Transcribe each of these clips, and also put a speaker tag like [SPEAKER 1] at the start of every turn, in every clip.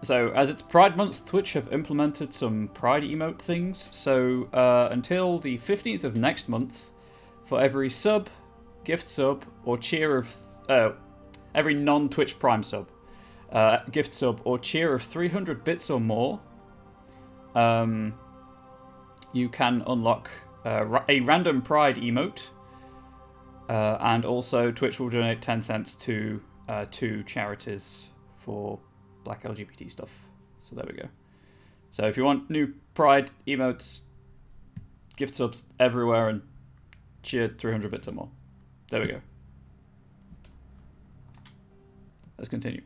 [SPEAKER 1] So, as it's Pride Month, Twitch have implemented some Pride emote things. So, until the 15th of next month, for every sub, gift sub, or cheer of... every non-Twitch Prime sub, gift sub, or cheer of 300 bits or more, you can unlock a random Pride emote. And also, Twitch will donate 10 cents to two charities for Black LGBT stuff. So there we go. So if you want new Pride emotes, gift subs everywhere, and cheer 300 bits or more. There we go. Let's continue.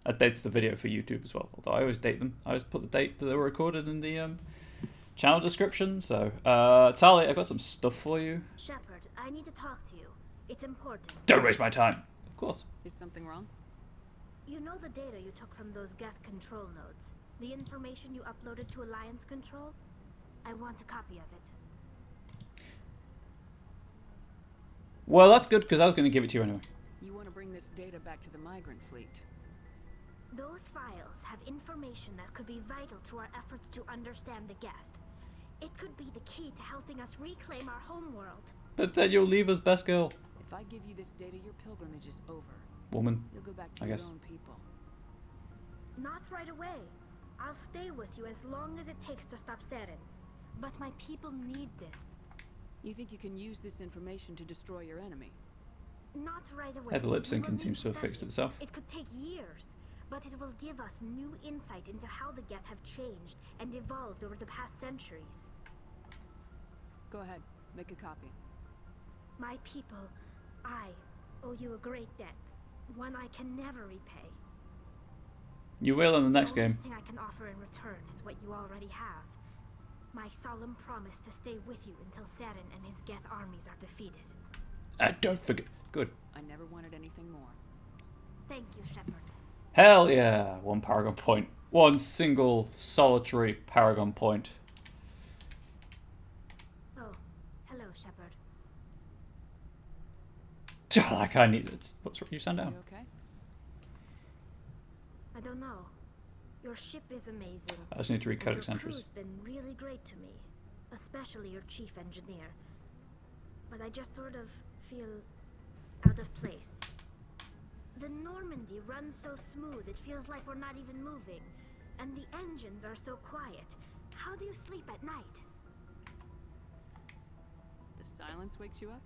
[SPEAKER 1] That dates the video for YouTube as well. Although I always date them. I always put the date that they were recorded in the channel description. So, Tali, I've got some stuff for you.
[SPEAKER 2] Shepard, I need to talk to you. It's important.
[SPEAKER 1] Don't waste my time. Of course.
[SPEAKER 3] Is something wrong?
[SPEAKER 2] You know the data you took from those Geth control nodes? The information you uploaded to Alliance Control? I want a copy of it.
[SPEAKER 1] Well, that's good, because I was going to give it to you anyway.
[SPEAKER 3] You want to bring this data back to the migrant fleet?
[SPEAKER 2] Those files have information that could be vital to our efforts to understand the Geth. It could be the key to helping us reclaim our homeworld.
[SPEAKER 1] But then you'll leave us, best girl.
[SPEAKER 3] If I give you this data, your pilgrimage is over.
[SPEAKER 1] Woman.
[SPEAKER 3] You'll go back to
[SPEAKER 1] I
[SPEAKER 3] your
[SPEAKER 1] guess.
[SPEAKER 3] own people.
[SPEAKER 2] Not right away. I'll stay with you as long as it takes to stop Seren. But my people need this.
[SPEAKER 3] You think you can use this information to destroy your enemy?
[SPEAKER 2] Not right away.
[SPEAKER 1] Yeah, the lip
[SPEAKER 2] We will
[SPEAKER 1] syncing seems to have
[SPEAKER 2] study
[SPEAKER 1] fixed
[SPEAKER 2] it.
[SPEAKER 1] itself.
[SPEAKER 2] It could take years, but it will give us new insight into how the Geth have changed and evolved over the past centuries.
[SPEAKER 3] Go ahead, make a copy.
[SPEAKER 2] My people, I owe you a great debt, one I can never repay.
[SPEAKER 1] You will in the next
[SPEAKER 2] The only
[SPEAKER 1] game.
[SPEAKER 2] thing I can offer in return is what you already have. My solemn promise to stay with you until Seren and his Geth armies are defeated.
[SPEAKER 1] Don't forget. Good.
[SPEAKER 3] I never wanted anything more.
[SPEAKER 2] Thank you, Shepard.
[SPEAKER 1] Hell yeah. One Paragon point. One single solitary Paragon point.
[SPEAKER 2] Oh, hello, Shepard.
[SPEAKER 1] Like I need it. What's you stand down?
[SPEAKER 3] You okay?
[SPEAKER 2] I don't know. Your ship is amazing.
[SPEAKER 1] I just need to read
[SPEAKER 2] and
[SPEAKER 1] Codex
[SPEAKER 2] your
[SPEAKER 1] entries.
[SPEAKER 2] crew's been really great to me, especially your chief engineer. But I just sort of feel out of place. The Normandy runs so smooth it feels like we're not even moving, and the engines are so quiet. How do you sleep at night?
[SPEAKER 3] The silence wakes you up?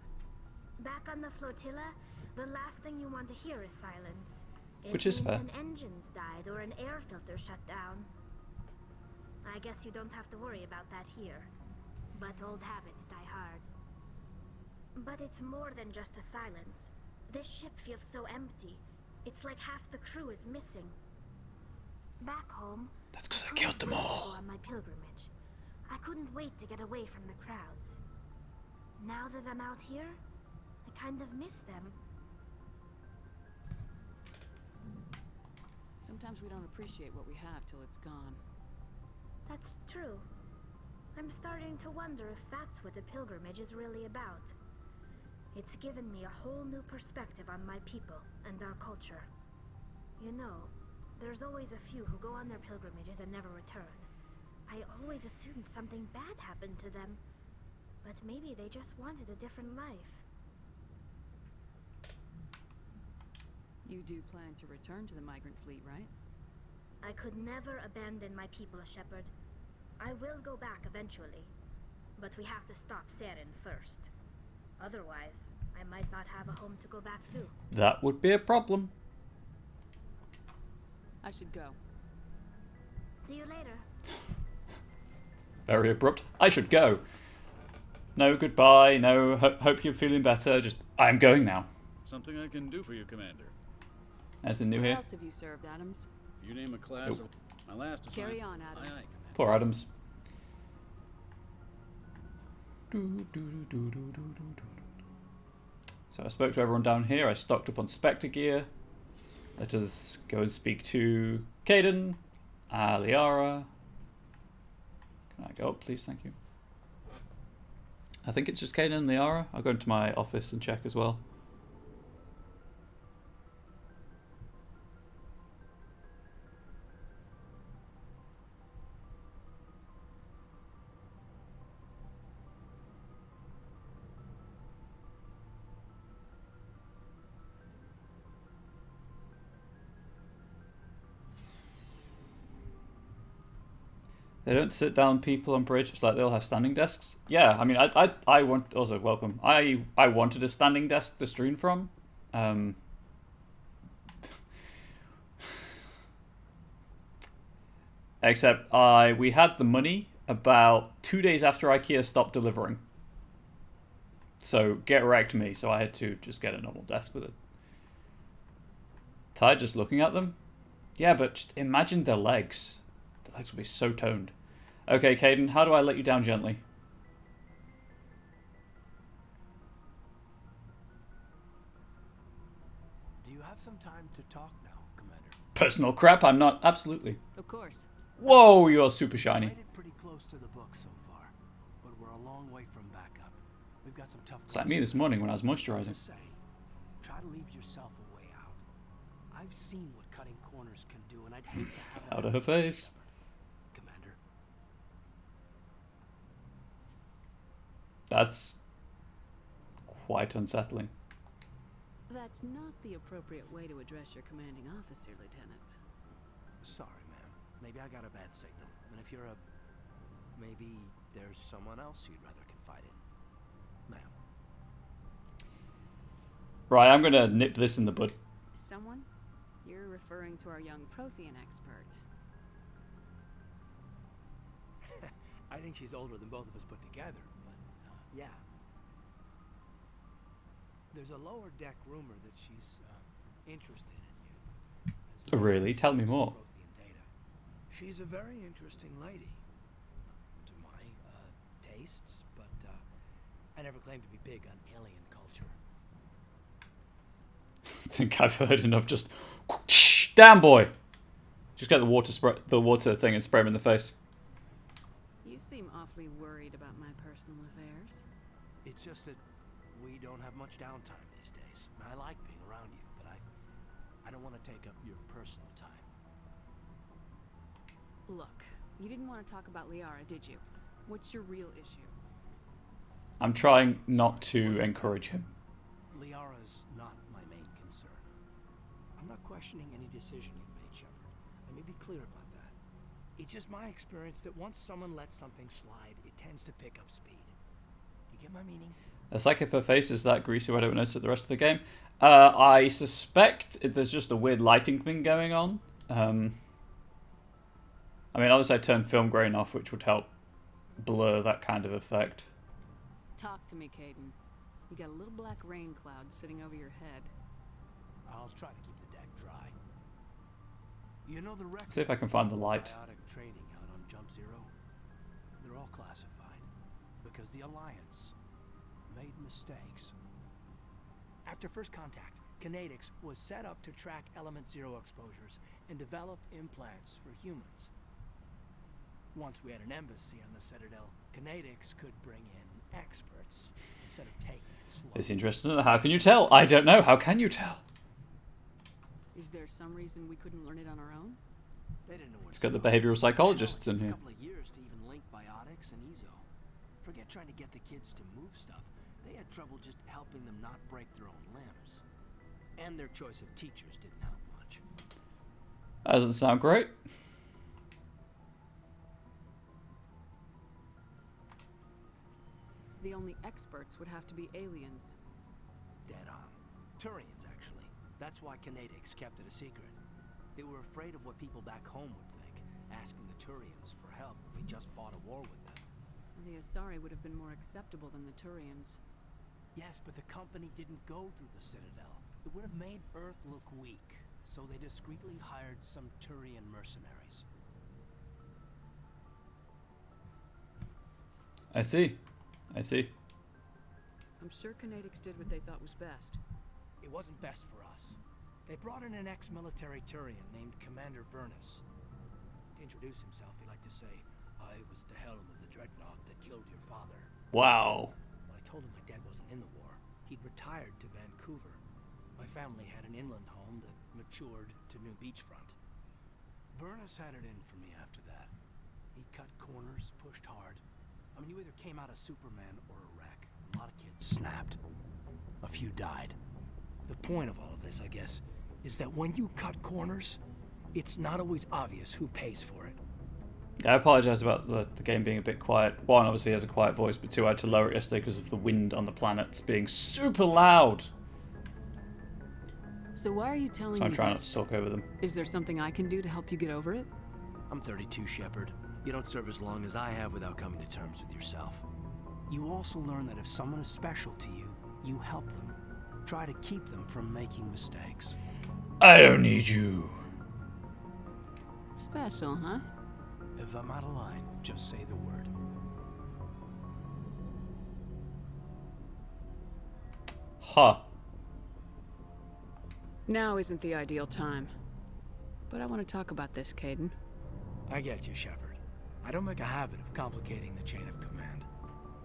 [SPEAKER 2] Back on the flotilla, the last thing you want to hear is silence. It
[SPEAKER 1] Which is
[SPEAKER 2] means
[SPEAKER 1] fair.
[SPEAKER 2] an engine's died or an air filter shut down. I guess you don't have to worry about that here. But old habits die hard. But it's more than just the silence. This ship feels so empty. It's like half the crew is missing. Back home,
[SPEAKER 1] That's because I
[SPEAKER 2] couldn't
[SPEAKER 1] killed them
[SPEAKER 2] wait to
[SPEAKER 1] all.
[SPEAKER 2] go on my pilgrimage. I couldn't wait to get away from the crowds. Now that I'm out here, I kind of miss them.
[SPEAKER 3] Sometimes we don't appreciate what we have till it's gone.
[SPEAKER 2] That's true. I'm starting to wonder if that's what the pilgrimage is really about. It's given me a whole new perspective on my people and our culture. You know, there's always a few who go on their pilgrimages and never return. I always assumed something bad happened to them, but maybe they just wanted a different life.
[SPEAKER 3] You do plan to return to the migrant fleet, right?
[SPEAKER 2] I could never abandon my people, Shepard. I will go back eventually, but we have to stop Seren first. Otherwise, I might not have a home to go back to.
[SPEAKER 1] That would be a problem.
[SPEAKER 3] I should go.
[SPEAKER 2] See you later.
[SPEAKER 1] Very abrupt. I should go. No goodbye. No hope you're feeling better. Just I'm going now.
[SPEAKER 4] Something I can do for you, Commander.
[SPEAKER 1] Anything new
[SPEAKER 3] What
[SPEAKER 1] here?
[SPEAKER 3] else have you served, Adams?
[SPEAKER 4] If you name a class of my last assignment.
[SPEAKER 3] Carry on, Adams.
[SPEAKER 4] Aye, aye, Commander.
[SPEAKER 1] Poor Adams. So I spoke to everyone down here. I stocked up on Spectre gear. Let us go and speak to Caden, Liara. Can I go up, please? Thank you. I think it's just Caden and Liara. I'll go into my office and check as well. They don't sit down people on bridge. It's like they'll have standing desks. Yeah, I mean, I want also welcome. I wanted a standing desk to stream from. Except we had the money about 2 days after IKEA stopped delivering. So get wrecked me. So I had to just get a normal desk with it. Tired just looking at them. Yeah, but just imagine their legs. The legs will be so toned. Okay, Caden, how do I let you down gently?
[SPEAKER 5] Do you have some time to talk now, Commander?
[SPEAKER 1] Personal crap, I'm not. Absolutely.
[SPEAKER 3] Of course.
[SPEAKER 1] Whoa, you're super shiny.
[SPEAKER 5] We made it pretty close to the book so far, but we're a long way from backup. We've got some tough.
[SPEAKER 1] It's like me this morning when I was moisturizing.
[SPEAKER 5] Try to leave yourself a way out. I've seen what cutting corners can do, and I'd hate to have that
[SPEAKER 1] Out of her face.
[SPEAKER 5] Commander.
[SPEAKER 1] That's quite unsettling.
[SPEAKER 3] That's not the appropriate way to address your commanding officer, Lieutenant.
[SPEAKER 5] Sorry, ma'am. Maybe I got a bad signal. And if you're maybe there's someone else you'd rather confide in, ma'am.
[SPEAKER 1] Right, I'm gonna nip this in the bud.
[SPEAKER 3] Someone? You're referring to our young Prothean expert.
[SPEAKER 5] I think she's older than both of us put together, but yeah. There's a lower deck rumor that she's interested in you.
[SPEAKER 1] Really? Tell me more.
[SPEAKER 5] Data. She's a very interesting lady, to my tastes, but I never claimed to be big on alien culture.
[SPEAKER 1] I think I've heard enough. Just damn boy. Just get the water thing and spray him in the face.
[SPEAKER 3] You seem awfully worried about my personal affairs.
[SPEAKER 5] It's just that we don't have much downtime these days. I like being around you, but I don't want to take up your personal time.
[SPEAKER 3] Look, you didn't want to talk about Liara, did you? What's your real issue?
[SPEAKER 1] I'm trying not to encourage him.
[SPEAKER 5] Liara's not my main concern. I'm not questioning any decision you've made, Shepard. Let me be clear about that. It's just my experience that once someone lets something slide, it tends to pick up speed. You get my meaning?
[SPEAKER 1] It's like if her face is that greasy, I don't notice it the rest of the game. I suspect there's just a weird lighting thing going on. I mean, obviously I turned film grain off, which would help blur that kind of effect.
[SPEAKER 3] Talk to me, Caden. You got a little black rain cloud sitting over your head.
[SPEAKER 5] I'll try to keep the deck dry. You know the records.
[SPEAKER 1] See if I can find the light.
[SPEAKER 5] Biotic trading out on Jump Zero. They're all classified because the Alliance made mistakes. After first contact, Kinetics was set up to track Element Zero exposures and develop implants for humans. Once we had an embassy on the Citadel, Kinetics could bring in experts instead of taking it slow.
[SPEAKER 1] It's interesting. How can you tell? I don't know. How can you tell?
[SPEAKER 3] Is there some reason we couldn't learn it on our own?
[SPEAKER 5] They didn't know where
[SPEAKER 1] It's
[SPEAKER 5] to
[SPEAKER 1] got the
[SPEAKER 5] start.
[SPEAKER 1] behavioral psychologists
[SPEAKER 5] Hell, it
[SPEAKER 1] in
[SPEAKER 5] took
[SPEAKER 1] here.
[SPEAKER 5] a couple of years to even link biotics and EZO. Forget trying to get the kids to move stuff. They had trouble just helping them not break their own limbs. And their choice of teachers didn't help much.
[SPEAKER 1] That doesn't sound great.
[SPEAKER 3] The only experts would have to be aliens.
[SPEAKER 5] Dead on. Turians, actually. That's why Kinetics kept it a secret. They were afraid of what people back home would think, asking the Turians for help when we just fought a war with them.
[SPEAKER 3] The Asari would have been more acceptable than the Turians.
[SPEAKER 5] Yes, but the company didn't go through the Citadel. It would have made Earth look weak, so they discreetly hired some Turian mercenaries.
[SPEAKER 1] I see. I see.
[SPEAKER 3] I'm sure Kinetics did what they thought was best.
[SPEAKER 5] It wasn't best for us. They brought in an ex-military Turian named Commander Vernus. To introduce himself, he liked to say, "I was at the helm of the dreadnought that killed your father."
[SPEAKER 1] Wow.
[SPEAKER 5] When I told him my dad wasn't in the war, he'd retired to Vancouver. My family had an inland home that matured to New Beachfront. Vernus had it in for me after that. He cut corners, pushed hard. I mean, you either came out a Superman or a wreck. A lot of kids snapped. A few died. The point of all of this, I guess, is that when you cut corners, it's not always obvious who pays for it.
[SPEAKER 1] I apologise about the game being a bit quiet. One, obviously has a quiet voice, but two, I had to lower it yesterday because of the wind on the planets being super loud.
[SPEAKER 3] So why are you telling me
[SPEAKER 1] So I'm trying not
[SPEAKER 3] this?
[SPEAKER 1] to talk over them.
[SPEAKER 3] Is there something I can do to help you get over it?
[SPEAKER 5] I'm 32, Shepard. You don't serve as long as I have without coming to terms with yourself. You also learn that if someone is special to you, you help them. Try to keep them from making mistakes.
[SPEAKER 1] I don't need you.
[SPEAKER 3] Special, huh?
[SPEAKER 5] If I'm out of line, just say the word.
[SPEAKER 1] Huh.
[SPEAKER 3] Now isn't the ideal time. But I want to talk about this, Kaidan.
[SPEAKER 5] I get you, Shepard. I don't make a habit of complicating the chain of command.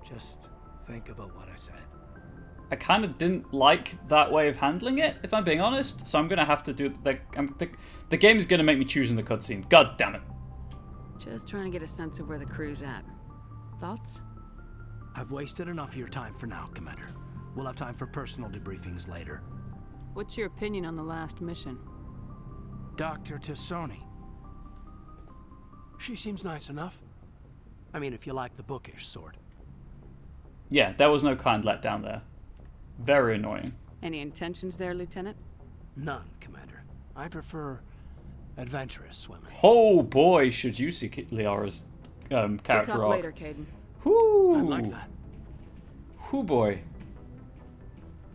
[SPEAKER 5] Just think about what I said.
[SPEAKER 1] I kind of didn't like that way of handling it, if I'm being honest. So I'm gonna have to do the game is gonna make me choose in the cutscene. God damn it!
[SPEAKER 3] Just trying to get a sense of where the crew's at. Thoughts?
[SPEAKER 5] I've wasted enough of your time for now, Commander. We'll have time for personal debriefings later.
[SPEAKER 3] What's your opinion on the last mission?
[SPEAKER 5] Dr. T'Soni. She seems nice enough. I mean, if you like the bookish sort.
[SPEAKER 1] Yeah, there was no kind letdown there. Very annoying.
[SPEAKER 3] Any intentions there, Lieutenant?
[SPEAKER 5] None, Commander. I prefer adventurous women.
[SPEAKER 1] Oh boy, should you see Liara's character
[SPEAKER 3] We'll talk
[SPEAKER 1] arc.
[SPEAKER 3] later, Kaidan.
[SPEAKER 1] Whoo!
[SPEAKER 5] I'd like that.
[SPEAKER 1] Whoo boy.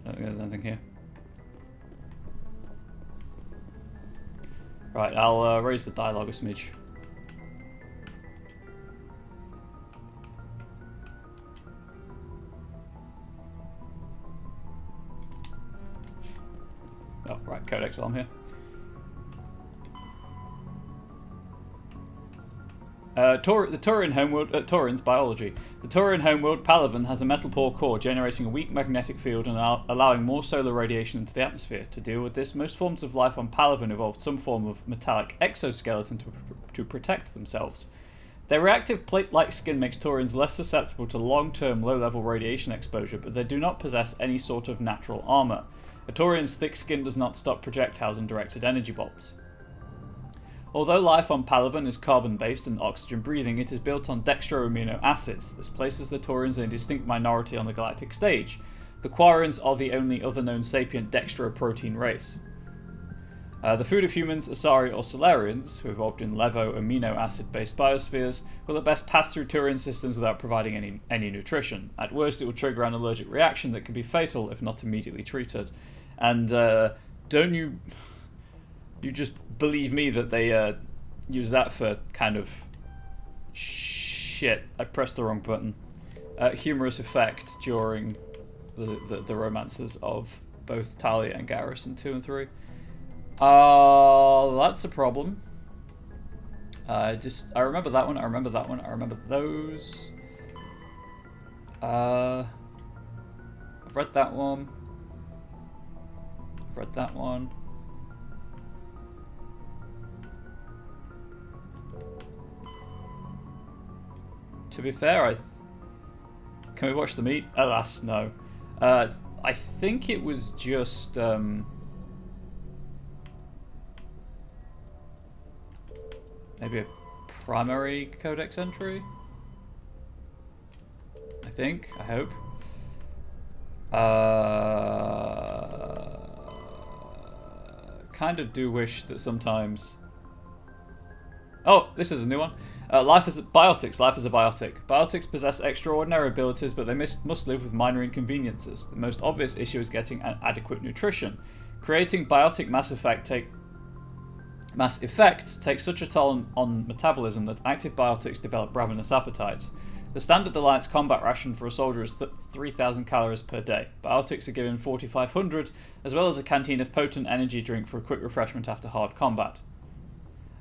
[SPEAKER 1] I don't think there's anything here. Right, I'll raise the dialogue a smidge. Oh, right, Codex while I'm here. The Turian homeworld, Turian's biology. The Turian homeworld, Palaven, has a metal poor core generating a weak magnetic field and allowing more solar radiation into the atmosphere. To deal with this, most forms of life on Palaven evolved some form of metallic exoskeleton to protect themselves. Their reactive plate-like skin makes Turians less susceptible to long-term low-level radiation exposure, but they do not possess any sort of natural armor. A Turian's thick skin does not stop projectiles and directed energy bolts. Although life on Palaven is carbon-based and oxygen-breathing, it is built on dextroamino acids. This places the Turians in a distinct minority on the galactic stage. The Quarians are the only other known sapient dextroprotein race. The food of humans, Asari or Solarians, who evolved in levo amino acid-based biospheres, will at best pass through Turian systems without providing any nutrition. At worst, it will trigger an allergic reaction that can be fatal if not immediately treated. And don't you just believe me that they use that for kind of shit. I pressed the wrong button. Humorous effect during the romances of both Talia and Garrus in 2 and 3. That's a problem. I remember that one. I remember that one. I remember those. I've read that one. I've read that one. To be fair, can we watch the meat? Alas, no. I think it was just maybe a primary codex entry. I hope. Kind of do wish that sometimes. Oh, this is a new one. Life is biotics. Life is a biotic. Biotics possess extraordinary abilities, but they must live with minor inconveniences. The most obvious issue is getting adequate nutrition. Creating biotic mass effects takes such a toll on metabolism that active biotics develop ravenous appetites. The standard Alliance combat ration for a soldier is 3,000 calories per day. Biotics are given 4,500, as well as a canteen of potent energy drink for a quick refreshment after hard combat.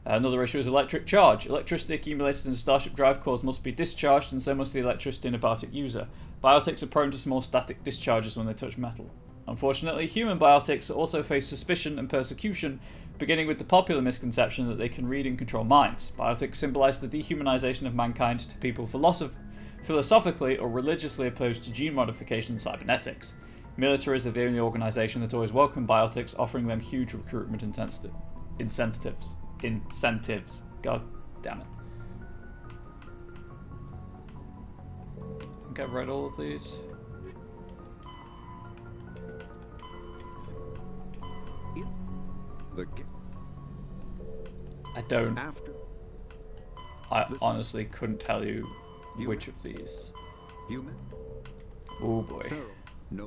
[SPEAKER 1] Another issue is electric charge. Electricity accumulated in Starship drive cores must be discharged, and so must the electricity in a biotic user. Biotics are prone to small static discharges when they touch metal. Unfortunately, human biotics also face suspicion and persecution, beginning with the popular misconception that they can read and control minds. Biotics symbolize the dehumanization of mankind to people philosophically or religiously opposed to gene modification and cybernetics. Militaries are the only organization that always welcome biotics, offering them huge recruitment incentives. God damn it. think I've read all of these. I don't. I honestly couldn't tell you which of these.
[SPEAKER 6] Human.
[SPEAKER 1] Oh boy.
[SPEAKER 6] Pharaoh. No.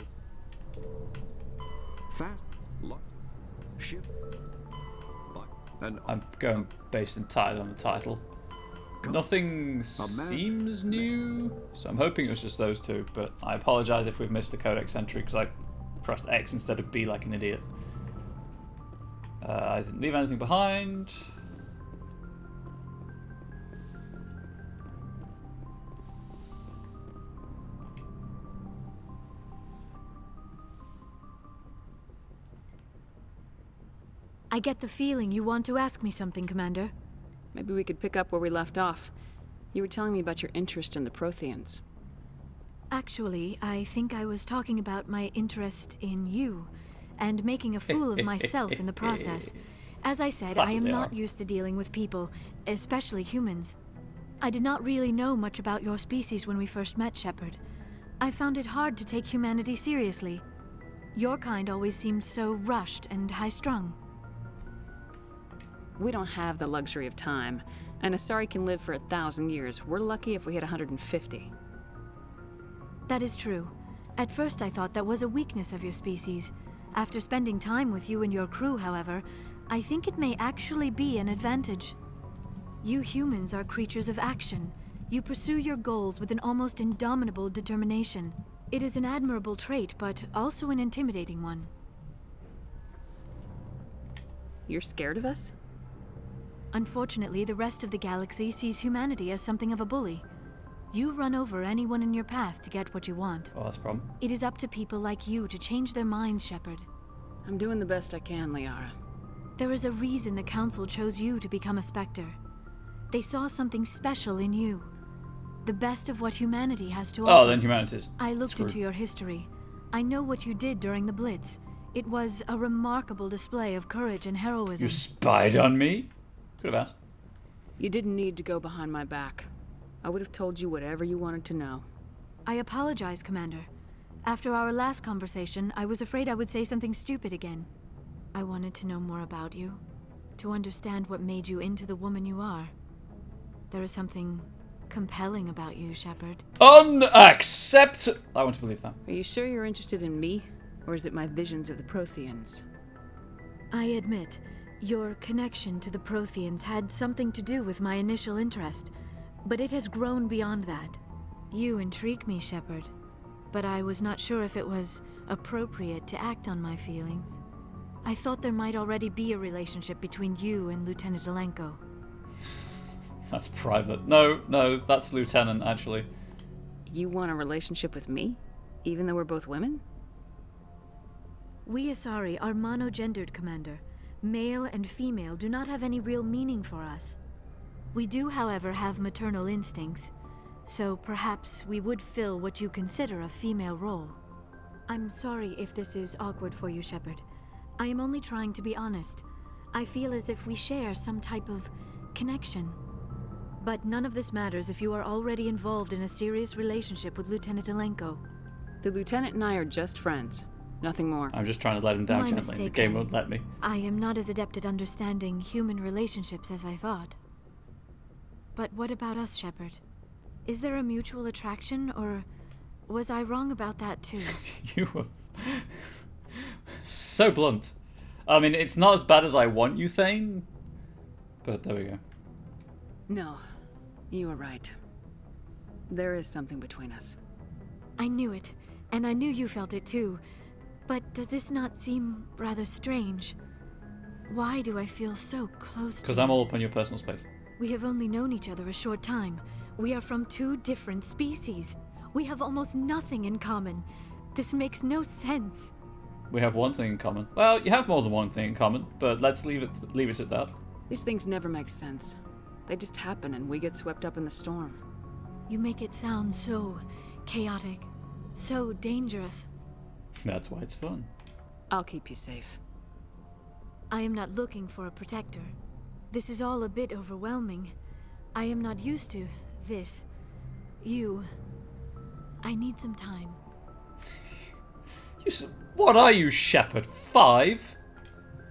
[SPEAKER 6] Fast. Luck. Ship. But. And
[SPEAKER 1] I'm going based entirely on the title. Nothing seems new, so I'm hoping it was just those two, but I apologize if we've missed the Codex entry because I pressed X instead of B like an idiot. I didn't leave anything behind.
[SPEAKER 7] I get the feeling you want to ask me something, Commander.
[SPEAKER 3] Maybe we could pick up where we left off. You were telling me about your interest in the Protheans.
[SPEAKER 7] Actually, I think I was talking about my interest in you, and making a fool of myself in the process. As I said, I am not used to dealing with people, especially humans. I did not really know much about your species when we first met, Shepard. I found it hard to take humanity seriously. Your kind always seemed so rushed and high-strung.
[SPEAKER 3] We don't have the luxury of time, and Asari can live for 1,000 years. We're lucky if we hit 150.
[SPEAKER 7] That is true. At first I thought that was a weakness of your species. After spending time with you and your crew, however, I think it may actually be an advantage. You humans are creatures of action. You pursue your goals with an almost indomitable determination. It is an admirable trait, but also an intimidating one.
[SPEAKER 3] You're scared of us?
[SPEAKER 7] Unfortunately, the rest of the galaxy sees humanity as something of a bully. You run over anyone in your path to get what you want.
[SPEAKER 1] Oh, that's a problem.
[SPEAKER 7] It is up to people like you to change their minds, Shepard.
[SPEAKER 3] I'm doing the best I can, Liara.
[SPEAKER 7] There is a reason the Council chose you to become a Spectre. They saw something special in you. The best of what humanity has to offer.
[SPEAKER 1] Oh, then humanity's
[SPEAKER 7] I looked
[SPEAKER 1] screwed.
[SPEAKER 7] into your history. I know what you did during the Blitz. It was a remarkable display of courage and heroism.
[SPEAKER 1] You spied on me? Could have asked.
[SPEAKER 3] You didn't need to go behind my back. I would have told you whatever you wanted to know.
[SPEAKER 7] I apologize, Commander. After our last conversation, I was afraid I would say something stupid again. I wanted to know more about you, to understand what made you into the woman you are. There is something compelling about you, Shepard.
[SPEAKER 1] Unacceptable! I want to believe that.
[SPEAKER 3] Are you sure you're interested in me? Or is it my visions of the Protheans?
[SPEAKER 7] I admit, your connection to the Protheans had something to do with my initial interest, but it has grown beyond that. You intrigue me, Shepard, but I was not sure if it was appropriate to act on my feelings. I thought there might already be a relationship between you and Lieutenant Alenko.
[SPEAKER 1] That's private. No, that's Lieutenant, actually.
[SPEAKER 3] You want a relationship with me? Even though we're both women?
[SPEAKER 7] We Asari are monogendered, Commander. Male and female do not have any real meaning for us. We do, however, have maternal instincts, so perhaps we would fill what you consider a female role. I'm sorry if this is awkward for you, Shepard. I am only trying to be honest. I feel as if we share some type of connection. But none of this matters if you are already involved in a serious relationship with Lieutenant Alenko.
[SPEAKER 3] The Lieutenant and I are just friends. Nothing more.
[SPEAKER 1] I'm just trying to let him down
[SPEAKER 7] My
[SPEAKER 1] gently.
[SPEAKER 7] mistake,
[SPEAKER 1] The game
[SPEAKER 7] then.
[SPEAKER 1] won't let me.
[SPEAKER 7] I am not as adept at understanding human relationships as I thought. But what about us, Shepard? Is there a mutual attraction, or was I wrong about that too?
[SPEAKER 1] You were so blunt. I mean, it's not as bad as I want you, Thane, but there we go.
[SPEAKER 3] No, you were right. There is something between us.
[SPEAKER 7] I knew it, and I knew you felt it too. But does this not seem rather strange? Why do I feel so close to you?
[SPEAKER 1] Because I'm all up on your personal space.
[SPEAKER 7] We have only known each other a short time. We are from two different species. We have almost nothing in common. This makes no sense.
[SPEAKER 1] We have one thing in common. Well, you have more than one thing in common, but let's leave it at that.
[SPEAKER 3] These things never make sense. They just happen and we get swept up in the storm.
[SPEAKER 7] You make it sound so chaotic, so dangerous.
[SPEAKER 1] That's why it's fun.
[SPEAKER 3] I'll keep you safe.
[SPEAKER 7] I am not looking for a protector. This is all a bit overwhelming. I am not used to this. You. I need some time.
[SPEAKER 1] What are you, Shepard? 5?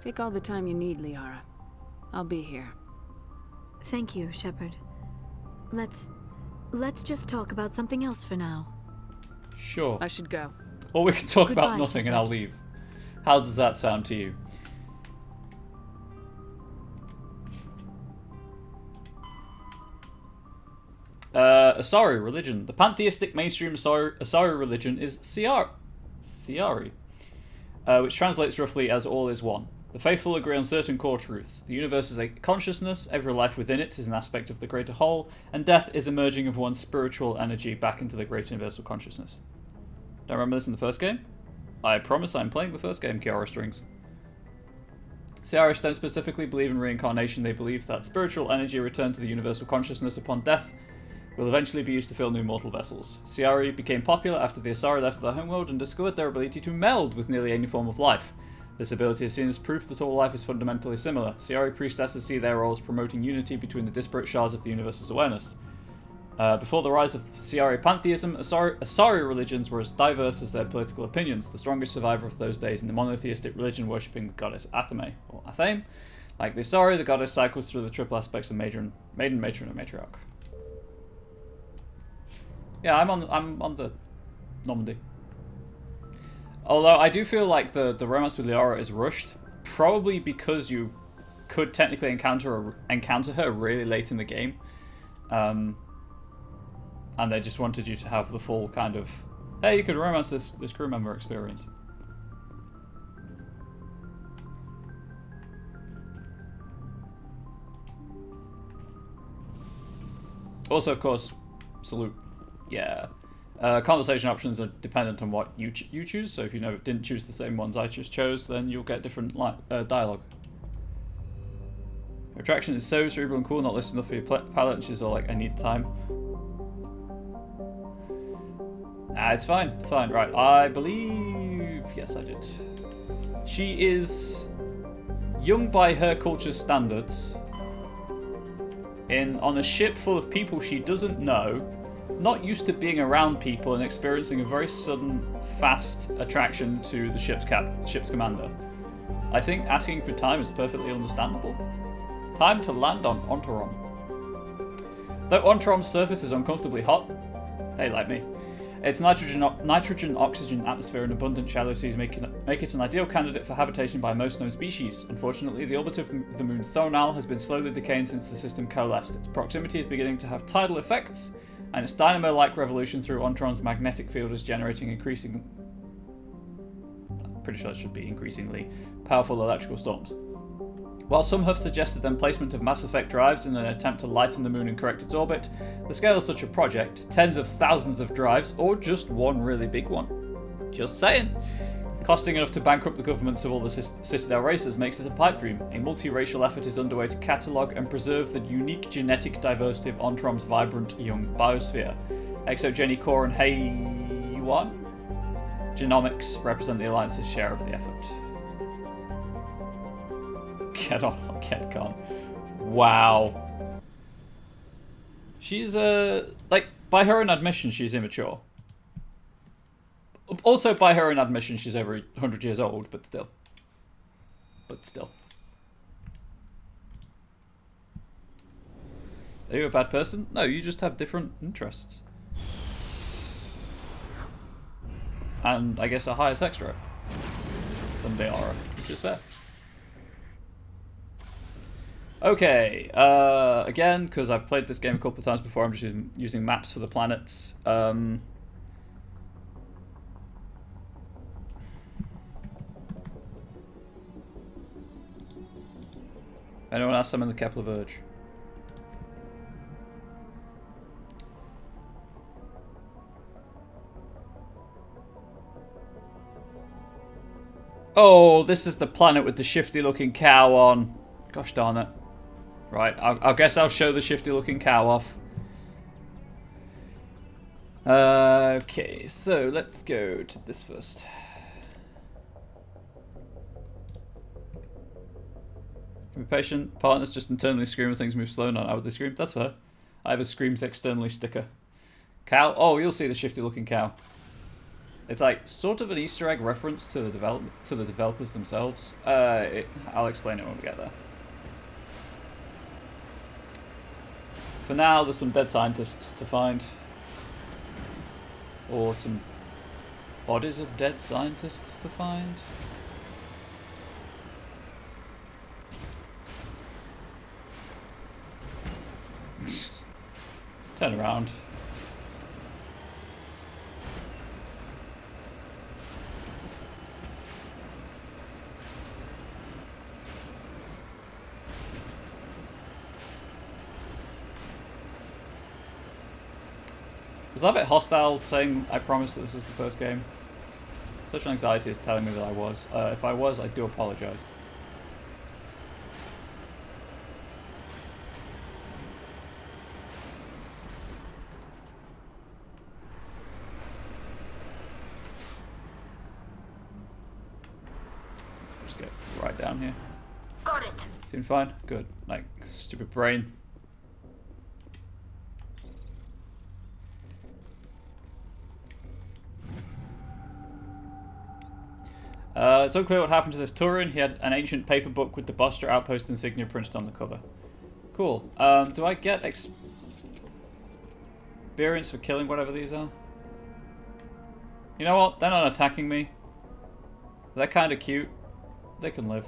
[SPEAKER 3] Take all the time you need, Liara. I'll be here.
[SPEAKER 7] Thank you, Shepard. Let's just talk about something else for now.
[SPEAKER 1] Sure.
[SPEAKER 3] I should go.
[SPEAKER 1] Or we can talk about
[SPEAKER 7] Goodbye,
[SPEAKER 1] nothing and
[SPEAKER 7] Shepard.
[SPEAKER 1] I'll leave. How does that sound to you? Asari religion. The pantheistic mainstream Asari religion is Siari, which translates roughly as all is one. The faithful agree on certain core truths. The universe is a consciousness, every life within it is an aspect of the greater whole, and death is a merging of one's spiritual energy back into the great universal consciousness. Don't remember this in the first game? I promise I'm playing the first game, Kiara Strings. Siarish don't specifically believe in reincarnation. They believe that spiritual energy returned to the universal consciousness upon death will eventually be used to fill new mortal vessels. Siari became popular after the Asari left their homeworld and discovered their ability to meld with nearly any form of life. This ability is seen as proof that all life is fundamentally similar. Siari priestesses see their role as promoting unity between the disparate shards of the universe's awareness. Before the rise of Siari pantheism, Asari religions were as diverse as their political opinions, the strongest survivor of those days in the monotheistic religion worshipping the goddess Athame, or Athame. Like the Asari, the goddess cycles through the triple aspects of maiden, matron, and matriarch. Yeah, I'm on the Normandy. Although I do feel like the romance with Liara is rushed, probably because you could technically encounter her really late in the game, and they just wanted you to have the full kind of, hey, you could romance this crew member experience. Also, of course, salute. Yeah. Conversation options are dependent on what you choose, so if you didn't choose the same ones I just chose, then you'll get different dialogue. Her attraction is so cerebral and cool, not listening enough for your palate, and she's all like, I need time. Nah, it's fine, right. I believe... Yes, I did. She is young by her culture's standards, on a ship full of people she doesn't know, not used to being around people and experiencing a very sudden, fast attraction to the ship's commander. I think asking for time is perfectly understandable. Time to land on Ontarom. Though Ontarom's surface is uncomfortably hot, hey, like me, its nitrogen-oxygen atmosphere and abundant shallow seas make it an ideal candidate for habitation by most known species. Unfortunately, the orbit of the moon Thonal has been slowly decaying since the system coalesced. Its proximity is beginning to have tidal effects, and its dynamo-like revolution through Ontaron's magnetic field is generating I'm pretty sure it should be increasingly powerful electrical storms. While some have suggested the placement of Mass Effect drives in an attempt to lighten the moon and correct its orbit, the scale of such a project, tens of thousands of drives, or just one really big one, just saying, costing enough to bankrupt the governments of all the Citadel races makes it a pipe dream. A multiracial effort is underway to catalogue and preserve the unique genetic diversity of Ontarom's vibrant young biosphere. Exogeny Core and Hay-1 Genomics represent the Alliance's share of the effort. Get on, get gone. Wow. She's, like, by her own admission, she's immature. Also, by her own admission, she's over 100 years old, but still. Are you a bad person? No, you just have different interests. And I guess a higher sex drive than they are, which is fair. Okay, again, because I've played this game a couple of times before, I'm just using maps for the planets. Anyone else summon the Kepler Verge? Oh, this is the planet with the shifty-looking cow on. Gosh darn it. Right, I guess I'll show the shifty-looking cow off. Okay, so let's go to this first. Be patient. Partners just internally scream when things move slow, not outwardly scream. That's fair. I have a screams externally sticker. Cow? Oh, you'll see the shifty looking cow. It's like sort of an Easter egg reference to the developers themselves. I'll explain it when we get there. For now, there's some dead scientists to find. Or some bodies of dead scientists to find. Turn around. Was that a bit hostile saying I promise that this is the first game? Social anxiety is telling me that I was. If I was, I do apologize. Just get right down here.
[SPEAKER 2] Got it.
[SPEAKER 1] Seems fine? Good. Like, stupid brain. It's unclear what happened to this Turin. He had an ancient paper book with the Bostra outpost insignia printed on the cover. Cool. Do I get experience for killing whatever these are? You know what? They're not attacking me. They're kind of cute. They can live.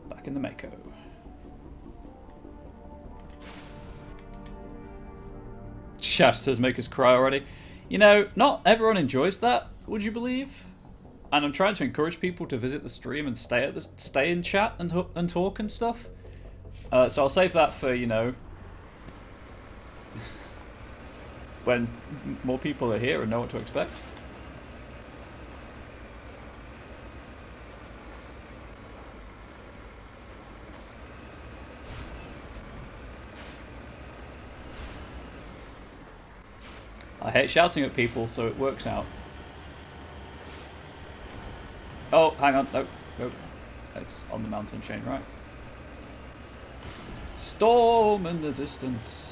[SPEAKER 1] Back in the Mako. Shaft says make us cry already. You know, not everyone enjoys that, would you believe? And I'm trying to encourage people to visit the stream and stay in chat and talk and stuff. So I'll save that for, you know, when more people are here and know what to expect. I hate shouting at people, so it works out. Oh, hang on. Nope. Nope. It's on the mountain chain, right? Storm in the distance.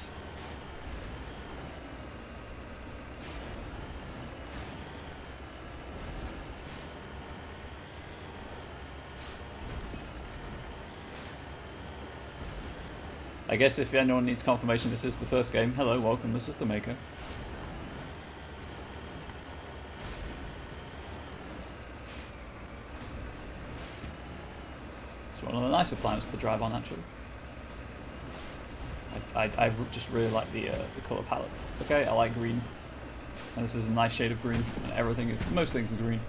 [SPEAKER 1] I guess if anyone needs confirmation this is the first game, hello, welcome, this is the Mako. One of the nicer planets to drive on, actually. I just really like the color palette. Okay, I like green, and this is a nice shade of green, and everything, most things are green.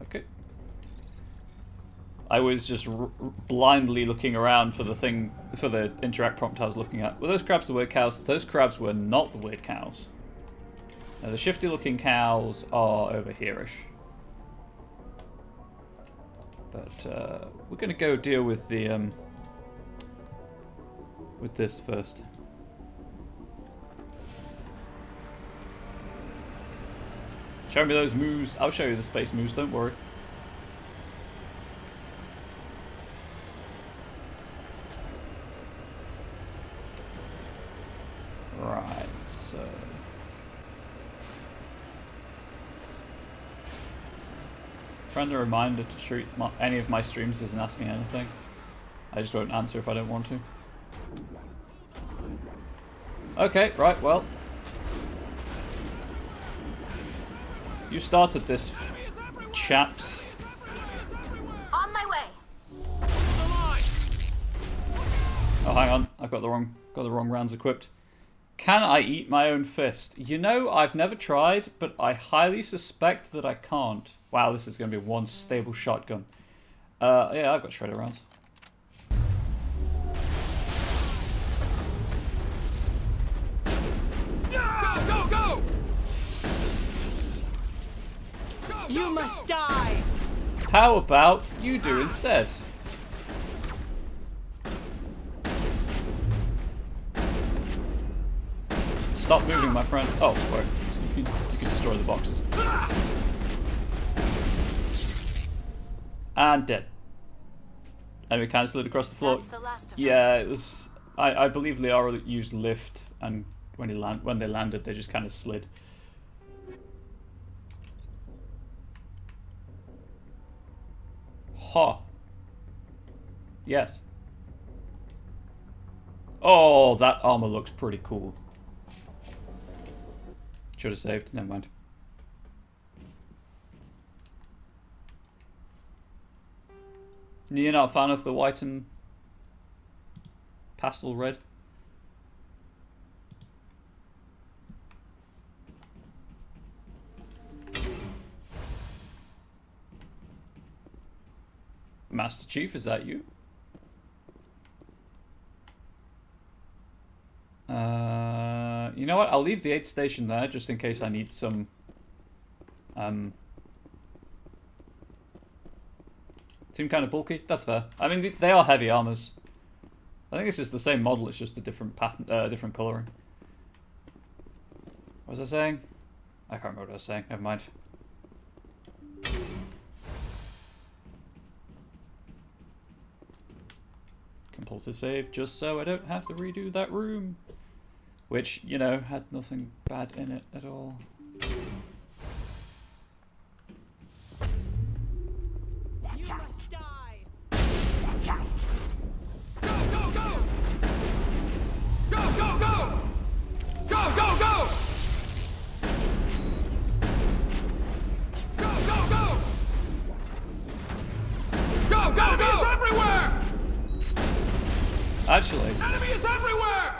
[SPEAKER 1] Okay. I was just blindly looking around for the interact prompt I was looking at. Were those crabs the weird cows? Those crabs were not the weird cows. Now, the shifty looking cows are over here-ish. But we're gonna go deal with the with this first. Show me those moves. I'll show you the space moves, don't worry. Right, so... Friendly reminder to treat any of my streams doesn't ask me anything. I just won't answer if I don't want to. Okay, right, well. You started this, chaps.
[SPEAKER 2] On my way.
[SPEAKER 1] Oh, hang on. I've got the wrong rounds equipped. Can I eat my own fist? You know, I've never tried, but I highly suspect that I can't. Wow, this is going to be one stable shotgun. Yeah, I've got shredder rounds.
[SPEAKER 5] Go, go, go! You must die!
[SPEAKER 1] How about you do instead? Stop moving, my friend. Oh, wait. You can destroy the boxes. And dead. Enemy can slid across the floor.
[SPEAKER 8] That's the last of them.
[SPEAKER 1] Yeah, it was. I believe Liara used lift, and when they landed, they just kind of slid. Ha. Yes. Oh, that armor looks pretty cool. Should have saved. Never mind. You're not a fan of the white and pastel red? Master Chief, is that you? You know what? I'll leave the 8th station there just in case I need some. Seem kind of bulky. That's fair. I mean, they are heavy armors. I think this is the same model. It's just a different pattern, different coloring. What was I saying? I can't remember what I was saying. Never mind. Compulsive save, just so I don't have to redo that room. Which, you know, had nothing bad in it at all.
[SPEAKER 8] You must die.
[SPEAKER 5] Go, go, go! Go, go, go! Go, go, go! Go, go, go! Go, go, go! Enemies everywhere!
[SPEAKER 1] Actually,
[SPEAKER 5] Enemy is everywhere!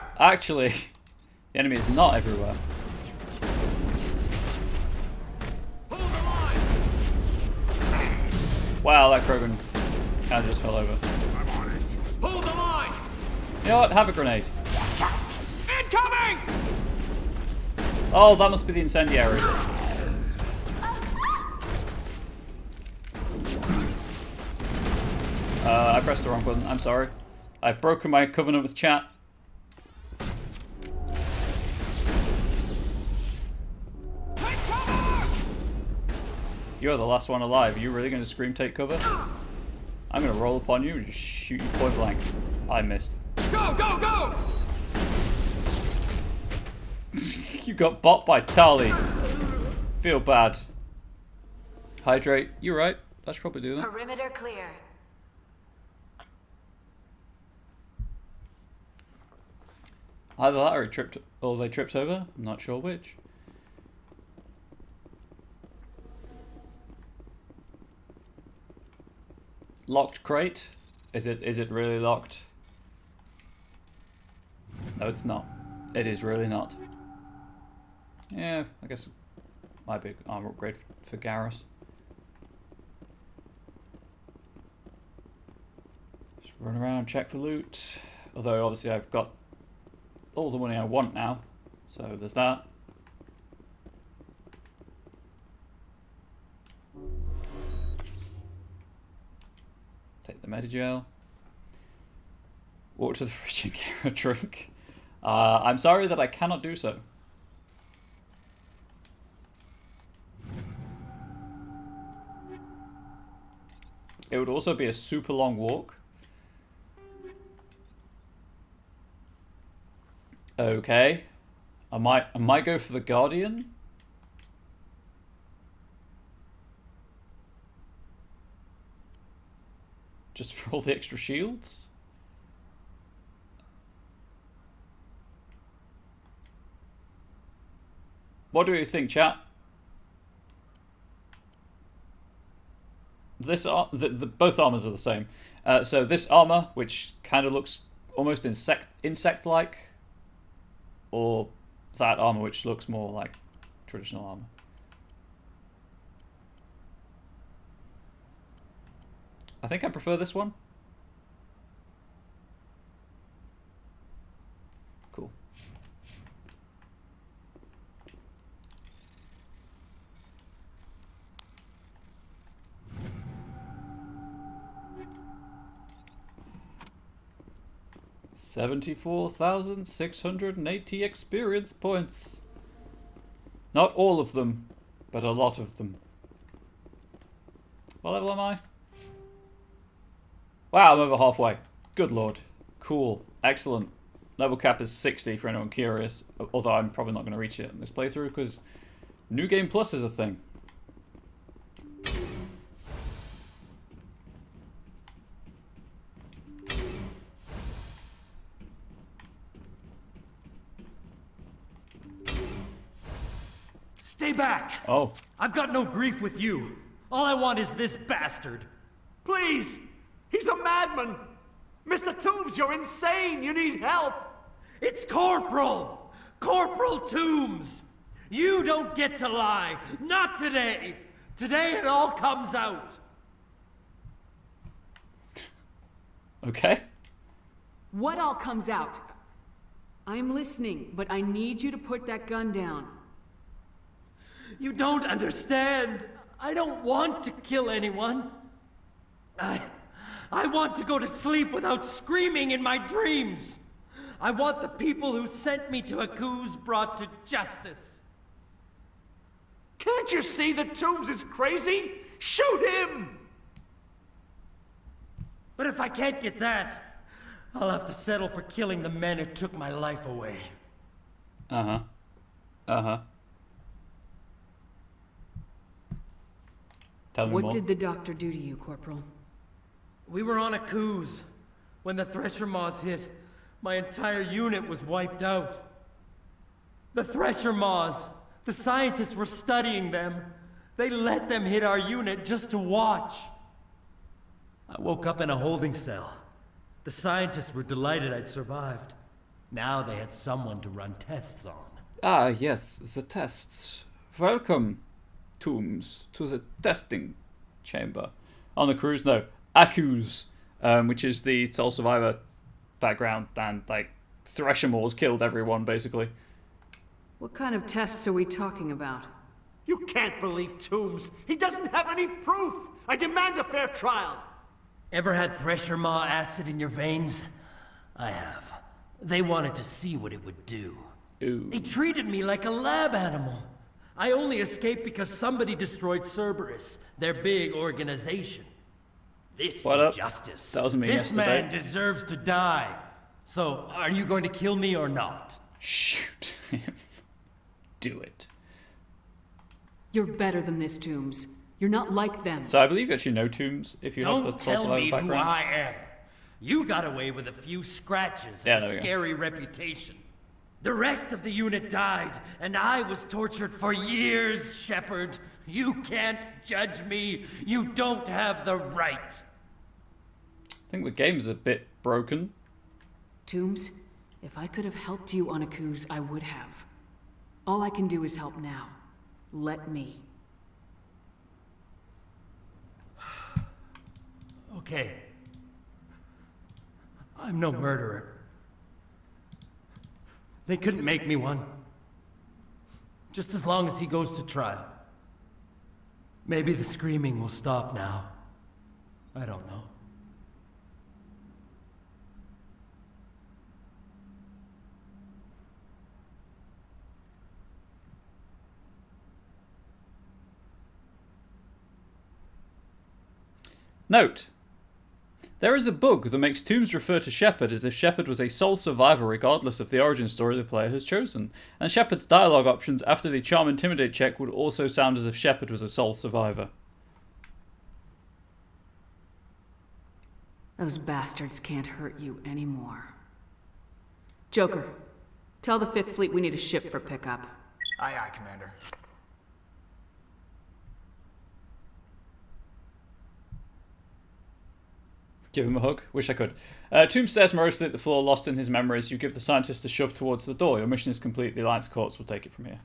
[SPEAKER 1] the enemy is not everywhere.
[SPEAKER 5] Hold the line!
[SPEAKER 1] Wow, that Krogan kind of just fell over.
[SPEAKER 5] I'm on it. Hold the line!
[SPEAKER 1] You know what? Have a grenade.
[SPEAKER 5] Incoming!
[SPEAKER 1] Oh, that must be the incendiary. I pressed the wrong button. I'm sorry. I've broken my covenant with chat.
[SPEAKER 5] Take cover!
[SPEAKER 1] You're the last one alive. Are you really going to scream take cover? I'm going to roll upon you and just shoot you point blank. I missed.
[SPEAKER 5] Go, go, go!
[SPEAKER 1] You got bot by Tali. Feel bad. Hydrate. You're right. I should probably do that.
[SPEAKER 8] Perimeter clear.
[SPEAKER 1] Either that or they tripped over. I'm not sure which. Locked crate? Is it really locked? No, it's not. It is really not. Yeah, I guess it might be an armor upgrade for Garrus. Just run around, check for loot. Although obviously I've got all the money I want now, so there's that. Take the Medigel. Walk to the fridge and get a drink. I'm sorry that I cannot do so. It would also be a super long walk. Okay. I might go for the Guardian. Just for all the extra shields. What do you think, chat? This both armors are the same. So this armor, which kind of looks almost insect-like, or that armor, which looks more like traditional armor. I think I prefer this one. Cool. 74,680 experience points. Not all of them, but a lot of them. What level am I? Wow, I'm over halfway. Good lord. Cool. Excellent. Level cap is 60 for anyone curious, although I'm probably not going to reach it in this playthrough because New Game Plus is a thing.
[SPEAKER 9] Stay back!
[SPEAKER 1] Oh.
[SPEAKER 9] I've got no grief with you. All I want is this bastard.
[SPEAKER 10] Please! He's a madman! Mr. Toombs, you're insane! You need help!
[SPEAKER 9] It's Corporal! Corporal Toombs! You don't get to lie! Not today! Today it all comes out!
[SPEAKER 1] Okay.
[SPEAKER 3] What all comes out? I'm listening, but I need you to put that gun down.
[SPEAKER 9] You don't understand. I don't want to kill anyone. I want to go to sleep without screaming in my dreams. I want the people who sent me to Akuz brought to justice.
[SPEAKER 10] Can't you see that Toombs is crazy? Shoot him!
[SPEAKER 9] But if I can't get that, I'll have to settle for killing the men who took my life away.
[SPEAKER 1] Uh-huh. Uh-huh. Tell me more.
[SPEAKER 3] What did the doctor do to you, Corporal?
[SPEAKER 9] We were on Akuz. When the Thresher Maws hit, my entire unit was wiped out. The Thresher Maws, the scientists were studying them. They let them hit our unit just to watch. I woke up in a holding cell. The scientists were delighted I'd survived. Now they had someone to run tests on.
[SPEAKER 1] Ah, yes, the tests. Welcome, Toombs, to the testing chamber. On the cruise, no, Akuz, which is the sole survivor background, and, like, Thresher Maws killed everyone, basically.
[SPEAKER 3] What kind of tests are we talking about?
[SPEAKER 10] You can't believe Toombs. He doesn't have any proof. I demand a fair trial.
[SPEAKER 9] Ever had Thresher Maw acid in your veins? I have. They wanted to see what it would do.
[SPEAKER 1] Ooh.
[SPEAKER 9] They treated me like a lab animal. I only escaped because somebody destroyed Cerberus, their big organization. This is justice.
[SPEAKER 1] That was me
[SPEAKER 9] This
[SPEAKER 1] yesterday.
[SPEAKER 9] man deserves to die. So, are you going to kill me or not?
[SPEAKER 1] Shoot him. Do it.
[SPEAKER 3] You're better than this, Toombs. You're not like them.
[SPEAKER 1] So I believe you actually know Toombs if you have
[SPEAKER 9] Don't
[SPEAKER 1] the sole
[SPEAKER 9] tell
[SPEAKER 1] survivor
[SPEAKER 9] me who
[SPEAKER 1] background.
[SPEAKER 9] I am. You got away with a few scratches
[SPEAKER 1] Yeah,
[SPEAKER 9] and
[SPEAKER 1] there
[SPEAKER 9] a
[SPEAKER 1] we go.
[SPEAKER 9] scary reputation. The rest of the unit died, and I was tortured for years, Shepard. You can't judge me. You don't have the right.
[SPEAKER 1] I think the game's a bit broken.
[SPEAKER 3] Toombs, if I could have helped you on Akuz, I would have. All I can do is help now. Let me.
[SPEAKER 9] Okay. I'm no murderer. They couldn't make me one. Just as long as he goes to trial. Maybe the screaming will stop now. I don't know.
[SPEAKER 1] Note. There is a bug that makes Toombs refer to Shepard as if Shepard was a sole survivor regardless of the origin story the player has chosen, and Shepard's dialogue options after the Charm Intimidate check would also sound as if Shepard was a sole survivor.
[SPEAKER 3] Those bastards can't hurt you anymore. Joker, tell the Fifth Fleet we need a ship for pickup.
[SPEAKER 11] Aye, aye, Commander.
[SPEAKER 1] Give him a hug. Wish I could. Toombs stares morosely at the floor, lost in his memories. You give the scientist a shove towards the door. Your mission is complete. The Alliance Courts will take it from here.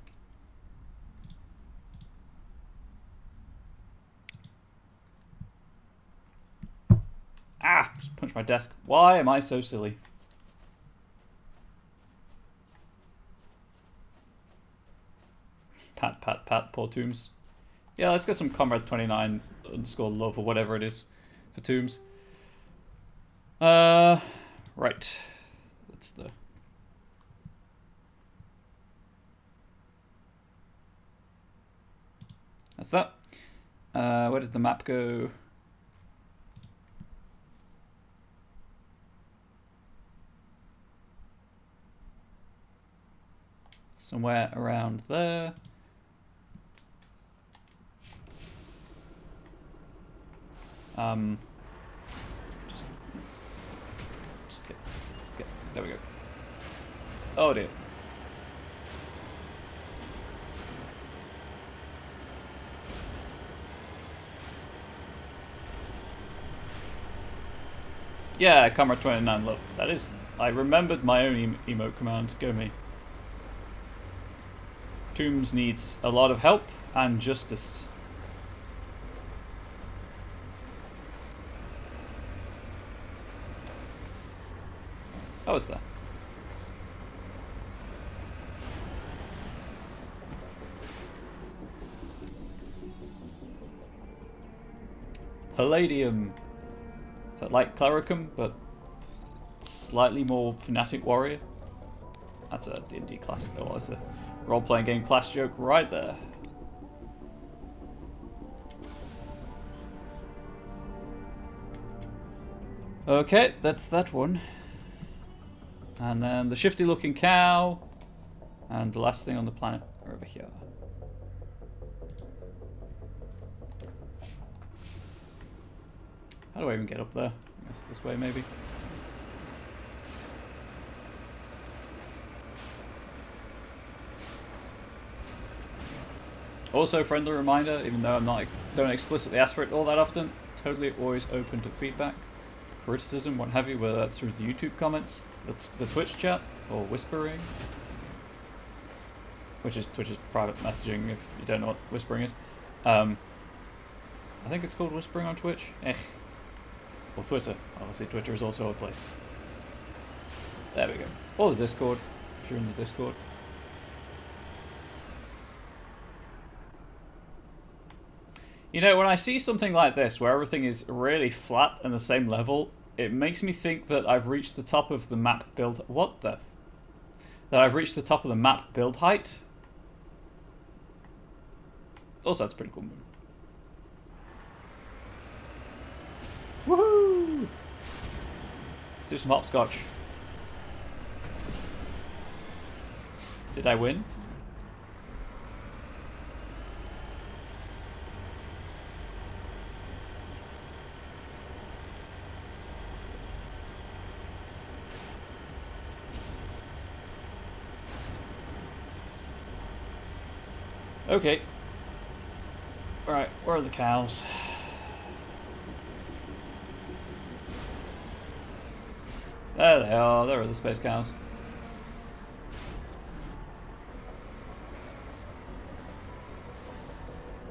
[SPEAKER 1] Ah! Just punched my desk. Why am I so silly? Pat, pat, pat. Poor Toombs. Yeah, let's get some Comrade 29 _ love or whatever it is for Toombs. Right. it's the... That's that. Where did the map go? Somewhere around there. Just get, there we go. Oh dear. Yeah, Comrade 29 love. That is, I remembered my own emote command. Go me. Tombs needs a lot of help and justice. How is that? Palladium. Is that like Clericum, but slightly more fanatic warrior? That's a D&D class. Oh, that's a role-playing game class joke right there. Okay, that's that one. And then the shifty-looking cow. And the last thing on the planet are over here. How do I even get up there? I guess this way, maybe. Also, friendly reminder, even though don't explicitly ask for it all that often, totally always open to feedback, criticism, what have you, whether that's through the YouTube comments, the Twitch chat, or whispering. Twitch is private messaging if you don't know what whispering is. I think it's called whispering on Twitch. Or Twitter. Obviously Twitter is also a place. There we go. Or the Discord, if you're in the Discord. You know, when I see something like this, where everything is really flat and the same level, it makes me think that I've reached the top of the map build... What the... That I've reached the top of the map build height. Also, that's a pretty cool move. Woohoo! Let's do some hopscotch. Did I win? Okay. Alright, where are the cows? There they are, there are the space cows.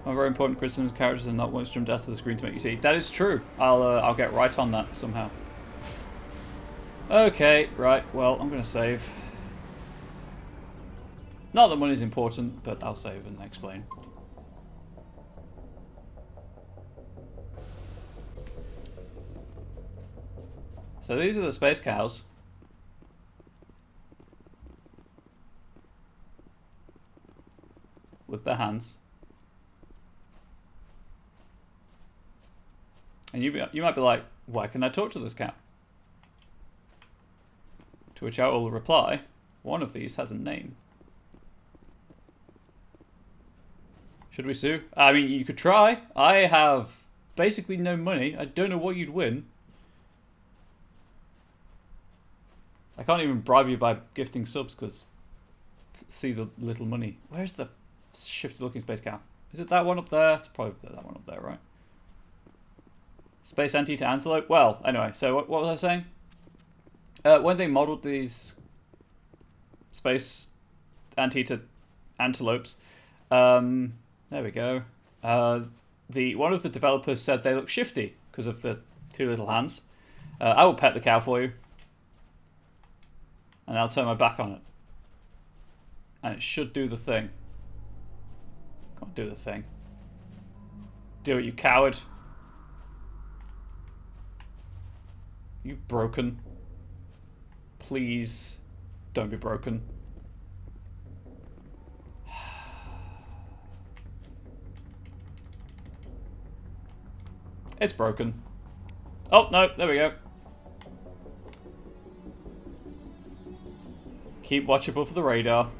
[SPEAKER 1] One very important criticism of characters and not once jumped out of the screen to make you see. That is true. I'll get right on that somehow. Okay, right, well, I'm gonna save. Not that money's important, but I'll save and explain. So these are the space cows. With their hands. And you might be like, why can I talk to this cow? To which I will reply, one of these has a name. Should we sue? I mean, you could try. I have basically no money. I don't know what you'd win. I can't even bribe you by gifting subs because see the little money. Where's the shifty looking space cow? Is it that one up there? It's probably that one up there, right? Space anteater antelope? Well, anyway, so what was I saying? When they modeled these space anteater antelopes, there we go. One of the developers said they look shifty because of the two little hands. I will pet the cow for you. And I'll turn my back on it. And it should do the thing. Can't do the thing. Do it, you coward. You broken. please don't be broken. It's broken. Oh, no, there we go. Keep watchable for the radar.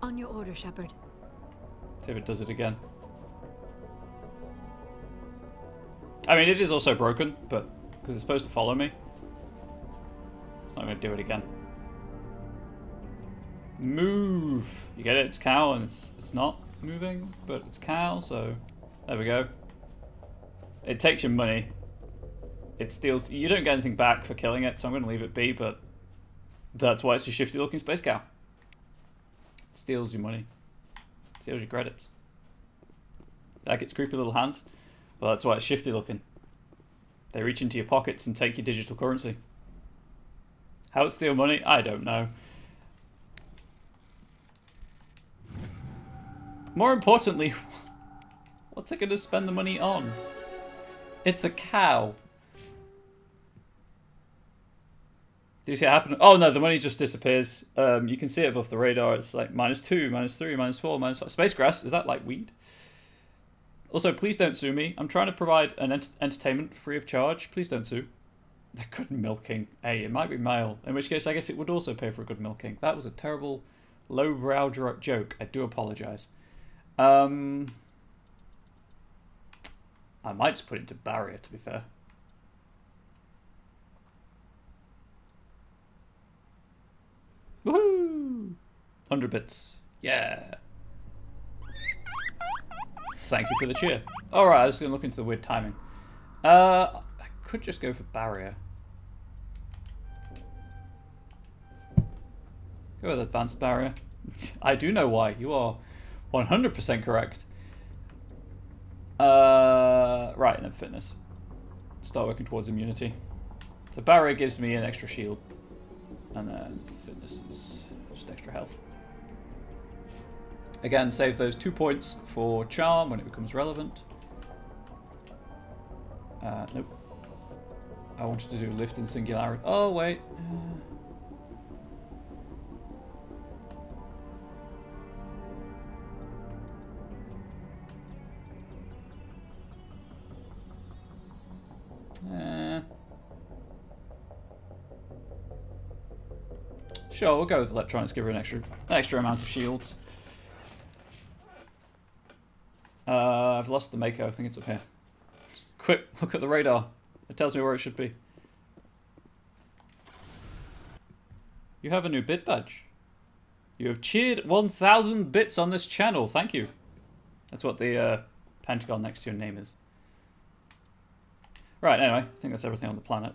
[SPEAKER 7] On your order, Shepard.
[SPEAKER 1] See if it does it again. I mean, it is also broken, but because it's supposed to follow me, it's not going to do it again. Move! You get it? It's Cal, and it's not moving, but it's Cal, so there we go. It takes your money. It steals. You don't get anything back for killing it, so I'm going to leave it be, but that's why it's a shifty looking space cow. It steals your money. Steals your credits. Like its creepy little hands. Well, that's why it's shifty looking. They reach into your pockets and take your digital currency. How it steal money? I don't know. More importantly, what's it going to spend the money on? It's a cow. Do you see it happen? Oh no, the money just disappears. You can see it above the radar. It's like -2, -3, -4, -5. Space grass, is that like weed? Also, please don't sue me. I'm trying to provide an entertainment free of charge. Please don't sue. The good milking. Hey, it might be male. In which case, I guess it would also pay for a good milking. That was a terrible, lowbrow joke. I do apologise. I might just put it into barrier, to be fair. Woohoo! 100 bits. Yeah. Thank you for the cheer. Alright, I was going to look into the weird timing. I could just go for barrier. Go with advanced barrier. I do know why. You are 100% correct. Right, and then fitness. Start working towards immunity. So barrier gives me an extra shield. And then fitness is just extra health. Again, save those 2 points for charm when it becomes relevant. Nope. I wanted to do lift and singularity. Oh, wait. Sure, we'll go with electronics, give her an extra amount of shields. I've lost the Mako, I think it's up here. Quick, look at the radar. It tells me where it should be. You have a new bit badge. You have cheered 1,000 bits on this channel, thank you. That's what the pentagon next to your name is. Right, anyway, I think that's everything on the planet.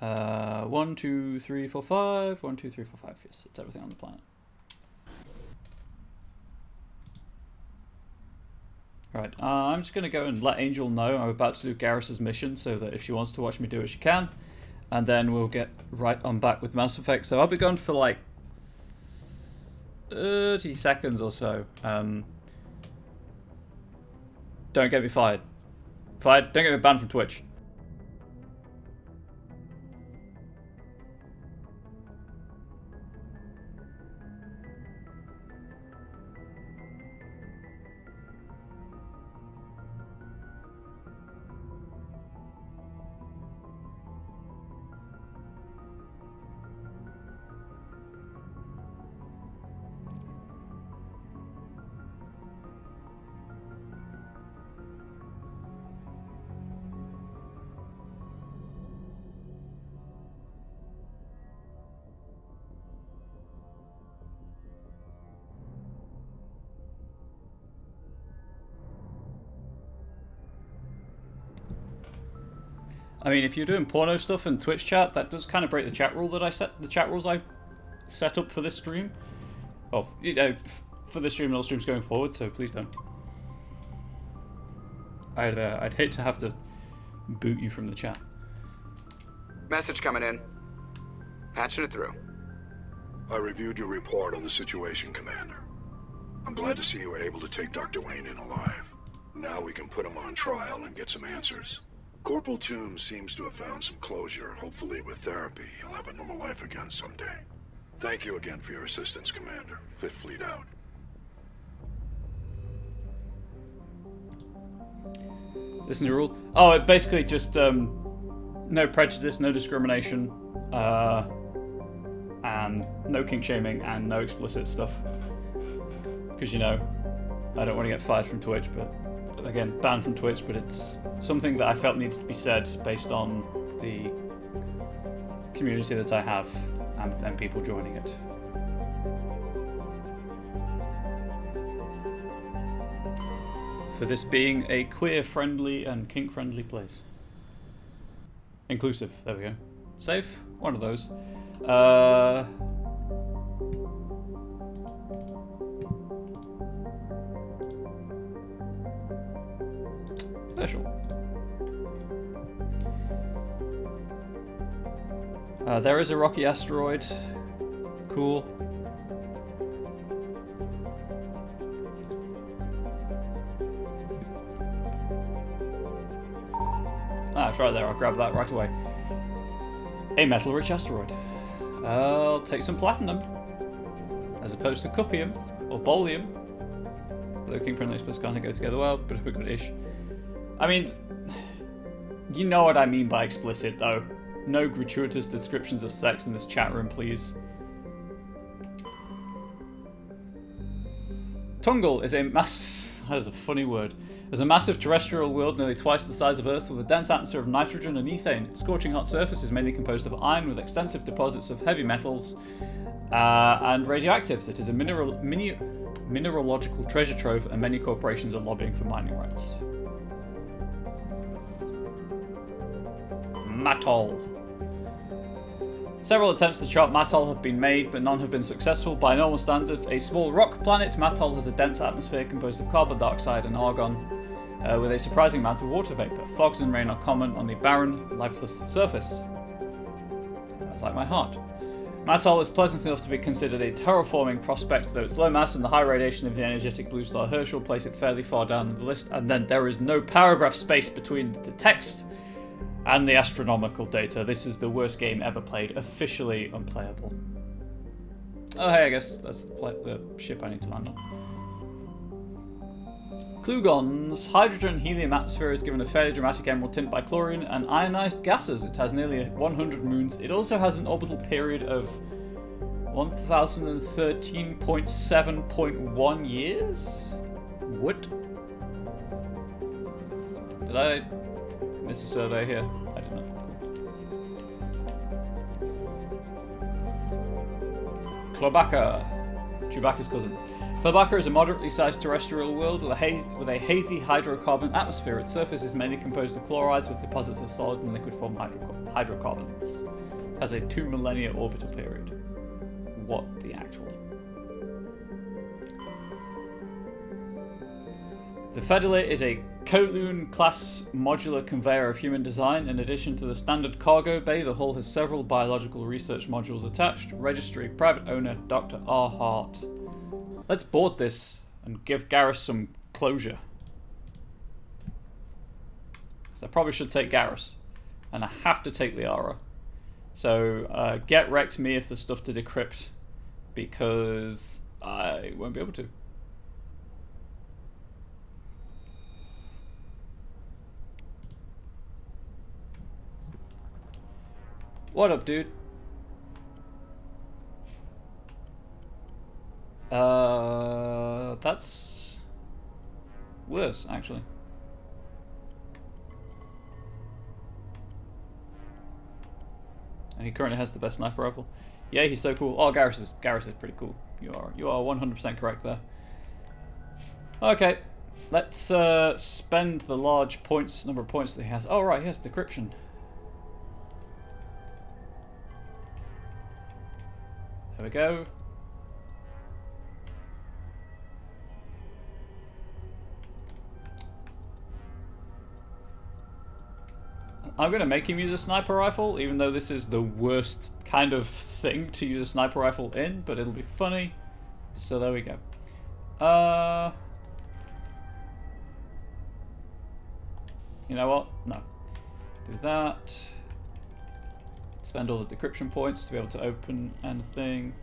[SPEAKER 1] 1, 2, 3, 4, 5. 1, 2, 3, 4, 5. Yes, that's everything on the planet. Right, I'm just going to go and let Angel know I'm about to do Garrus's mission so that if she wants to watch me do it, she can. And then we'll get right on back with Mass Effect. So I'll be gone for like 30 seconds or so. Don't get me fired. Don't get me banned from Twitch. I mean, if you're doing porno stuff in Twitch chat, that does kind of break the chat rule that the chat rules I set up for this stream. Oh, you know, for this stream and all streams going forward. So please don't. I'd hate to have to boot you from the chat.
[SPEAKER 11] Message coming in. Patching it through.
[SPEAKER 12] I reviewed your report on the situation, Commander. I'm glad to see you were able to take Dr. Wayne in alive. Now we can put him on trial and get some answers. Corporal Toombs seems to have found some closure. Hopefully with therapy, he'll have a normal life again someday. Thank you again for your assistance, Commander. Fifth Fleet out.
[SPEAKER 1] Listen to your rule. Oh, it basically just no prejudice, no discrimination, and no kink shaming, and no explicit stuff. Because, you know, I don't want to get fired from Twitch, but again, banned from Twitch, but it's something that I felt needed to be said based on the community that I have and people joining it. For this being a queer-friendly and kink-friendly place. Inclusive, there we go. Safe? One of those. Special. There is a rocky asteroid. Cool. Ah, it's right there. I'll grab that right away. A metal-rich asteroid. I'll take some platinum, as opposed to cupium or bolium. Although kink-friendly and kind of go together well, but if we're good-ish. I mean, you know what I mean by explicit, though. No gratuitous descriptions of sex in this chat room, please. Tungle is a that is a funny word. Is a massive terrestrial world nearly twice the size of Earth with a dense atmosphere of nitrogen and ethane. Its scorching hot surface is mainly composed of iron with extensive deposits of heavy metals and radioactives. It is a mineralogical treasure trove, and many corporations are lobbying for mining rights. Mattol. Several attempts to chart Mattol have been made, but none have been successful. By normal standards, a small rock planet, Mattol has a dense atmosphere composed of carbon dioxide and argon, with a surprising amount of water vapor. Fogs and rain are common on the barren, lifeless surface. That's like my heart. Mattol is pleasant enough to be considered a terraforming prospect, though its low mass and the high radiation of the energetic blue star Herschel place it fairly far down the list, and then there is no paragraph space between the text and the astronomical data. This is the worst game ever played. Officially unplayable. Oh, hey, I guess that's the ship I need to land on. Klugon's hydrogen helium atmosphere is given a fairly dramatic emerald tint by chlorine and ionized gases. It has nearly 100 moons. It also has an orbital period of 1013.7.1 years? What? Did I miss a survey here? I don't know. Clobaca. Chewbacca's cousin. Clobaca is a moderately sized terrestrial world with a hazy hydrocarbon atmosphere. Its surface is mainly composed of chlorides with deposits of solid and liquid form hydrocarbons. Has a 2 millennia orbital period. What the actual? The Fedele is a Kowloon class modular conveyor of human design. In addition to the standard cargo bay, the hull has several biological research modules attached. Registry, private owner, Dr. R. Hart. Let's board this and give Garrus some closure. So I probably should take Garrus. And I have to take Liara. So get wrecked me if there's stuff to decrypt, because I won't be able to. What up, dude? That's worse, actually. And he currently has the best sniper rifle. Yeah, he's so cool. Oh, Garrus is pretty cool. You are 100% correct there. Okay, let's spend the large number of points that he has. Oh right, he has decryption. There we go. I'm going to make him use a sniper rifle, even though this is the worst kind of thing to use a sniper rifle in, but it'll be funny. So there we go. You know what? No. Do that. Spend all the decryption points to be able to open anything.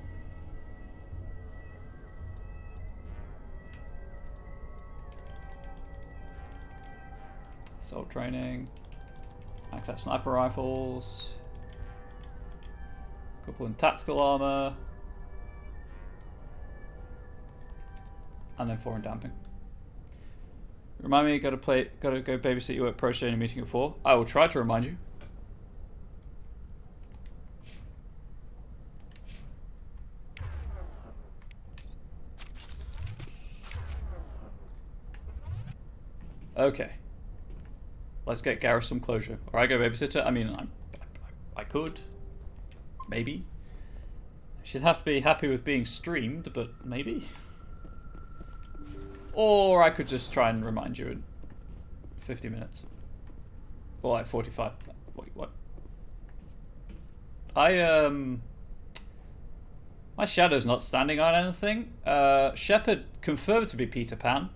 [SPEAKER 1] Assault training. Access sniper rifles. Couple in tactical armor. And then 4 in damping. Remind me, gotta go babysit you at Pro Training meeting at 4. I will try to remind you. Okay. Let's get Garrus some closure. Or I go babysitter. I mean, I could. Maybe. She'd have to be happy with being streamed, but maybe. Or I could just try and remind you in 50 minutes. Or like 45. Wait, what? My shadow's not standing on anything. Shepard confirmed to be Peter Pan.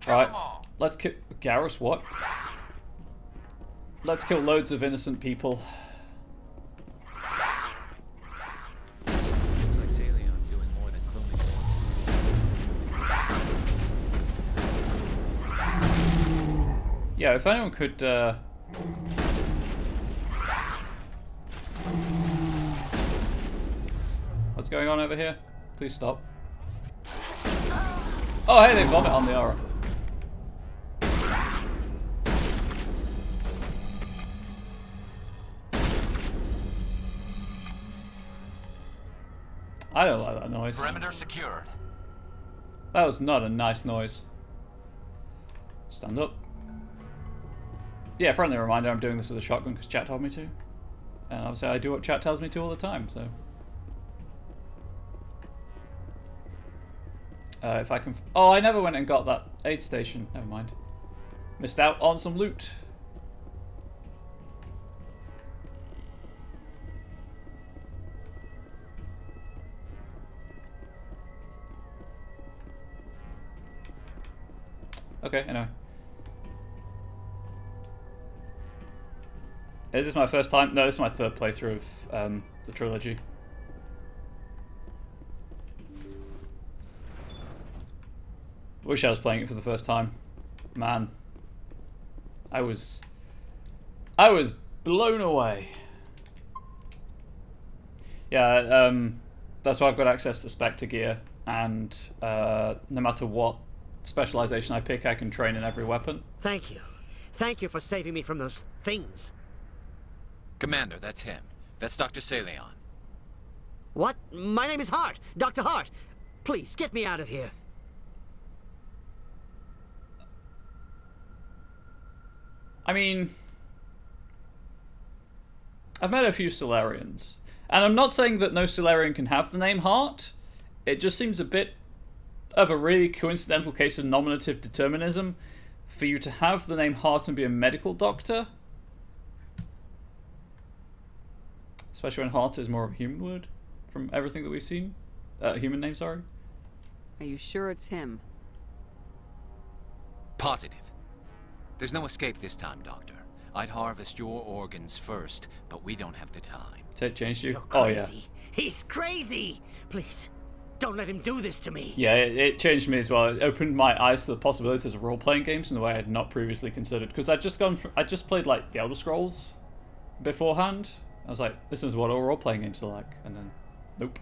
[SPEAKER 1] Right, let's kill Garrus. What? Let's kill loads of innocent people.
[SPEAKER 13] Looks like Salion's doing more than cloning.
[SPEAKER 1] Yeah, if anyone could. What's going on over here? Please stop. Oh, hey, they vomit on the aura. I don't like that noise.
[SPEAKER 14] Perimeter secured.
[SPEAKER 1] That was not a nice noise. Stand up. Yeah, friendly reminder, I'm doing this with a shotgun because chat told me to. And obviously I do what chat tells me to all the time, so. If I can... Oh, I never went and got that aid station. Never mind. Missed out on some loot. Okay, anyway. Is this my first time? No, this is my third playthrough of the trilogy. Wish I was playing it for the first time. Man. I was blown away. Yeah, that's why I've got access to Spectre gear, and no matter what specialization I pick, I can train in every weapon.
[SPEAKER 15] Thank you. Thank you for saving me from those things.
[SPEAKER 13] Commander, that's him. That's Dr. Saleon.
[SPEAKER 15] What? My name is Hart. Dr. Hart. Please, get me out of here.
[SPEAKER 1] I mean, I've met a few Solarians, and I'm not saying that no Solarian can have the name Hart. It just seems a bit of a really coincidental case of nominative determinism for you to have the name Hart and be a medical doctor. Especially when Hart is more of a human word from everything that we've seen. Human name, sorry.
[SPEAKER 16] Are you sure it's him?
[SPEAKER 13] Positive. There's no escape this time, Doctor. I'd harvest your organs first, but we don't have the time.
[SPEAKER 1] It changed you?
[SPEAKER 15] You're
[SPEAKER 1] crazy.
[SPEAKER 15] Oh, yeah. He's crazy! Please, don't let him do this to me.
[SPEAKER 1] Yeah, it changed me as well. It opened my eyes to the possibilities of role-playing games in a way I had not previously considered. Because I just played like the Elder Scrolls beforehand. I was like, this is what all role-playing games are like. And then, nope.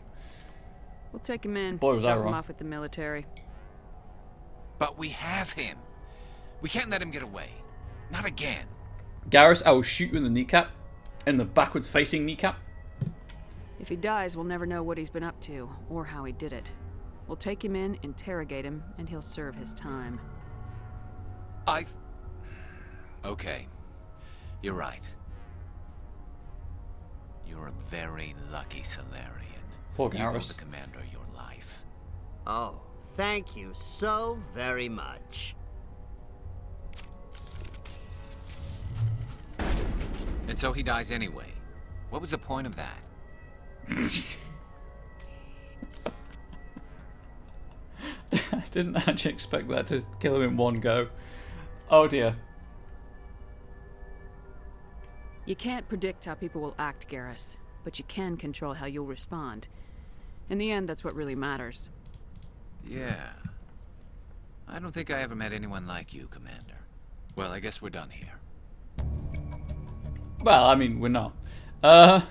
[SPEAKER 16] We'll take him in.
[SPEAKER 1] Boy, was I
[SPEAKER 16] drop him
[SPEAKER 1] wrong.
[SPEAKER 16] off with the military.
[SPEAKER 13] But we have him. We can't let him get away. Not again.
[SPEAKER 1] Garrus, I will shoot you in the kneecap. In the backwards-facing kneecap.
[SPEAKER 16] If he dies, we'll never know what he's been up to, or how he did it. We'll take him in, interrogate him, and he'll serve his time.
[SPEAKER 13] Okay. You're right. You're a very lucky Solarian.
[SPEAKER 1] Poor
[SPEAKER 13] You owe
[SPEAKER 1] Garrus.
[SPEAKER 13] the commander your life.
[SPEAKER 15] Oh, thank you so very much.
[SPEAKER 13] And so he dies anyway. What was the point of that?
[SPEAKER 1] I didn't actually expect that to kill him in one go. Oh dear.
[SPEAKER 16] You can't predict how people will act, Garrus, but you can control how you'll respond. In the end, that's what really matters.
[SPEAKER 13] Yeah. I don't think I ever met anyone like you, Commander. Well, I guess we're done here.
[SPEAKER 1] Well, I mean, we're not. I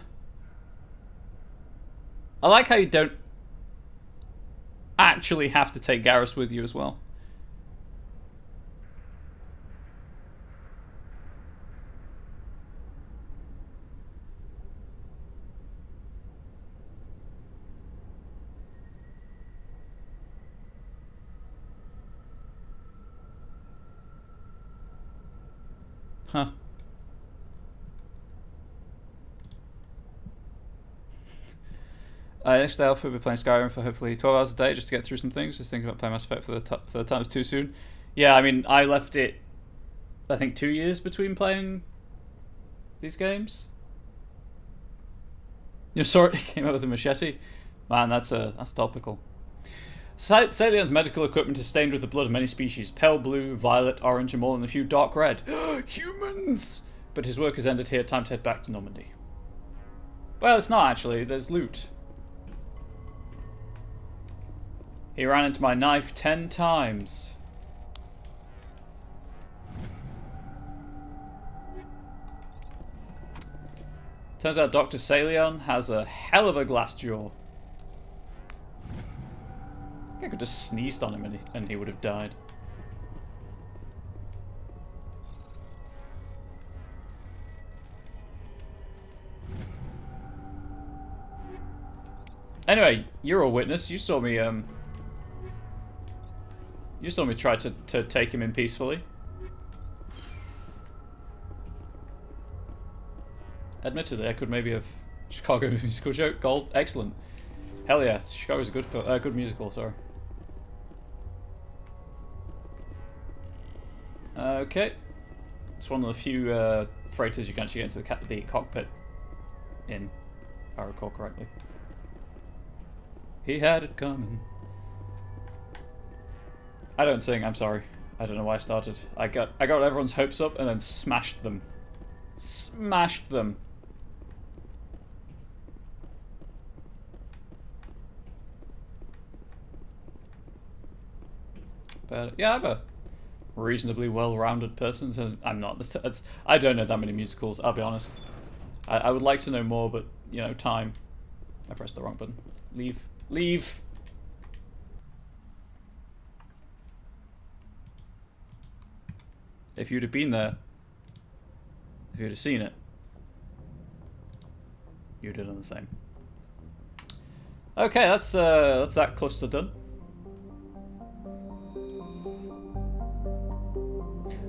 [SPEAKER 1] like how you don't actually have to take Garrus with you as well. Huh. Next day, I'll be playing Skyrim for hopefully 12 hours a day just to get through some things. Just thinking about playing Mass Effect for the time it's too soon. Yeah, I mean, I left it, I think, 2 years between playing these games. You saw it, came out with a machete. Man, that's topical. Salion's medical equipment is stained with the blood of many species. Pale blue, violet, orange, and more than a few dark red. Humans! But his work has ended here. Time to head back to Normandy. Well, it's not actually. There's loot. He ran into my knife 10 times. Turns out Dr. Salion has a hell of a glass jaw. I could just sneezed on him and he would have died. Anyway, you're a witness. You saw me try to take him in peacefully. Admittedly, I could maybe have Chicago musical joke. Gold, excellent. Hell yeah, Chicago's a good musical. Sorry. Okay, it's one of the few freighters you can actually get into the cockpit in, if I recall correctly. He had it coming. I don't sing. I'm sorry. I don't know why I started. I got everyone's hopes up and then smashed them. Smashed them. But yeah, I'm a reasonably well-rounded person, so I'm not. I don't know that many musicals, I'll be honest. I would like to know more, but, you know, time. I pressed the wrong button. Leave. Leave! If you'd have been there, if you'd have seen it, you'd have done the same. Okay, that's that cluster done.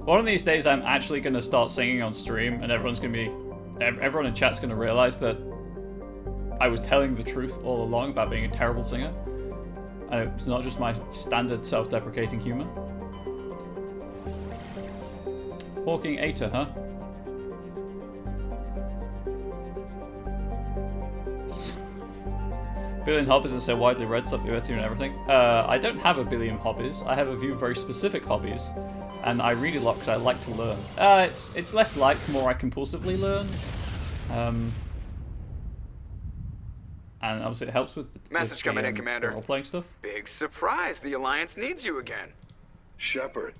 [SPEAKER 1] One of these days, I'm actually going to start singing on stream, and everyone in chat's going to realize that I was telling the truth all along about being a terrible singer, and it's not just my standard self-deprecating humor. Hawking Ater, huh? Billion hobbies are so widely read, stop your and everything. I don't have a billion hobbies. I have a few very specific hobbies. And I read a lot because I like to learn. It's less like, more I compulsively learn. And obviously it helps with
[SPEAKER 11] Message coming in, Commander.
[SPEAKER 1] Role-playing stuff.
[SPEAKER 11] Big surprise. The Alliance needs you again.
[SPEAKER 12] Shepard,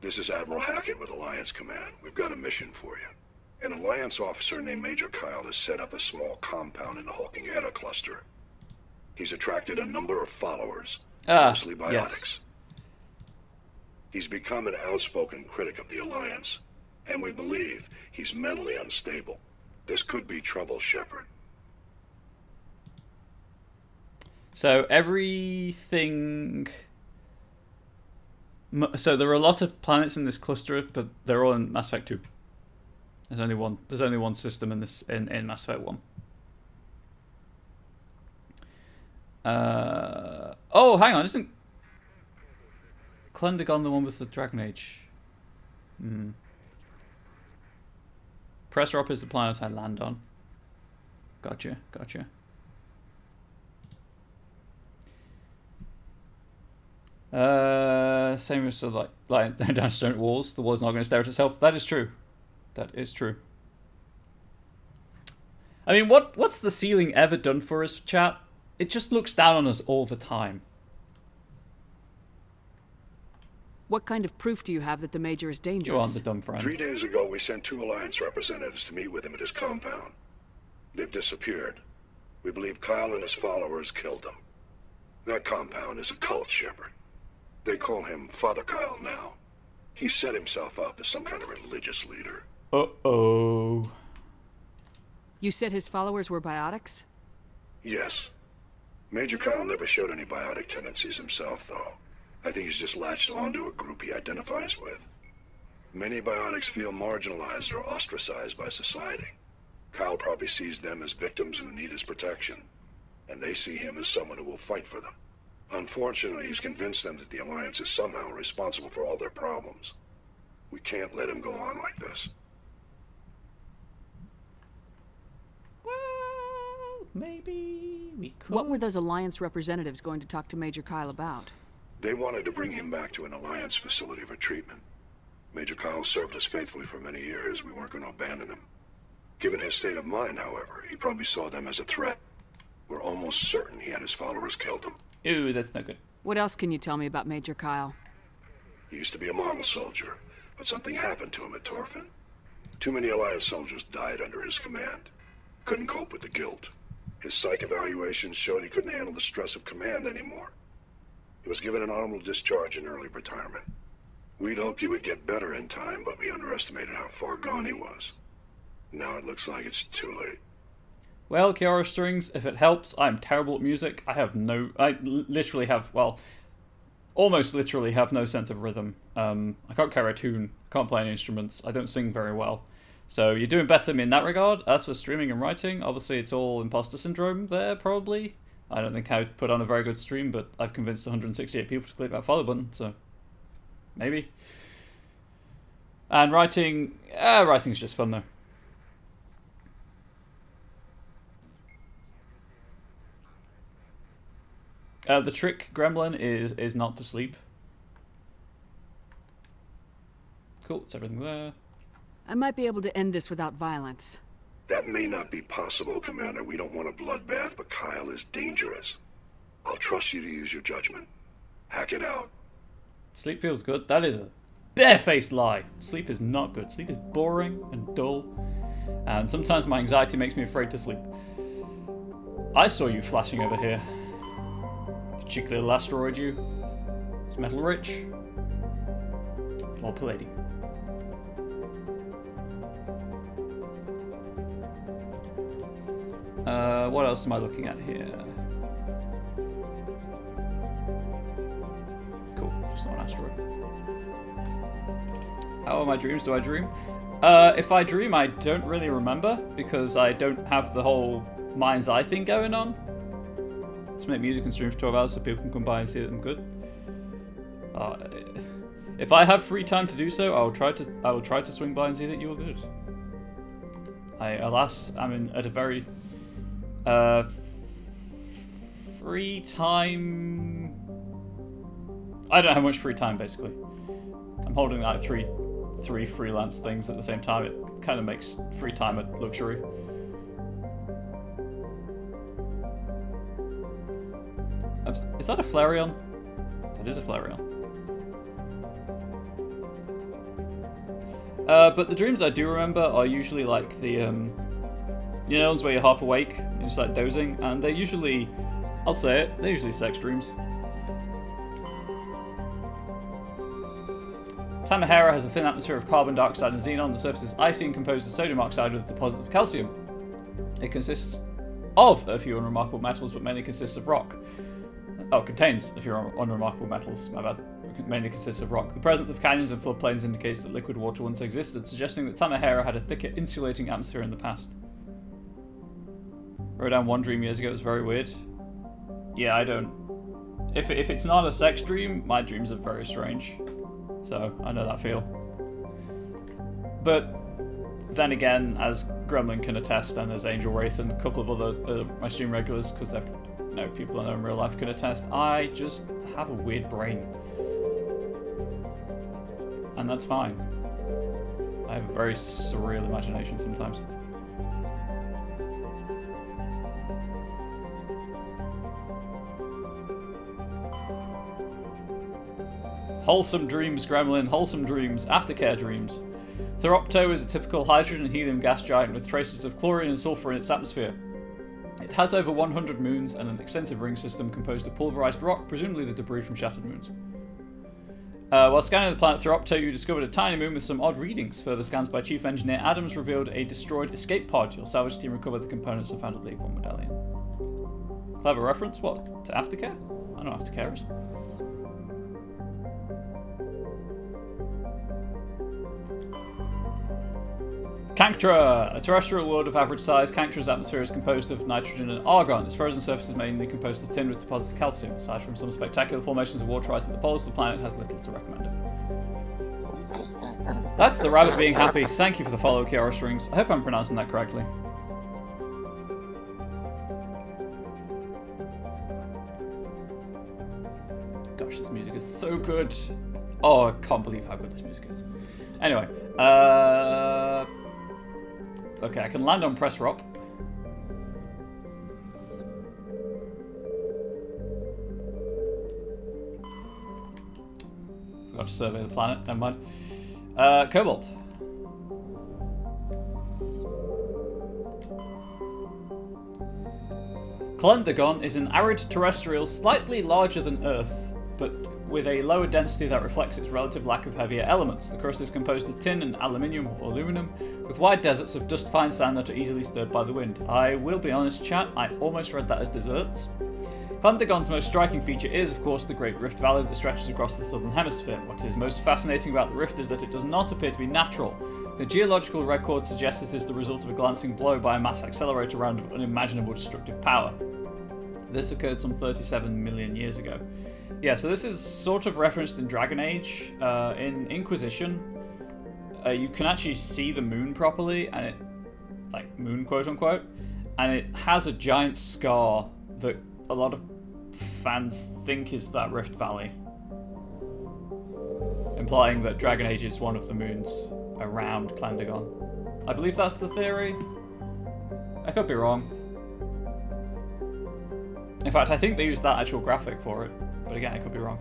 [SPEAKER 12] this is Admiral Hackett with Alliance Command. We've got a mission for you. An Alliance officer named Major Kyle has set up a small compound in the Hawking Eta cluster. He's attracted a number of followers, mostly biotics.
[SPEAKER 1] Yes.
[SPEAKER 12] He's become an outspoken critic of the Alliance, and we believe he's mentally unstable. This could be trouble, Shepard.
[SPEAKER 1] So everything... So there are a lot of planets in this cluster, but they're all in Mass Effect 2. There's only one system in this in Mass Effect 1. Oh, hang on, isn't Klendagon the one with the Dragon Age? Press drop is the planet I land on. Gotcha. Same as like down stone walls. The wall's not going to stare at itself. That is true. That is true. I mean, what's the ceiling ever done for us, chat? It just looks down on us all the time.
[SPEAKER 16] What kind of proof do you have that the Major is dangerous?
[SPEAKER 1] You aren't the dumb friend.
[SPEAKER 12] 3 days ago, we sent 2 Alliance representatives to meet with him at his compound. They've disappeared. We believe Kyle and his followers killed them. That compound is a cult, Shepard. They call him Father Kyle now. He set himself up as some kind of religious leader.
[SPEAKER 1] Uh-oh.
[SPEAKER 16] You said his followers were biotics?
[SPEAKER 12] Yes. Major Kyle never showed any biotic tendencies himself, though. I think he's just latched onto a group he identifies with. Many biotics feel marginalized or ostracized by society. Kyle probably sees them as victims who need his protection, and they see him as someone who will fight for them. Unfortunately, he's convinced them that the Alliance is somehow responsible for all their problems. We can't let him go on like this.
[SPEAKER 1] Well, maybe we could.
[SPEAKER 16] What were those Alliance representatives going to talk to Major Kyle about?
[SPEAKER 12] They wanted to bring him back to an Alliance facility for treatment. Major Kyle served us faithfully for many years. We weren't going to abandon him. Given his state of mind, however, he probably saw them as a threat. We're almost certain he had his followers killed them.
[SPEAKER 1] Ooh, that's not good.
[SPEAKER 16] What else can you tell me about Major Kyle?
[SPEAKER 12] He used to be a model soldier, but something happened to him at Torfin. Too many Alliance soldiers died under his command. Couldn't cope with the guilt. His psych evaluations showed he couldn't handle the stress of command anymore. He was given an honorable discharge in early retirement. We'd hoped he would get better in time, but we underestimated how far gone he was. Now it looks like it's too late.
[SPEAKER 1] Well, Kiara Strings, if it helps, I'm terrible at music. I literally have, well, almost literally have no sense of rhythm. I can't carry a tune, can't play any instruments, I don't sing very well. So you're doing better than me in that regard. As for streaming and writing, obviously it's all imposter syndrome there, probably. I don't think I would put on a very good stream, but I've convinced 168 people to click that follow button, so maybe. And writing, writing's just fun though. The trick, Gremlin, is not to sleep. Cool, it's everything there.
[SPEAKER 16] I might be able to end this without violence.
[SPEAKER 12] That may not be possible, Commander. We don't want a bloodbath, but Kyle is dangerous. I'll trust you to use your judgment. Hack it out.
[SPEAKER 1] Sleep feels good. That is a barefaced lie. Sleep is not good. Sleep is boring and dull. And sometimes my anxiety makes me afraid to sleep. I saw you flashing over here. Cheeky little asteroid, you. It's metal rich. Or palladium. What else am I looking at here? Cool, just not an asteroid. How are my dreams? Do I dream? If I dream, I don't really remember because I don't have the whole mind's eye thing going on. Just make music and stream for 12 hours so people can come by and see that I'm good. If I have free time to do so, I will try to swing by and see that you are good. Alas, I'm at a very free time. I don't have much free time basically. I'm holding like three freelance things at the same time. It kind of makes free time a luxury. Is that a Flareon? That is a Flareon. But the dreams I do remember are usually like the, you know, ones where you're half awake, you're just like dozing, and they're usually, I'll say it, they're usually sex dreams. Tamahera has a thin atmosphere of carbon dioxide and xenon. The surface is icy and composed of sodium oxide with deposits of calcium. It consists of a few unremarkable metals, but mainly consists of rock. Oh, contains a few unremarkable metals, my bad. It mainly consists of rock. The presence of canyons and floodplains indicates that liquid water once existed, suggesting that Tamahera had a thicker insulating atmosphere in the past. Wrote down one dream years ago, it was very weird. Yeah, I don't... If it's not a sex dream, my dreams are very strange. So, I know that feel. But then again, as Gremlin can attest, and as Angel Wraith and a couple of other my stream regulars, because they're people I know in real life can attest, I just have a weird brain. And that's fine. I have a very surreal imagination sometimes. Wholesome dreams, Gremlin. Wholesome dreams. Aftercare dreams. Theropto is a typical hydrogen and helium gas giant with traces of chlorine and sulfur in its atmosphere. It has over 100 moons and an extensive ring system composed of pulverized rock, presumably the debris from shattered moons. While scanning the planet Theropto, you discovered a tiny moon with some odd readings. Further scans by Chief Engineer Adams revealed a destroyed escape pod. Your salvage team recovered the components and found a League 1 medallion. Clever reference, what? To Aftercare? I know what Aftercare is. Canctra! A terrestrial world of average size, Canctra's atmosphere is composed of nitrogen and argon. Its frozen surface is mainly composed of tin with deposits of calcium. Aside from some spectacular formations of water ice at the poles, the planet has little to recommend it. That's the rabbit being happy. Thank you for the follow, Kiara Strings. I hope I'm pronouncing that correctly. Gosh, this music is so good. Oh, I can't believe how good this music is. Anyway, okay, I can land on Press Rock. Forgot to survey the planet, never mind. Cobalt. Klendagon is an arid terrestrial slightly larger than Earth, but with a lower density that reflects its relative lack of heavier elements. The crust is composed of tin and aluminium or aluminum, with wide deserts of dust-fine sand that are easily stirred by the wind. I will be honest, chat, I almost read that as desserts. Klendagon's most striking feature is, of course, the Great Rift Valley that stretches across the southern hemisphere. What is most fascinating about the rift is that it does not appear to be natural. The geological record suggests it is the result of a glancing blow by a mass accelerator round of unimaginable destructive power. This occurred some 37 million years ago. Yeah, so this is sort of referenced in Dragon Age. In Inquisition, you can actually see the moon properly, and it, like, moon quote unquote, and it has a giant scar that a lot of fans think is that Rift Valley, implying that Dragon Age is one of the moons around Klendagon. I believe that's the theory. I could be wrong. In fact, I think they used that actual graphic for it, but again, I could be wrong.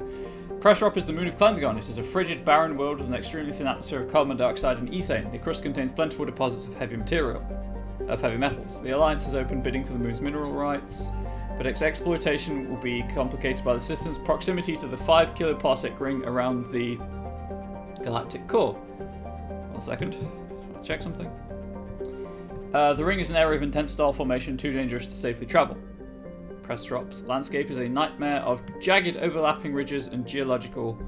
[SPEAKER 1] Pressrop is the moon of Klendagon. It is a frigid, barren world with an extremely thin atmosphere of carbon dioxide and ethane. The crust contains plentiful deposits of heavy metals. The Alliance has opened bidding for the moon's mineral rights, but its exploitation will be complicated by the system's proximity to the 5 kiloparsec ring around the galactic core. 1 second. I'll check something. The ring is an area of intense star formation, too dangerous to safely travel. Pressrop's landscape is a nightmare of jagged overlapping ridges and geological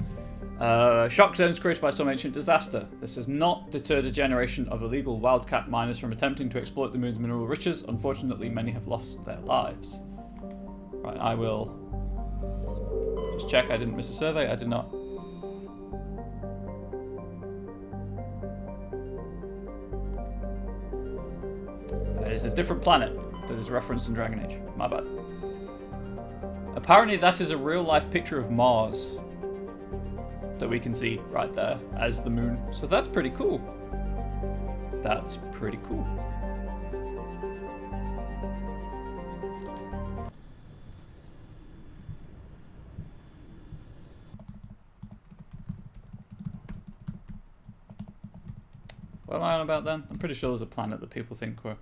[SPEAKER 1] shock zones created by some ancient disaster. This has not deterred a generation of illegal wildcat miners from attempting to exploit the moon's mineral riches. Unfortunately, many have lost their lives. Right, I will just check I didn't miss a survey. I did not. It is a different planet that is referenced in Dragon Age. My bad. Apparently that is a real-life picture of Mars that we can see right there as the moon. So that's pretty cool. That's pretty cool. What am I on about then? I'm pretty sure there's a planet that people think we're...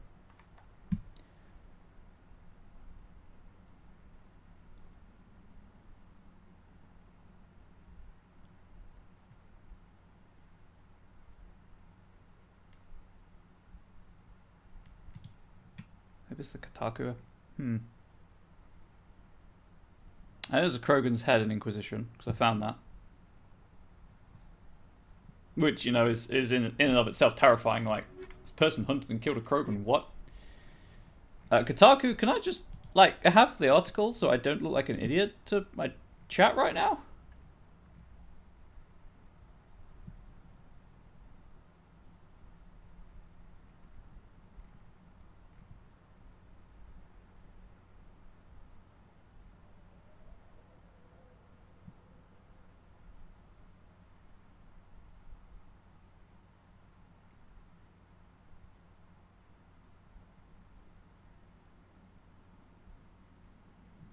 [SPEAKER 1] Maybe it's the Kotaku. And there's a Krogan's head in Inquisition, because I found that. Which, you know, is in and of itself terrifying. Like, this person hunted and killed a Krogan. What? Kotaku, can I just, like, have the article so I don't look like an idiot to my chat right now?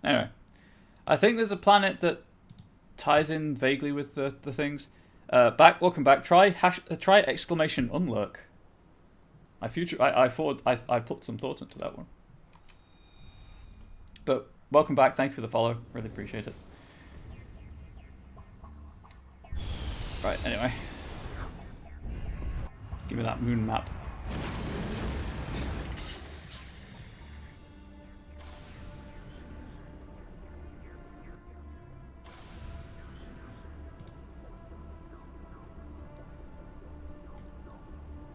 [SPEAKER 1] Anyway, I think there's a planet that ties in vaguely with the things. Welcome back. Try exclamation unlurk. I put some thought into that one. But welcome back. Thank you for the follow. Really appreciate it. Right. Anyway, give me that moon map.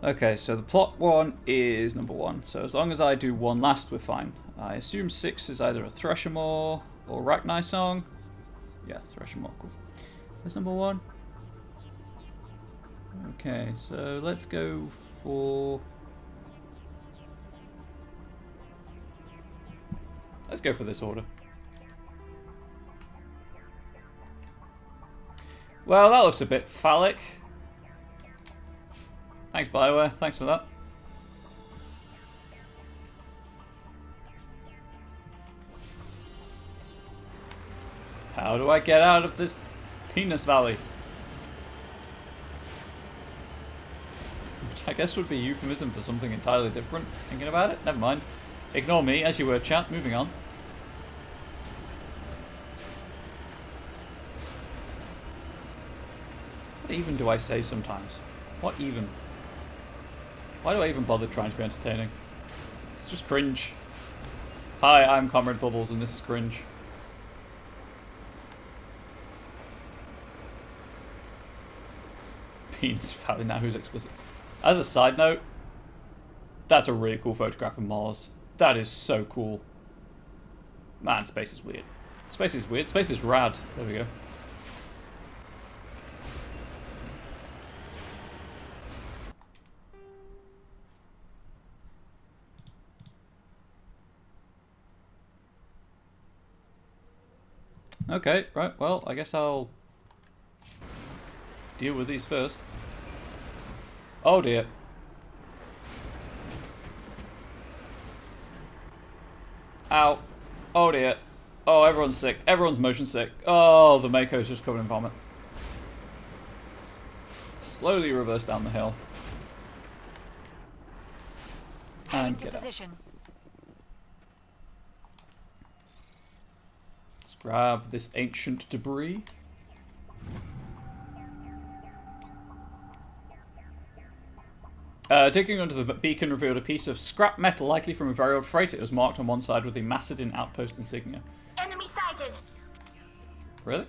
[SPEAKER 1] Okay, so the plot one is number 1. So as long as I do 1 last, we're fine. I assume 6 is either a Thresher Maw or Rachni song. Yeah, Thresher Maw, cool. That's number 1. Okay, so let's go for... Let's go for this order. Well, that looks a bit phallic. Thanks, Bioware. Thanks for that. How do I get out of this penis valley? Which I guess would be a euphemism for something entirely different. Thinking about it? Never mind. Ignore me as you were, chat. Moving on. What even do I say sometimes? What even? Why do I even bother trying to be entertaining? It's just cringe. Hi, I'm Comrade Bubbles, and this is cringe. Penis Valley, now who's explicit? As a side note, that's a really cool photograph of Mars. That is so cool. Man, space is weird. Space is weird. Space is rad. There we go. Okay, right, well, I guess I'll deal with these first. Oh dear. Ow. Oh dear. Oh, everyone's sick. Everyone's motion sick. Oh, the Mako's just covered in vomit. Slowly reverse down the hill. And get out. Grab this ancient debris. Digging under the beacon revealed a piece of scrap metal, likely from a very old freighter. It was marked on one side with the Macedon outpost insignia.
[SPEAKER 2] Enemy sighted.
[SPEAKER 1] Really?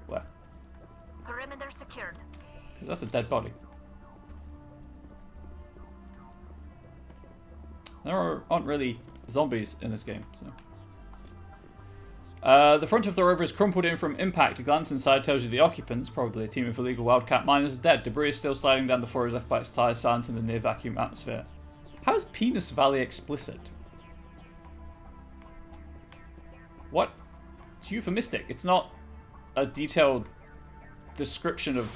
[SPEAKER 1] Where?
[SPEAKER 2] Perimeter secured.
[SPEAKER 1] Because that's a dead body. There aren't really zombies in this game, so... the front of the rover is crumpled in from impact. A glance inside tells you the occupants, probably a team of illegal wildcat miners, are dead. Debris is still sliding down the floor as left by its tires, silent in the near vacuum atmosphere. How is Penis Valley explicit? What? It's euphemistic. It's not a detailed description of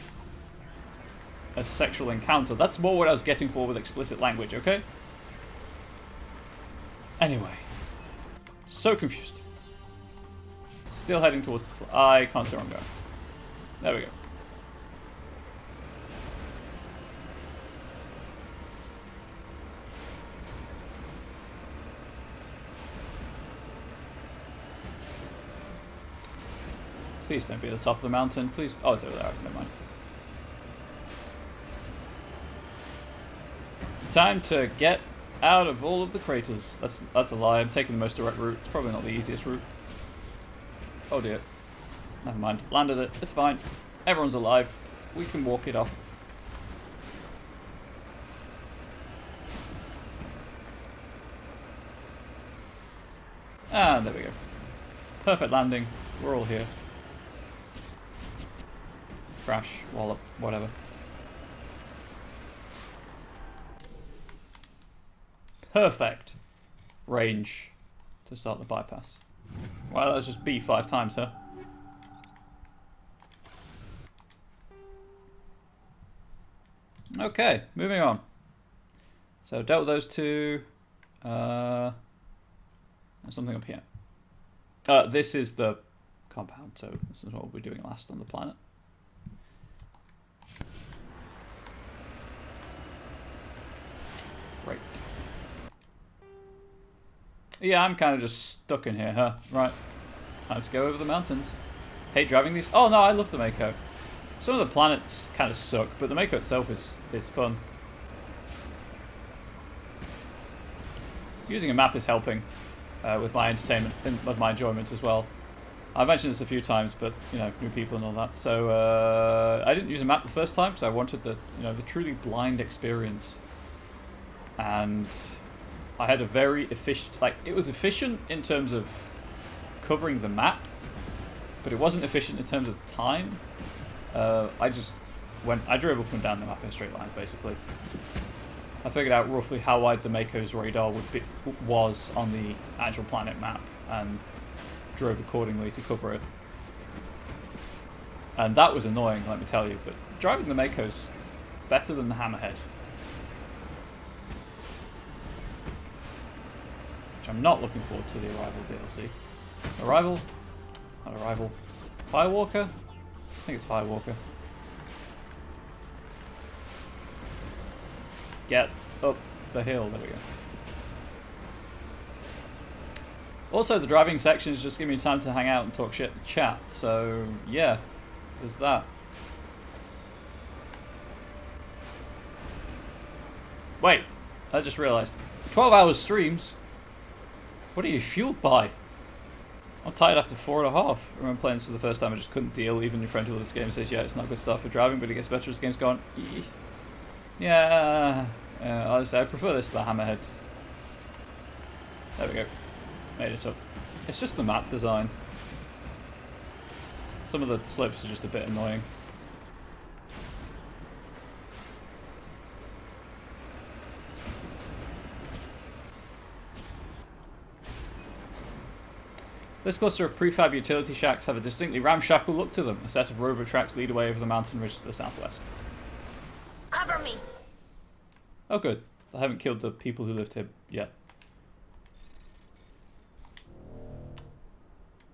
[SPEAKER 1] a sexual encounter. That's more what I was getting for with explicit language, okay? Anyway. So confused. Still heading towards the floor. I can't see where I'm going. There we go. Please don't be at the top of the mountain. Please. Oh, it's over there. Never mind. Time to get out of all of the craters. That's a lie. I'm taking the most direct route. It's probably not the easiest route. Oh dear. Never mind. Landed it. It's fine. Everyone's alive. We can walk it off. And there we go. Perfect landing. We're all here. Crash, wallop, whatever. Perfect range to start the bypass. Well, let's just B 5 times, huh? Okay, moving on. So dealt with those two. There's something up here. This is the compound, so this is what we'll be doing last on the planet. Right. Yeah, I'm kind of just stuck in here, huh? Right. Time to go over the mountains. Hate driving these. Oh no, I love the Mako. Some of the planets kind of suck, but the Mako itself is fun. Using a map is helping with my entertainment and with my enjoyment as well. I've mentioned this a few times, but you know, new people and all that. So I didn't use a map the first time because I wanted the the truly blind experience. And I had a very efficient, it was efficient in terms of covering the map, but it wasn't efficient in terms of time. I drove up and down the map in straight lines, basically. I figured out roughly how wide the Mako's radar was on the actual planet map, and drove accordingly to cover it. And that was annoying, let me tell you, but driving the Mako's better than the Hammerhead. Which I'm not looking forward to the Arrival DLC. Arrival? Not Arrival. Firewalker? I think it's Firewalker. Get up the hill, there we go. Also, the driving sections just give me time to hang out and talk shit and chat, so yeah, there's that. Wait, I just realised. 12 hours streams? What are you fueled by? I'm tired after 4.5. I remember playing this for the first time, I just couldn't deal. Even your friend who loves this game says, yeah, it's not good stuff for driving, but it gets better as the game's gone. Yeah, honestly, I prefer this to the Hammerhead. There we go. Made it up. It's just the map design. Some of the slips are just a bit annoying. This cluster of prefab utility shacks have a distinctly ramshackle look to them. A set of rover tracks lead away over the mountain ridge to the southwest.
[SPEAKER 8] Cover me.
[SPEAKER 1] Oh good. I haven't killed the people who lived here yet.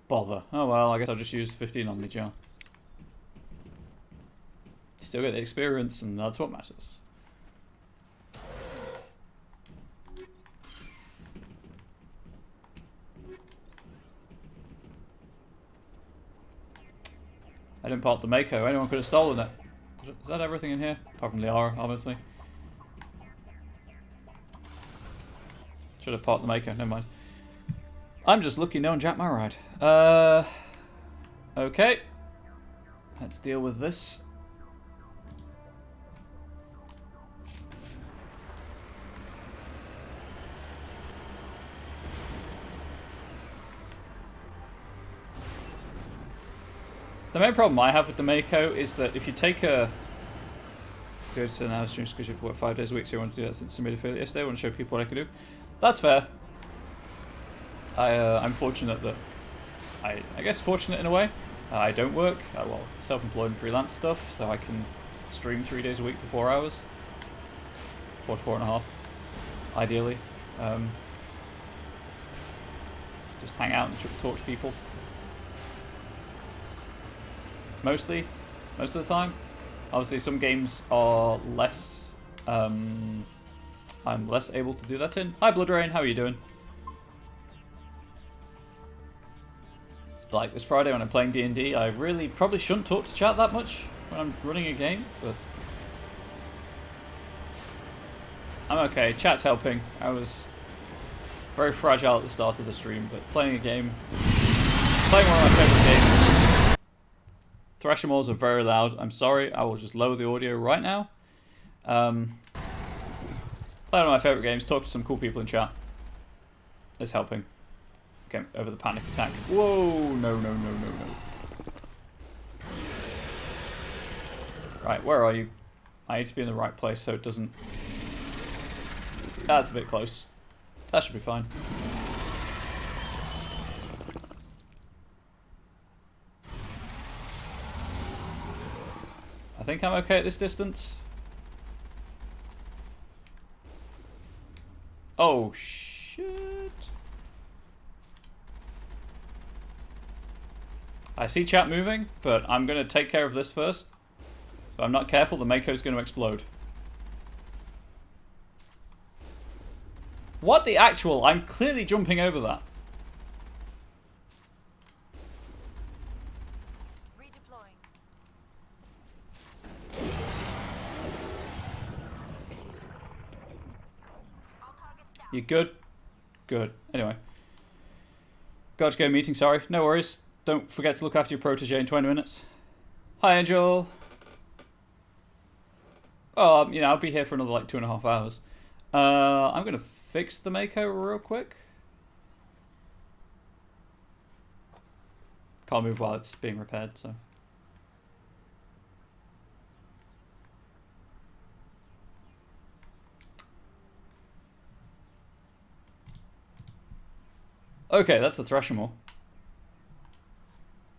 [SPEAKER 1] Bother. Oh well, I guess I'll just use 15 on me, Joe. Still get the experience, and that's what matters. I didn't part the Mako. Anyone could have stolen it. Is that everything in here? Apart from the R, obviously. Should have parked the Mako. Never mind. I'm just lucky no one jacked my ride. Okay. Let's deal with this. The main problem I have with the Mako is that if you take a... Go to an hour stream because you've worked 5 days a week, so you want to do that since I submitted failure yesterday. I want to show people what I can do. That's fair. I'm fortunate that... I guess fortunate in a way. I don't work. Well, self-employed and freelance stuff, so I can stream 3 days a week for 4 hours. 4 to 4.5, ideally. Just hang out and talk to people. Most of the time. Obviously, some games are less. I'm less able to do that in. Hi, Blood Rain. How are you doing? Like this Friday when I'm playing D&D, I really probably shouldn't talk to chat that much when I'm running a game, but I'm okay. Chat's helping. I was very fragile at the start of the stream, but playing a game, playing one of my favorite games. Thresher Maws are very loud. I'm sorry. I will just lower the audio right now. Playing one of my favorite games, talk to some cool people in chat. It's helping. Okay, over the panic attack. Whoa! No, no, no, no, no. Right, where are you? I need to be in the right place so it doesn't... That's a bit close. That should be fine. I think I'm okay at this distance. Oh, shit. I see chat moving, but I'm going to take care of this first. If I'm not careful, the Mako's going to explode. What the actual? I'm clearly jumping over that.
[SPEAKER 8] Redeploying.
[SPEAKER 1] You good? Good. Anyway. Got to go meeting, sorry. No worries. Don't forget to look after your protege in 20 minutes. Hi, Angel. Oh, you know, I'll be here for another like 2.5 hours. I'm going to fix the Mako real quick. Can't move while it's being repaired, so. Okay, that's the Thresher Maw.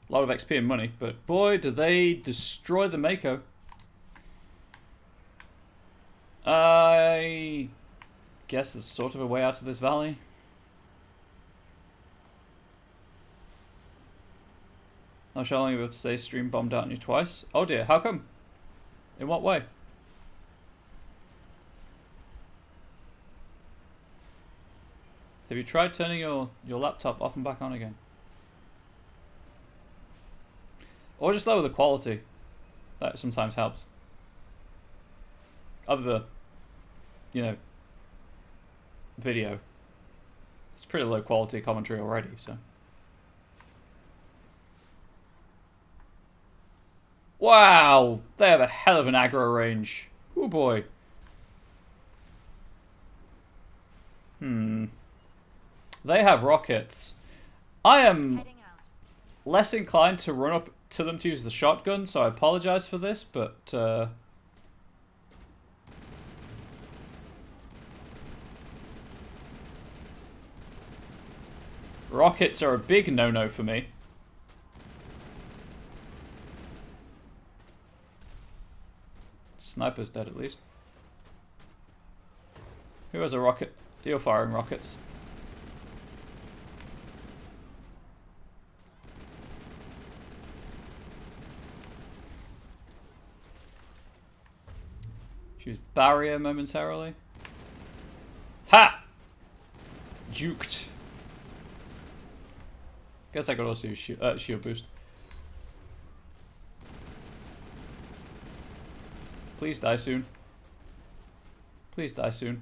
[SPEAKER 1] A lot of XP and money, but boy, do they destroy the Mako. I guess there's sort of a way out of this valley. Not sure how long you'll be able to stay stream bombed out on you twice. Oh dear, how come? In what way? Have you tried turning your laptop off and back on again? Or just lower the quality. That sometimes helps. Of the, you know, video. It's pretty low quality commentary already, so. Wow! They have a hell of an aggro range. Oh boy. They have rockets. I am less inclined to run up to them to use the shotgun, so I apologize for this, but rockets are a big no-no for me. Sniper's dead at least. Who has a rocket? You're firing rockets. Choose barrier momentarily. Ha! Juked. Guess I could also use shield boost. Please die soon. Please die soon.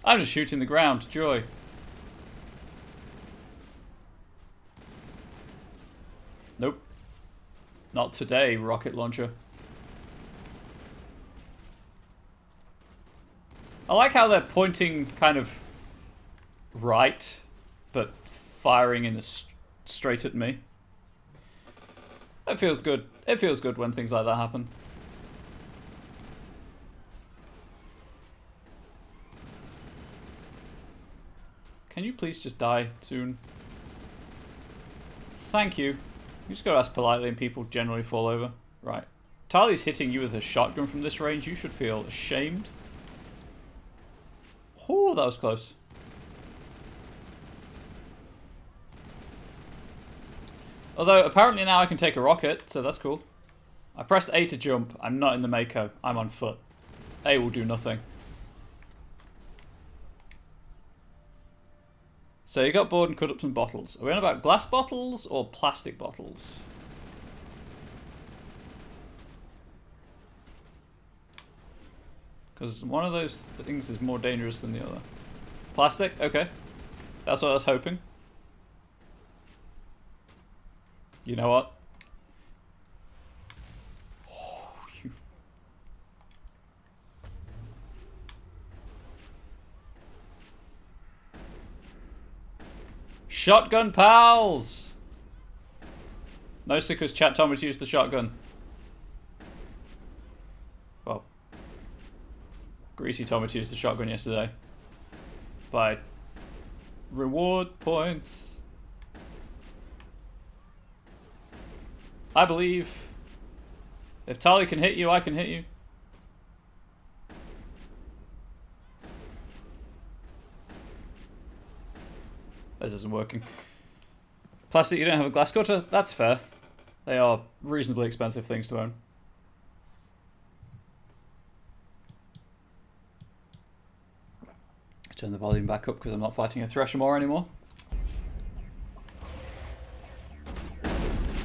[SPEAKER 1] I'm just shooting the ground. Joy. Nope. Not today, rocket launcher. I like how they're pointing kind of right, but firing in straight at me. It feels good. It feels good when things like that happen. Can you please just die soon? Thank you. You just gotta ask politely and people generally fall over. Right. Tali's hitting you with a shotgun from this range. You should feel ashamed. Oh, that was close. Although, apparently now I can take a rocket, so that's cool. I pressed A to jump. I'm not in the Mako. I'm on foot. A will do nothing. So you got bored and cut up some bottles. Are we on about glass bottles or plastic bottles? Because one of those things is more dangerous than the other. Plastic? Okay. That's what I was hoping. You know what? Oh, you... Shotgun pals! No sickers chat told me to use the shotgun. Well, Greasy told me to use the shotgun yesterday. By reward points. I believe if Tali can hit you, I can hit you. This isn't working. Plastic, you don't have a glass cutter? That's fair. They are reasonably expensive things to own. Turn the volume back up because I'm not fighting a Thresher Maw anymore.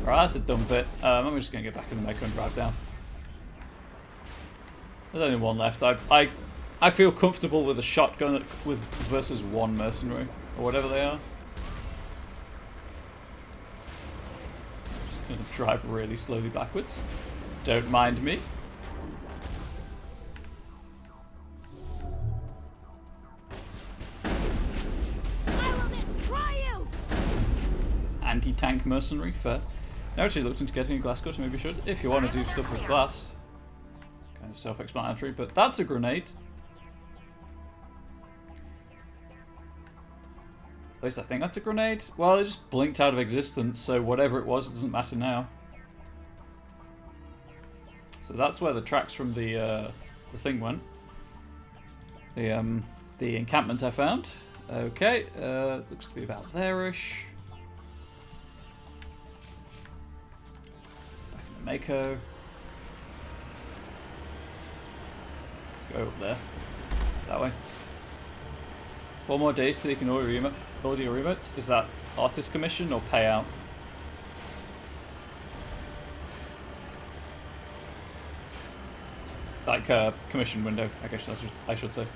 [SPEAKER 1] Right, that's a dumb bit. I'm just going to get back in the Mako and drive down. There's only one left. I feel comfortable with a shotgun versus one mercenary, or whatever they are. Just going to drive really slowly backwards. Don't mind me. Anti-tank mercenary, fair. Never actually looked into getting a glass cutter, maybe you should. If you want to do stuff with glass. Kind of self-explanatory, but that's a grenade. At least I think that's a grenade. Well, it just blinked out of existence, so whatever it was, it doesn't matter now. So that's where the tracks from the thing went. The encampment I found. Okay, looks to be about there-ish. Mako. Let's go up there. That way. 4 more days till you can order your emotes. Is that artist commission or payout? Like a commission window, I guess I should say.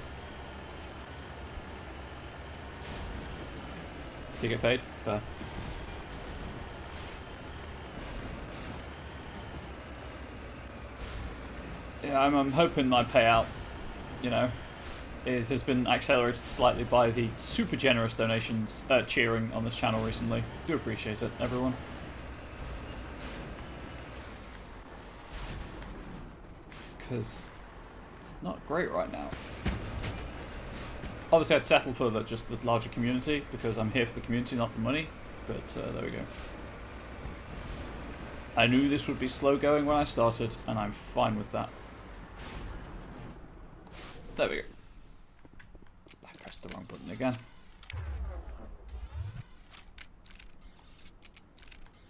[SPEAKER 1] Do you get paid? Fair. Yeah, I'm hoping my payout, you know, has been accelerated slightly by the super generous donations, cheering on this channel recently. Do appreciate it, everyone. Because it's not great right now. Obviously, I'd settle for just the larger community because I'm here for the community, not the money. But there we go. I knew this would be slow going when I started, and I'm fine with that. There we go. I pressed the wrong button again.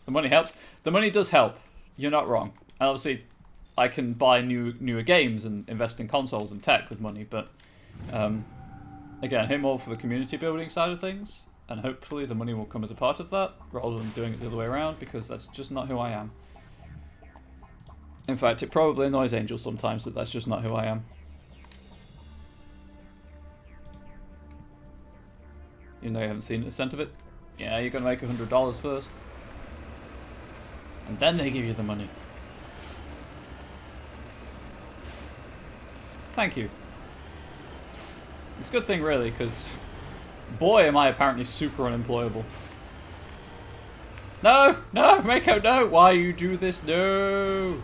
[SPEAKER 1] The money helps. The money does help. You're not wrong. And obviously, I can buy newer games and invest in consoles and tech with money, but again, I'm here more for the community building side of things, and hopefully the money will come as a part of that, rather than doing it the other way around, because that's just not who I am. In fact, it probably annoys Angel sometimes that that's just not who I am. Even though you haven't seen a cent of it. Yeah, you're going to make $100 first. And then they give you the money. Thank you. It's a good thing, really, because boy, am I apparently super unemployable. No! No! Mako, no! Why you do this? No!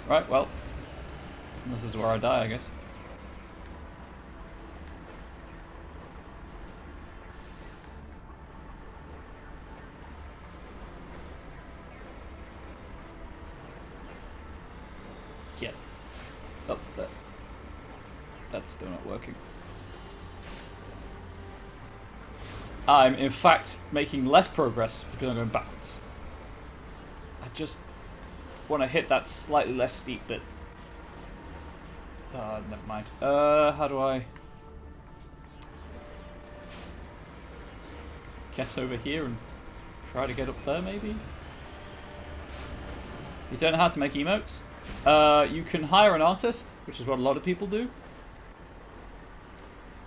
[SPEAKER 1] Right, well. This is where I die, I guess. Get up there. That's still not working. I'm, in fact, making less progress because I'm going backwards. I just want to hit that slightly less steep bit. Never mind. How do I get over here and try to get up there, maybe? You don't know how to make emotes? You can hire an artist, which is what a lot of people do.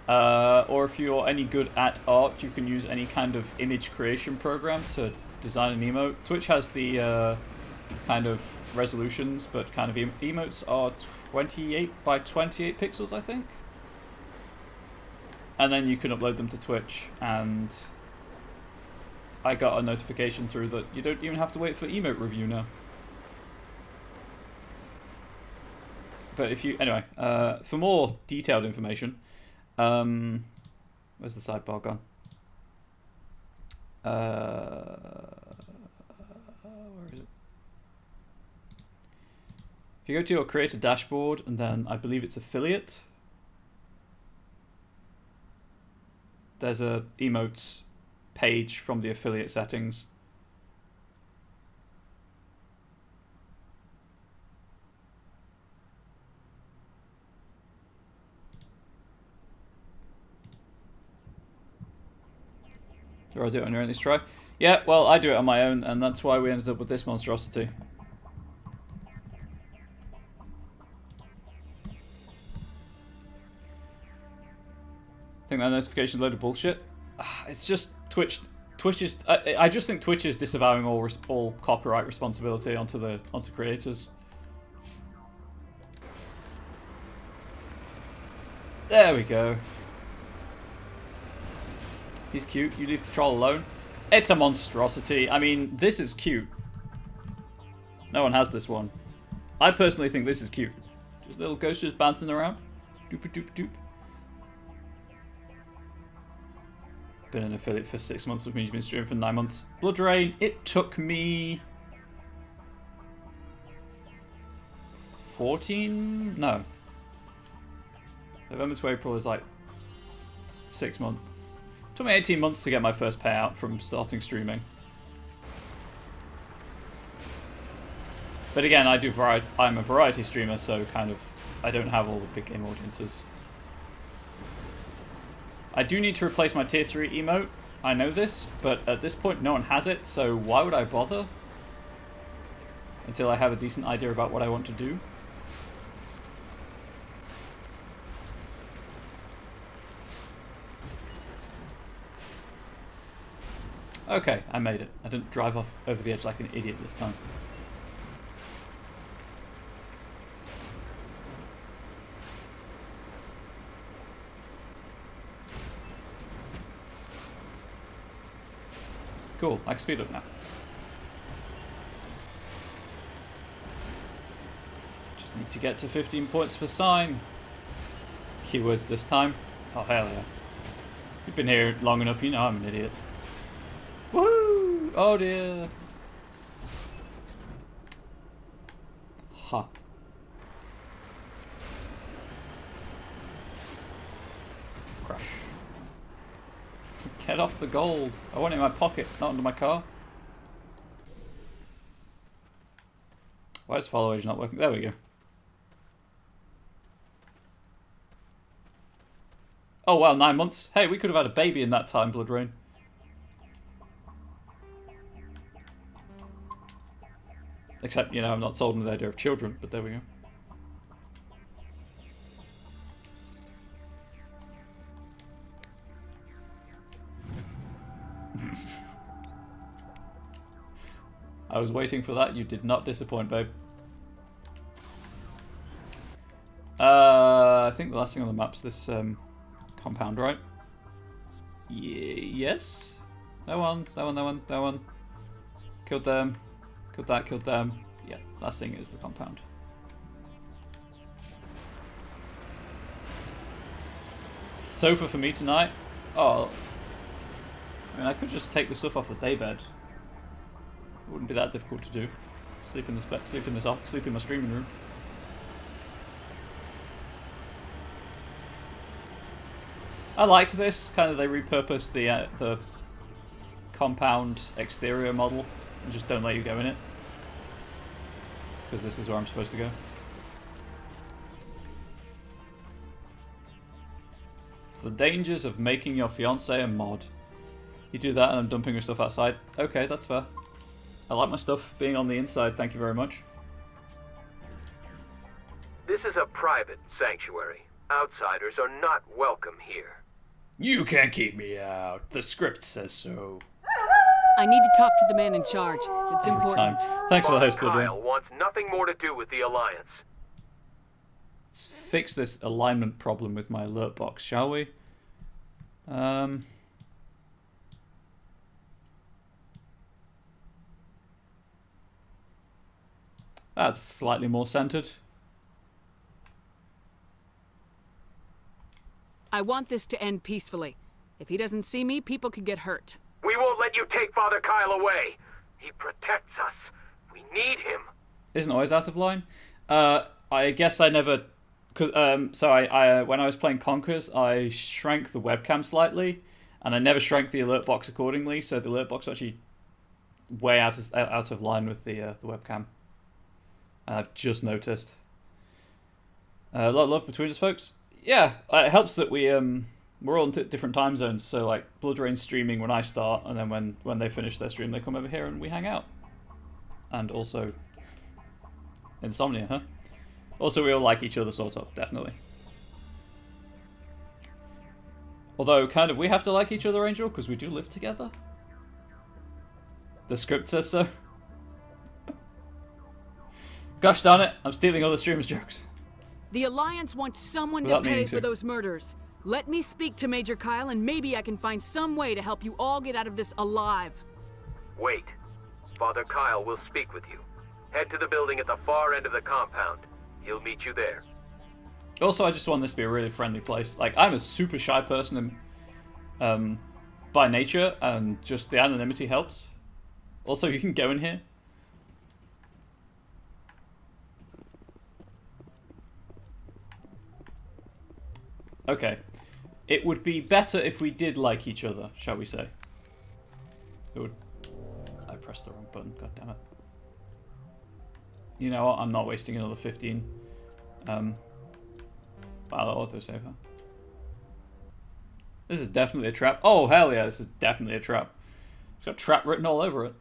[SPEAKER 1] Or if you're any good at art, you can use any kind of image creation program to design an emote. Twitch has the kind of resolutions, but kind of emotes are 28 by 28 pixels, I think. And then you can upload them to Twitch, and I got a notification through that you don't even have to wait for emote review now. But if you, anyway, for more detailed information, where's the sidebar gone? Where is it? If you go to your creator dashboard, and then I believe it's affiliate. there's a emotes page from the affiliate settings. Or I'll do it on your own this try. Yeah, well, I do it on my own, and that's why we ended up with this monstrosity. I think that notification's a load of bullshit. It's just Twitch. Twitch is. I just think Twitch is disavowing all copyright responsibility onto creators. There we go. He's cute. You leave the troll alone. It's a monstrosity. I mean, this is cute. No one has this one. I personally think this is cute. Just a little ghost just bouncing around. Doop doop doop. Been an affiliate for 6 months, which means you've been streaming for 9 months. Blood Rain, it took me 14? No. November to April is like 6 months. It took me 18 months to get my first payout from starting streaming. But again, I'm a variety streamer, so kind of I don't have all the big game audiences. I do need to replace my tier 3 emote. I know this, but at this point no one has it, so why would I bother? Until I have a decent idea about what I want to do. Okay, I made it. I didn't drive off over the edge like an idiot this time. Cool, I can speed up now. Just need to get to 15 points for sign. Keywords this time. Oh, hell yeah. You've been here long enough, you know I'm an idiot. Woo! Oh dear. Huh. Crash. Get off the gold. I want it in my pocket, not under my car. Why is follow age not working? There we go. Oh wow, 9 months. Hey, we could have had a baby in that time, Blood Rain. Except, you know, I'm not sold on the idea of children, but there we go. I was waiting for that. You did not disappoint, babe. I think the last thing on the map's this compound, right? Yes? That one. Killed them. Killed them. Yeah, last thing is the compound. Sofa for me tonight? Oh. I mean, I could just take the stuff off the daybed. It wouldn't be that difficult to do. Sleep in my streaming room. I like this. Kind of, they repurpose the compound exterior model and just don't let you go in it. Because this is where I'm supposed to go. The dangers of making your fiancé a mod. You do that and I'm dumping your stuff outside. Okay, that's fair. I like my stuff being on the inside, thank you very much.
[SPEAKER 14] This is a private sanctuary. Outsiders are not welcome here.
[SPEAKER 1] You can't keep me out. The script says so.
[SPEAKER 16] I need to talk to the man in charge. It's important.
[SPEAKER 1] Thanks for the host, Blood Rain.
[SPEAKER 14] Kyle wants nothing more to do with the Alliance.
[SPEAKER 1] Let's fix this alignment problem with my alert box, shall we? That's slightly more centered.
[SPEAKER 16] I want this to end peacefully. If he doesn't see me, people could get hurt.
[SPEAKER 14] We won't let you take Father Kyle away. He protects us. We need him.
[SPEAKER 1] Isn't always out of line. I guess I never... Cause, so I when I was playing Conkers, I shrank the webcam slightly, and I never shrank the alert box accordingly, so the alert box actually way out of line with the webcam. I've just noticed. A lot of love between us, folks. Yeah, it helps that we're all in different time zones. So like Blood Rain's streaming when I start, and then when they finish their stream, they come over here and we hang out. And also Insomnia, huh? Also, we all like each other, sort of, definitely. Although, kind of, we have to like each other, Angel, because we do live together. The script says so. Gosh darn it, I'm stealing other streamers' jokes.
[SPEAKER 16] The Alliance wants someone to pay for those murders. Let me speak to Major Kyle, and maybe I can find some way to help you all get out of this alive.
[SPEAKER 14] Wait. Father Kyle will speak with you. Head to the building at the far end of the compound. He'll meet you there.
[SPEAKER 1] Also, I just want this to be a really friendly place. Like, I'm a super shy person by nature, and just the anonymity helps. Also, you can go in here. Okay. It would be better if we did like each other, shall we say. It would... I pressed the wrong button, god damn it. You know what, I'm not wasting another 15. Wow, autosave, huh? This is definitely a trap. Oh, hell yeah, this is definitely a trap. It's got trap written all over it.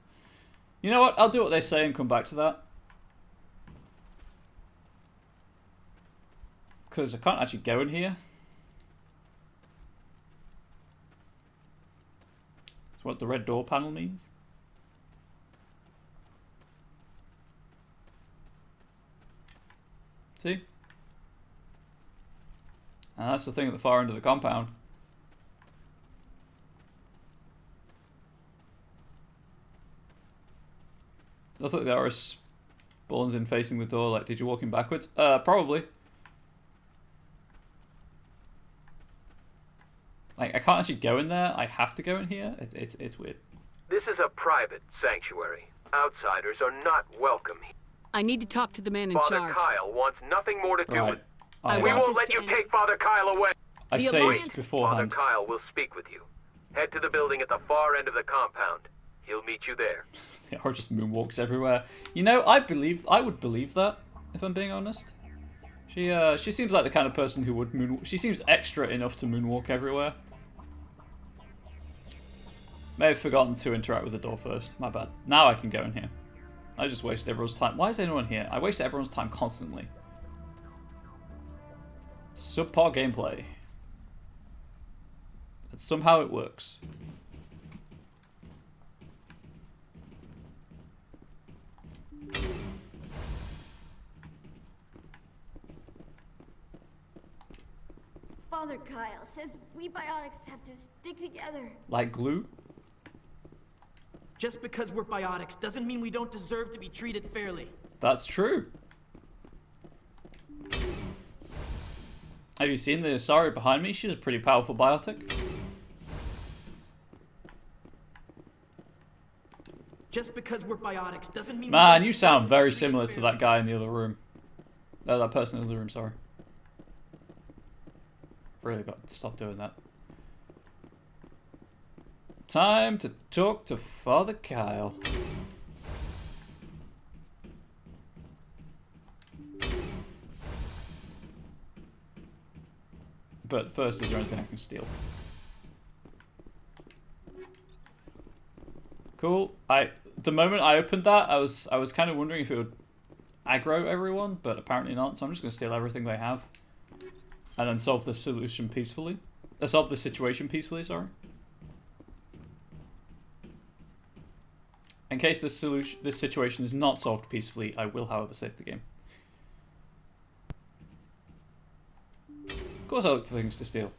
[SPEAKER 1] You know what, I'll do what they say and come back to that. Because I can't actually go in here. That's what the red door panel means. See? And that's the thing at the far end of the compound. I thought there was spawns in facing the door. Like, did you walk in backwards? Probably. Like, I can't actually go in there. I have to go in here. It's weird.
[SPEAKER 14] This is a private sanctuary. Outsiders are not welcome here.
[SPEAKER 16] I need to talk to the man in
[SPEAKER 14] Father
[SPEAKER 16] charge.
[SPEAKER 14] Kyle wants nothing more to do
[SPEAKER 1] Right.
[SPEAKER 14] with... We won't let you take Father Kyle away.
[SPEAKER 1] I saved beforehand.
[SPEAKER 14] Father Kyle will speak with you. Head to the building at the far end of the compound. He'll meet you there.
[SPEAKER 1] Or just moonwalks everywhere. You know, I would believe that, if I'm being honest. She seems like the kind of person who would moonwalk. She seems extra enough to moonwalk everywhere. May have forgotten to interact with the door first. My bad. Now I can go in here. I just wasted everyone's time. Why is anyone here? I waste everyone's time constantly. Subpar gameplay. And somehow it works.
[SPEAKER 17] Father Kyle says we biotics have to stick together.
[SPEAKER 1] Like glue?
[SPEAKER 18] Just because we're biotics doesn't mean we don't deserve to be treated fairly.
[SPEAKER 1] That's true. Have you seen the Asari behind me? She's a pretty powerful biotic.
[SPEAKER 18] Just because we're biotics doesn't mean...
[SPEAKER 1] Man, you sound very similar to that guy in the other room. That person in the other room, sorry. Really got to stop doing that. Time to talk to Father Kyle. But first, is there anything I can steal? Cool. The moment I opened that, I was kind of wondering if it would aggro everyone, but apparently not. So I'm just going to steal everything they have, and then solve the solution peacefully. Solve the situation peacefully. Sorry. In case this situation is not solved peacefully, I will, however, save the game. Of course I look for things to steal.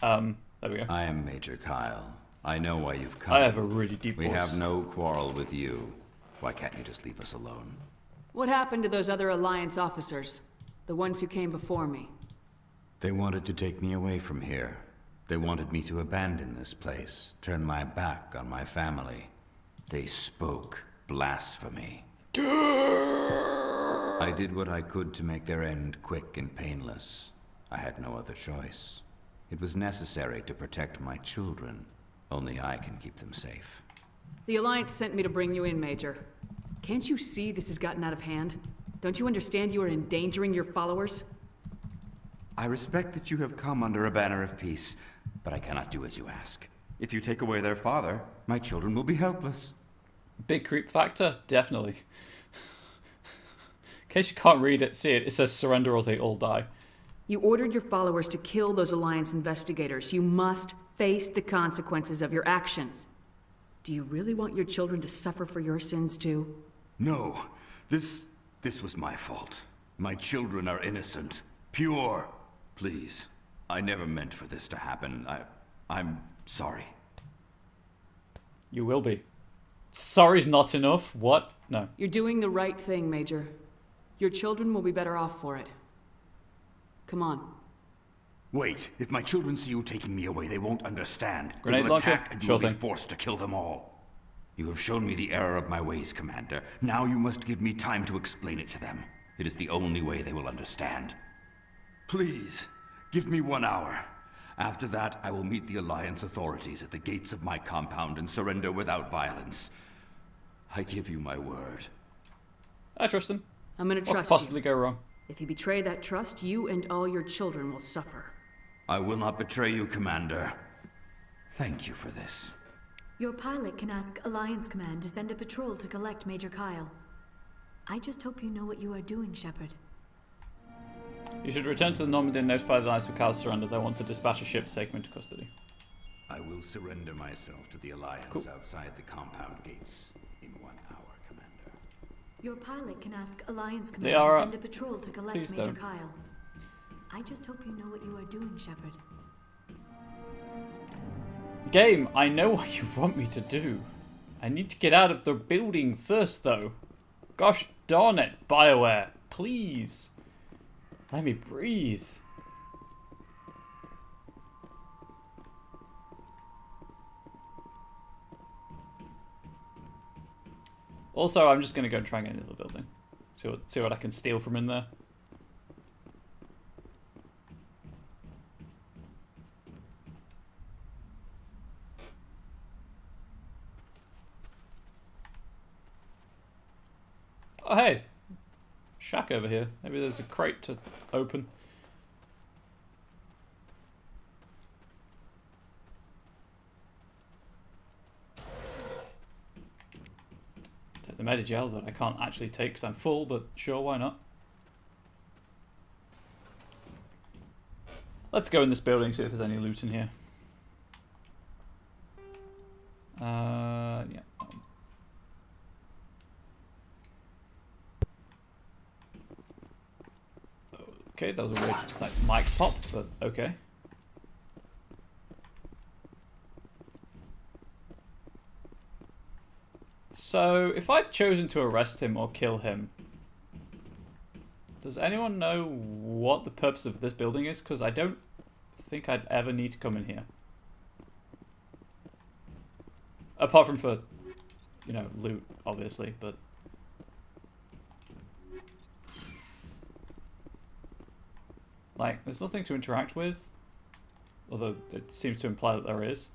[SPEAKER 1] There we go.
[SPEAKER 19] I am Major Kyle. I know why you've come.
[SPEAKER 1] I have a really deep voice.
[SPEAKER 19] We have no quarrel with you. Why can't you just leave us alone?
[SPEAKER 16] What happened to those other Alliance officers? The ones who came before me?
[SPEAKER 19] They wanted to take me away from here. They wanted me to abandon this place, turn my back on my family. They spoke blasphemy. I did what I could to make their end quick and painless. I had no other choice. It was necessary to protect my children. Only I can keep them safe.
[SPEAKER 16] The Alliance sent me to bring you in, Major. Can't you see this has gotten out of hand? Don't you understand you are endangering your followers?
[SPEAKER 19] I respect that you have come under a banner of peace, but I cannot do as you ask. If you take away their father, my children will be helpless.
[SPEAKER 1] Big creep factor? Definitely. In case you can't read it, see it. It says surrender or they all die.
[SPEAKER 16] You ordered your followers to kill those Alliance investigators. You must face the consequences of your actions. Do you really want your children to suffer for your sins too?
[SPEAKER 19] No. This was my fault. My children are innocent. Pure. Please. I never meant for this to happen. I'm sorry.
[SPEAKER 1] You will be. Sorry's not enough? What? No.
[SPEAKER 16] You're doing the right thing, Major. Your children will be better off for it. Come on.
[SPEAKER 19] Wait. If my children see you taking me away, they won't understand.
[SPEAKER 1] Grenade
[SPEAKER 19] they will
[SPEAKER 1] launcher?
[SPEAKER 19] attack and you will be forced to kill them all. You have shown me the error of my ways, Commander. Now you must give me time to explain it to them. It is the only way they will understand. Please, give me 1 hour. After that, I will meet the Alliance authorities at the gates of my compound and surrender without violence. I give you my word.
[SPEAKER 1] I trust them.
[SPEAKER 16] I'm gonna trust
[SPEAKER 1] what could possibly go wrong?
[SPEAKER 16] If you betray that trust, you and all your children will suffer.
[SPEAKER 19] I will not betray you, Commander. Thank you for this.
[SPEAKER 7] Your pilot can ask Alliance Command to send a patrol to collect Major Kyle. I just hope you know what you are doing, Shepard.
[SPEAKER 1] You should return to the Normandy and notify the Alliance of Kyle's surrender. They want to dispatch a ship to take him into custody.
[SPEAKER 19] I will surrender myself to the Alliance outside the compound gates in 1 hour, Commander.
[SPEAKER 7] Your pilot can ask Alliance Command to send a patrol to collect Major Kyle. I just hope you know what you are doing, Shepard.
[SPEAKER 1] Game, I know what you want me to do. I need to get out of the building first, though. Gosh darn it, BioWare. Please. Let me breathe. Also, I'm just going to go and try and get into the building. See what I can steal from in there. Oh, hey. Shack over here. Maybe there's a crate to open. Take the Medigel that I can't actually take because I'm full, but sure, why not? Let's go in this building, see if there's any loot in here. Yeah. Okay, that was a weird mic pop, but okay. So, if I'd chosen to arrest him or kill him, does anyone know what the purpose of this building is? Because I don't think I'd ever need to come in here. Apart from for, you know, loot, obviously, but... Like, there's nothing to interact with, although it seems to imply that there is.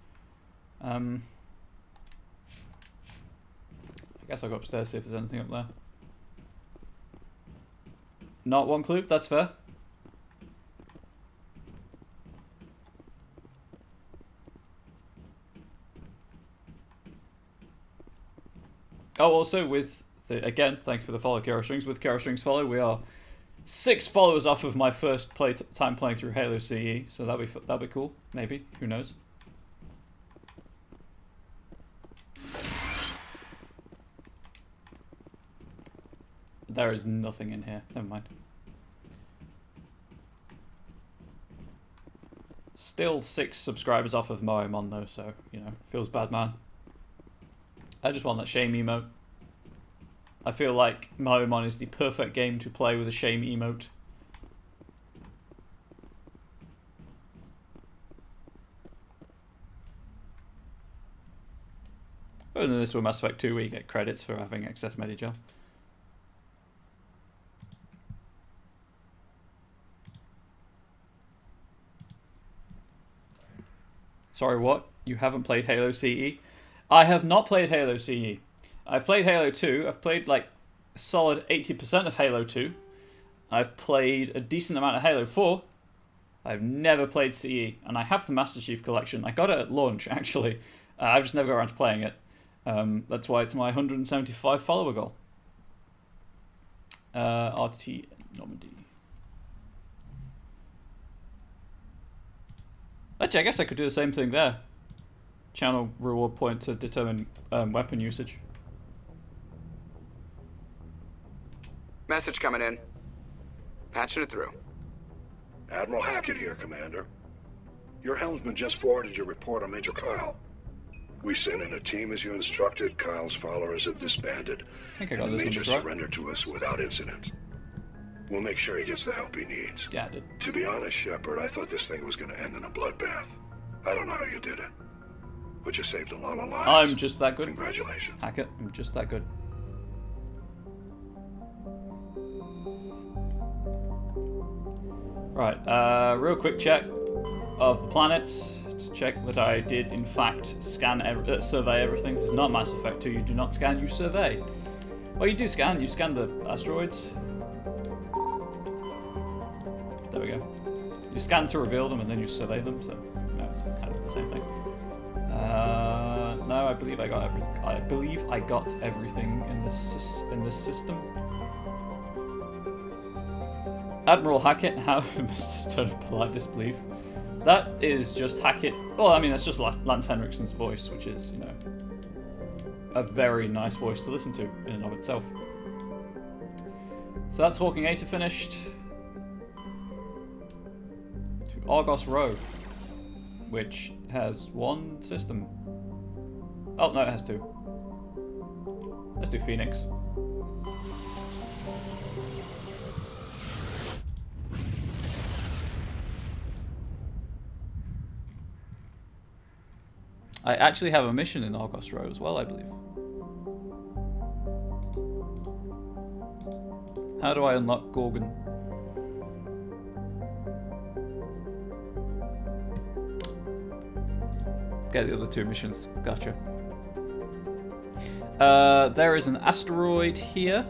[SPEAKER 1] I guess I'll go upstairs, see if there's anything up there. Not one clue, that's fair. Oh, also with, again, thank you for the follow, Kara Strings. With Kara Strings follow, we are 6 followers off of my first time playing through Halo CE, so that'll be cool. Maybe, who knows? There is nothing in here. Never mind. Still 6 subscribers off of Moemon though, so you know, feels bad, man. I just want that shame emote. I feel like Moemon is the perfect game to play with a shame emote. Other than this with Mass Effect 2 where you get credits for having excess Medigel. Sorry, what? You haven't played Halo CE? I have not played Halo CE. I've played Halo 2. I've played like a solid 80% of Halo 2. I've played a decent amount of Halo 4. I've never played CE, and I have the Master Chief Collection. I got it at launch, actually. I've just never got around to playing it. That's why it's my 175 follower goal. RT Normandy. Actually, I guess I could do the same thing there. Channel reward point to determine weapon usage.
[SPEAKER 11] Message coming in. Patching it through.
[SPEAKER 12] Admiral Hackett here, Commander. Your helmsman just forwarded your report on Major Kyle. We sent in a team as you instructed. Kyle's followers have disbanded,
[SPEAKER 1] I think I
[SPEAKER 12] and
[SPEAKER 1] got
[SPEAKER 12] the
[SPEAKER 1] this
[SPEAKER 12] Major
[SPEAKER 1] one right.
[SPEAKER 12] surrendered to us without incident. We'll make sure he gets the help he needs.
[SPEAKER 1] Yeah, I did.
[SPEAKER 12] To be honest, Shepard, I thought this thing was going to end in a bloodbath. I don't know how you did it, but you saved a lot of lives.
[SPEAKER 1] I'm just that good.
[SPEAKER 12] Congratulations.
[SPEAKER 1] Hackett, I'm just that good. Right, real quick check of the planets to check that I did in fact survey everything. This is not Mass Effect 2, you do not scan, you survey. Well, you do scan, you scan the asteroids. There we go. You scan to reveal them and then you survey them, so no, it's kind of the same thing. No, I believe I got everything in this system. Admiral Hackett, how Mr. Stone of polite disbelief. That is just Hackett. Well, I mean, that's just Lance Henriksen's voice, which is, you know, a very nice voice to listen to in and of itself. So that's Hawking 8 finished. To Argos Row, which has one system. Oh, no, it has two. Let's do Phoenix. I actually have a mission in Argos Row as well, I believe. How do I unlock Gorgon? Get the other two missions. Gotcha. There is an asteroid here.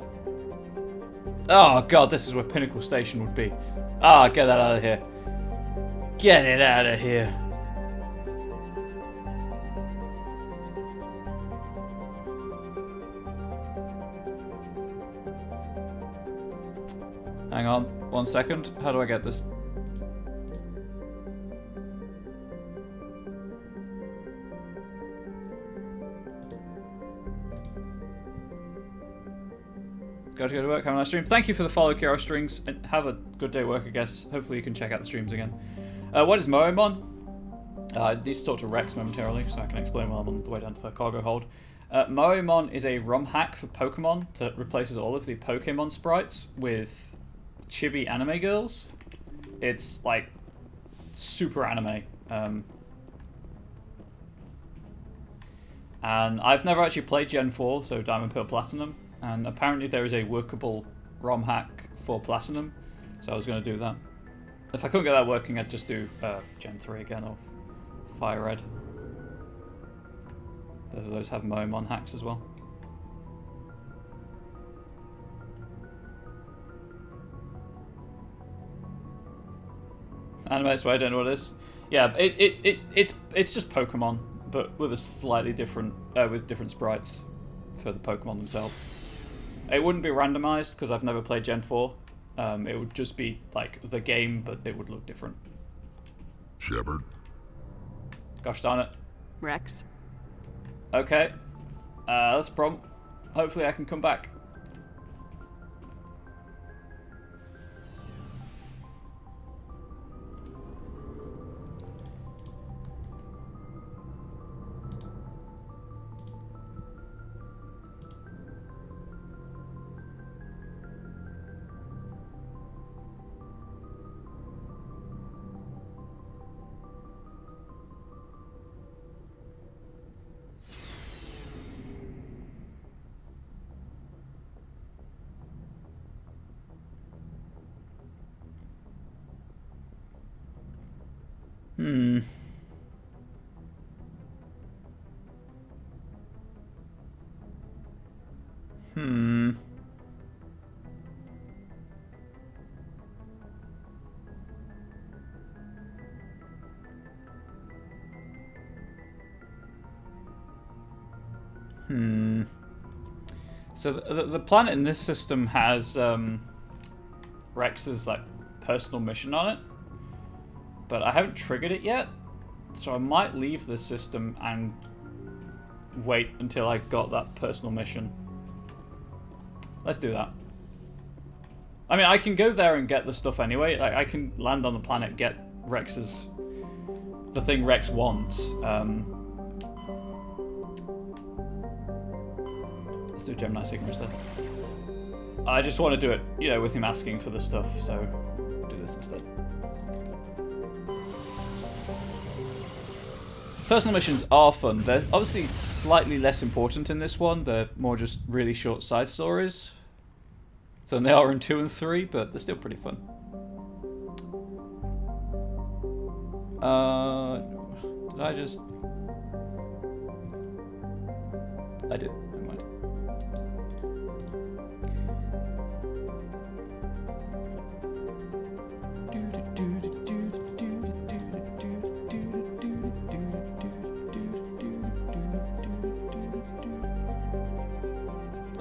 [SPEAKER 1] Oh god, this is where Pinnacle Station would be. Ah, get that out of here. Get it out of here. Hang on, 1 second. How do I get this? Got to go to work, have a nice stream. Thank you for the follow, Kiro Strings, and have a good day at work, I guess. Hopefully you can check out the streams again. What is Moemon? I need to talk to Rex momentarily, so I can explain while I'm on the way down to the cargo hold. Moemon is a ROM hack for Pokemon that replaces all of the Pokemon sprites with chibi anime girls. It's like super anime. And I've never actually played Gen 4, so Diamond Pearl Platinum, and apparently there is a workable ROM hack for Platinum, so I was going to do that. If I couldn't get that working, I'd just do Gen 3 again, or Fire Red. Both of those have Moemon hacks as well. Anime, so I don't know what it is. Yeah, it's just Pokemon, but with a slightly different with different sprites for the Pokemon themselves. It wouldn't be randomized because I've never played Gen 4. It would just be like the game, but it would look different.
[SPEAKER 12] Shepard.
[SPEAKER 1] Gosh darn it.
[SPEAKER 16] Rex.
[SPEAKER 1] Okay. That's a problem. Hopefully I can come back. So the planet in this system has Rex's like personal mission on it, but I haven't triggered it yet, so I might leave this system and wait until I got that personal mission. Let's do that. I mean, I can go there and get the stuff anyway. Like, I can land on the planet, get the thing Rex wants. Let's do Gemini Sigma instead. I just want to do it, you know, with him asking for the stuff, so do this instead. Personal missions are fun. They're obviously slightly less important in this one. They're more just really short side stories than they are in 2 and 3, but they're still pretty fun. Did I just... I did. Never mind.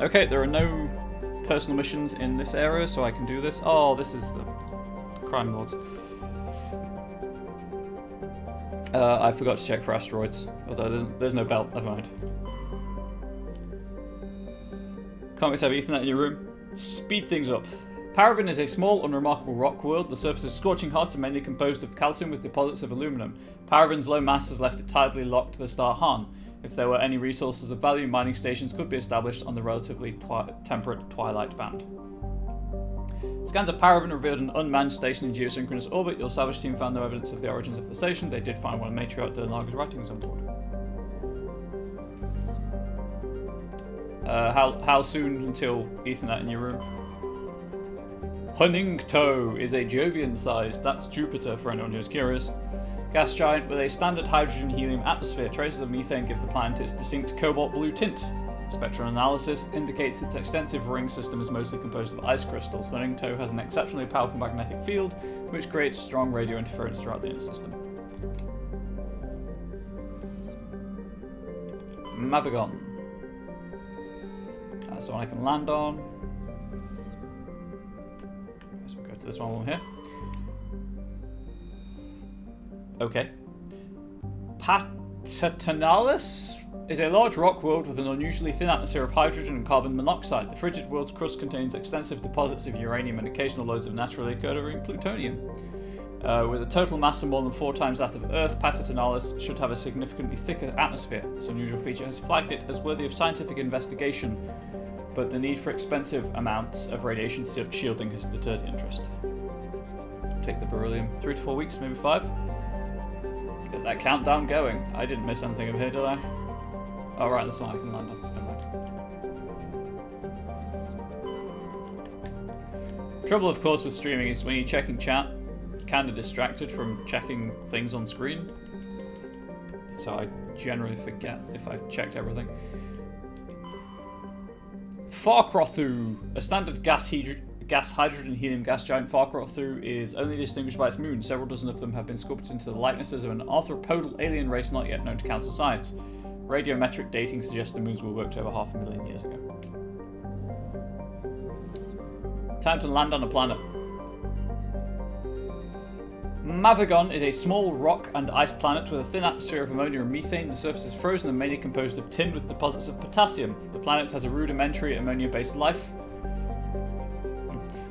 [SPEAKER 1] Okay, there are no personal missions in this area, so I can do this. Oh, this is the crime lords. I forgot to check for asteroids, although there's no belt. Never mind. Can't wait to have Ethernet in your room. Speed things up. Paravan is a small, unremarkable rock world. The surface is scorching hot and mainly composed of calcium with deposits of aluminum. Paravan's low mass has left it tidally locked to the star Han. If there were any resources of value, mining stations could be established on the relatively temperate twilight band. Scans of Paravan revealed an unmanned station in geosynchronous orbit. Your salvage team found no evidence of the origins of the station. They did find one of Matriarch Dernaga's writings on board. How soon until Ethernet in your room? Huningto is a Jovian-sized, that's Jupiter for anyone who's curious, gas giant with a standard hydrogen-helium atmosphere. Traces of methane give the planet its distinct cobalt blue tint. Spectral analysis indicates its extensive ring system is mostly composed of ice crystals. Huningto has an exceptionally powerful magnetic field, which creates strong radio interference throughout the inner system. Mavagon. That's the one I can land on. So we'll go to this one here. Okay. Patatonalis is a large rock world with an unusually thin atmosphere of hydrogen and carbon monoxide. The frigid world's crust contains extensive deposits of uranium and occasional loads of naturally occurring plutonium. With a total mass of more than 4 times that of Earth, Patatonalis should have a significantly thicker atmosphere. This unusual feature has flagged it as worthy of scientific investigation, but the need for expensive amounts of radiation shielding has deterred interest. Take the beryllium. 3 to 4 weeks, maybe 5. Get that countdown going. I didn't miss anything over here, did I? Oh, right, that's one I can land on. Never mind. Trouble, of course, with streaming is when you're checking chat, you're kind of distracted from checking things on screen. So I generally forget if I've checked everything. Farkrothu, a standard gas, hydrogen, helium gas giant. Farkrothu is only distinguished by its moon. Several dozen of them have been sculpted into the likenesses of an arthropodal alien race not yet known to council science. Radiometric dating suggests the moons were worked over 500,000 years ago. Time to land on a planet. Mavagon is a small rock and ice planet with a thin atmosphere of ammonia and methane. The surface is frozen and mainly composed of tin with deposits of potassium. The planet has a rudimentary ammonia-based life.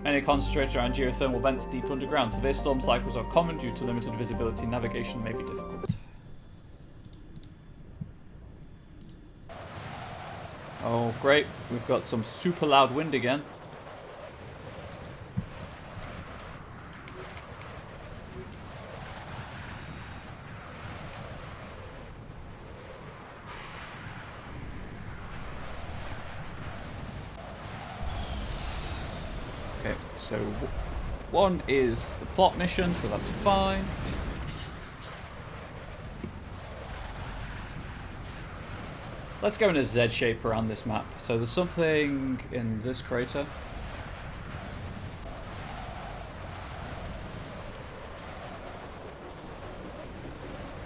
[SPEAKER 1] Many concentrated around geothermal vents deep underground. Severe storm cycles are common due to limited visibility. Navigation may be difficult. Oh, great. We've got some super loud wind again. Okay, so one is the plot mission, so that's fine. Let's go in a Z shape around this map. So there's something in this crater.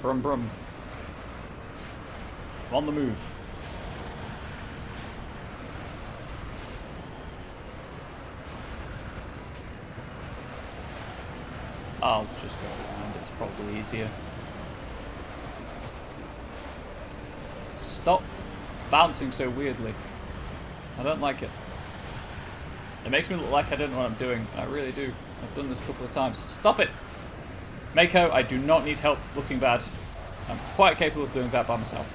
[SPEAKER 1] Brum brum. I'm on the move. I'll just go around, it's probably easier. Stop bouncing so weirdly. I don't like it. It makes me look like I don't know what I'm doing. I really do. I've done this a couple of times. Stop it! Mako, I do not need help looking bad. I'm quite capable of doing that by myself.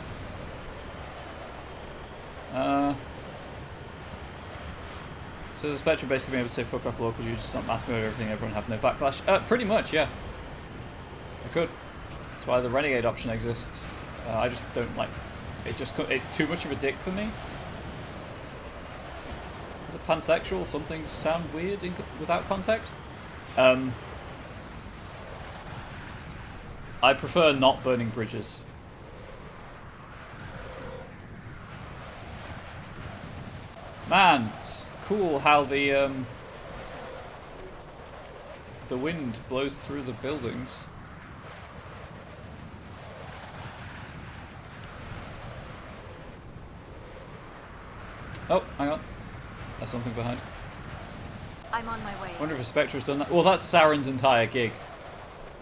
[SPEAKER 1] So the Spectre basically being able to say fuck off law because you just not mass murder everything, everyone have no backlash. Pretty much, yeah. I could. That's why the Renegade option exists. I just don't like... It's too much of a dick for me. Is it pansexual? Some things sound weird without context. I prefer not burning bridges. Man, it's cool how the wind blows through the buildings. Oh, hang on. There's something behind.
[SPEAKER 7] I'm on my way.
[SPEAKER 1] I wonder if a Spectre's done that. Well, that's Saren's entire gig.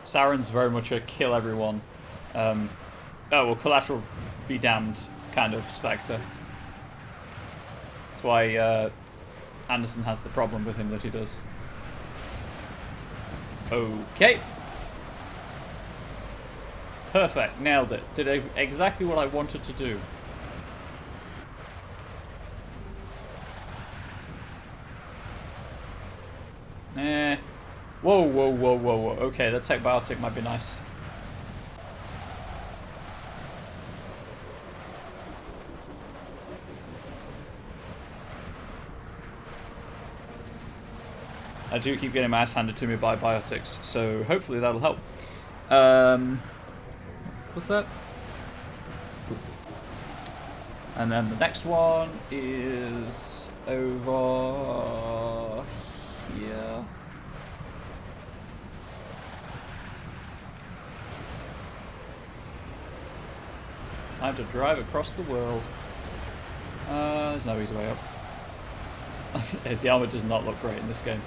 [SPEAKER 1] Saren's very much a kill everyone. Oh, well, collateral be damned kind of Spectre. That's why Anderson has the problem with him that he does. Okay. Perfect. Nailed it. Did exactly what I wanted to do. Whoa, whoa, whoa, whoa, whoa. Okay, that tech biotic might be nice. I do keep getting my ass handed to me by biotics, so hopefully that'll help. What's that? Cool. And then the next one is over here. I have to drive across the world. There's no easy way up. The armor does not look great in this game.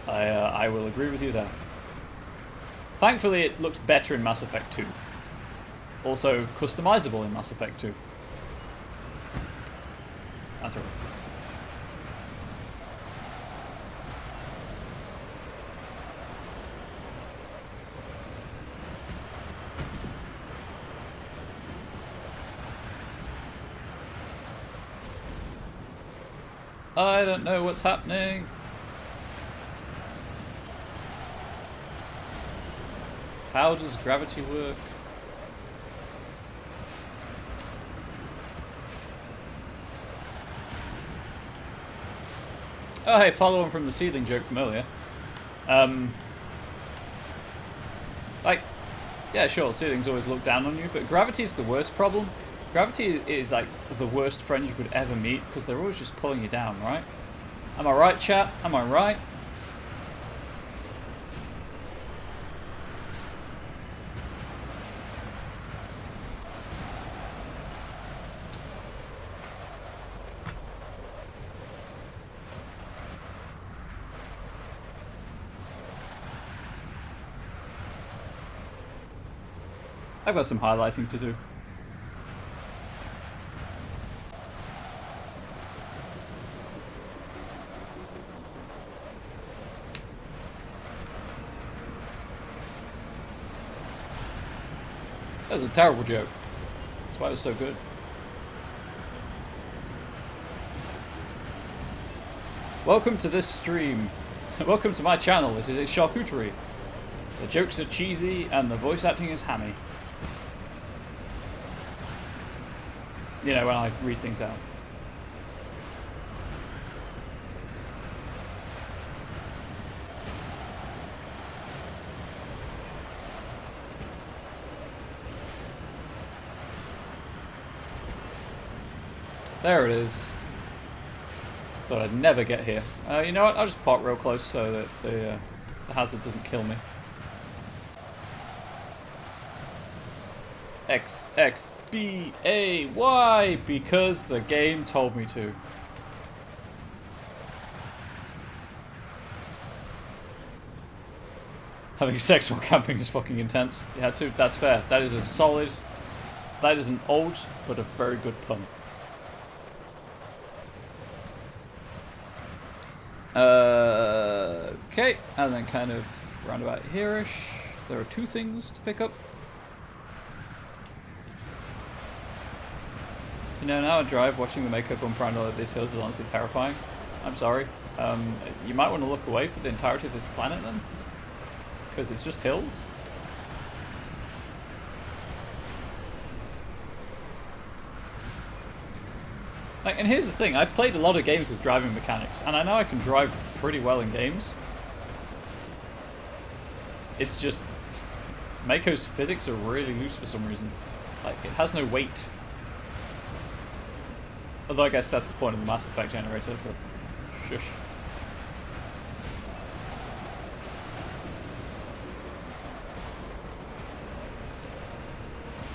[SPEAKER 1] I will agree with you there. Thankfully, it looks better in Mass Effect 2. Also customizable in Mass Effect 2. That's right. I don't know what's happening. How does gravity work? Oh hey, follow on from the ceiling joke from earlier. Like, yeah sure, ceilings always look down on you, but gravity's the worst problem. Gravity is like the worst friend you could ever meet because they're always just pulling you down, right? Am I right, chat? Am I right? I've got some highlighting to do. That was a terrible joke. That's why it was so good. Welcome to this stream. Welcome to my channel. This is a charcuterie. The jokes are cheesy and the voice acting is hammy. You know, when I read things out. There it is. Thought I'd never get here. You know what? I'll just park real close so that the hazard doesn't kill me. X, X, B, A, Y, because the game told me to. Having sex while camping is fucking intense. Yeah, too, that's fair. That is a solid... That is an old, but a very good pun. Okay, and then kind of round about here-ish. There are two things to pick up. You know, now I drive, watching the makeup on Prime of these hills is honestly terrifying. I'm sorry. You might want to look away for the entirety of this planet then. Because it's just hills. Like, and here's the thing, I've played a lot of games with driving mechanics, and I know I can drive pretty well in games. It's just, Mako's physics are really loose for some reason. Like, it has no weight. Although I guess that's the point of the Mass Effect generator, but shush.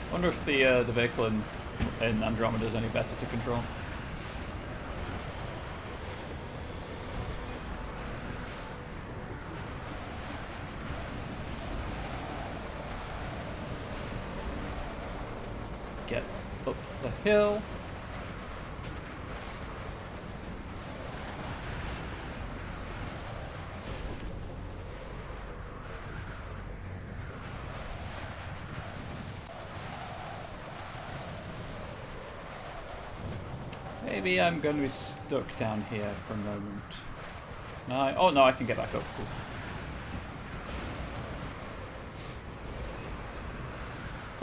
[SPEAKER 1] I wonder if the vehicle in Andromeda is any better to control. Get up the hill. Maybe I'm going to be stuck down here for a moment. No, oh no, I can get back up. Cool.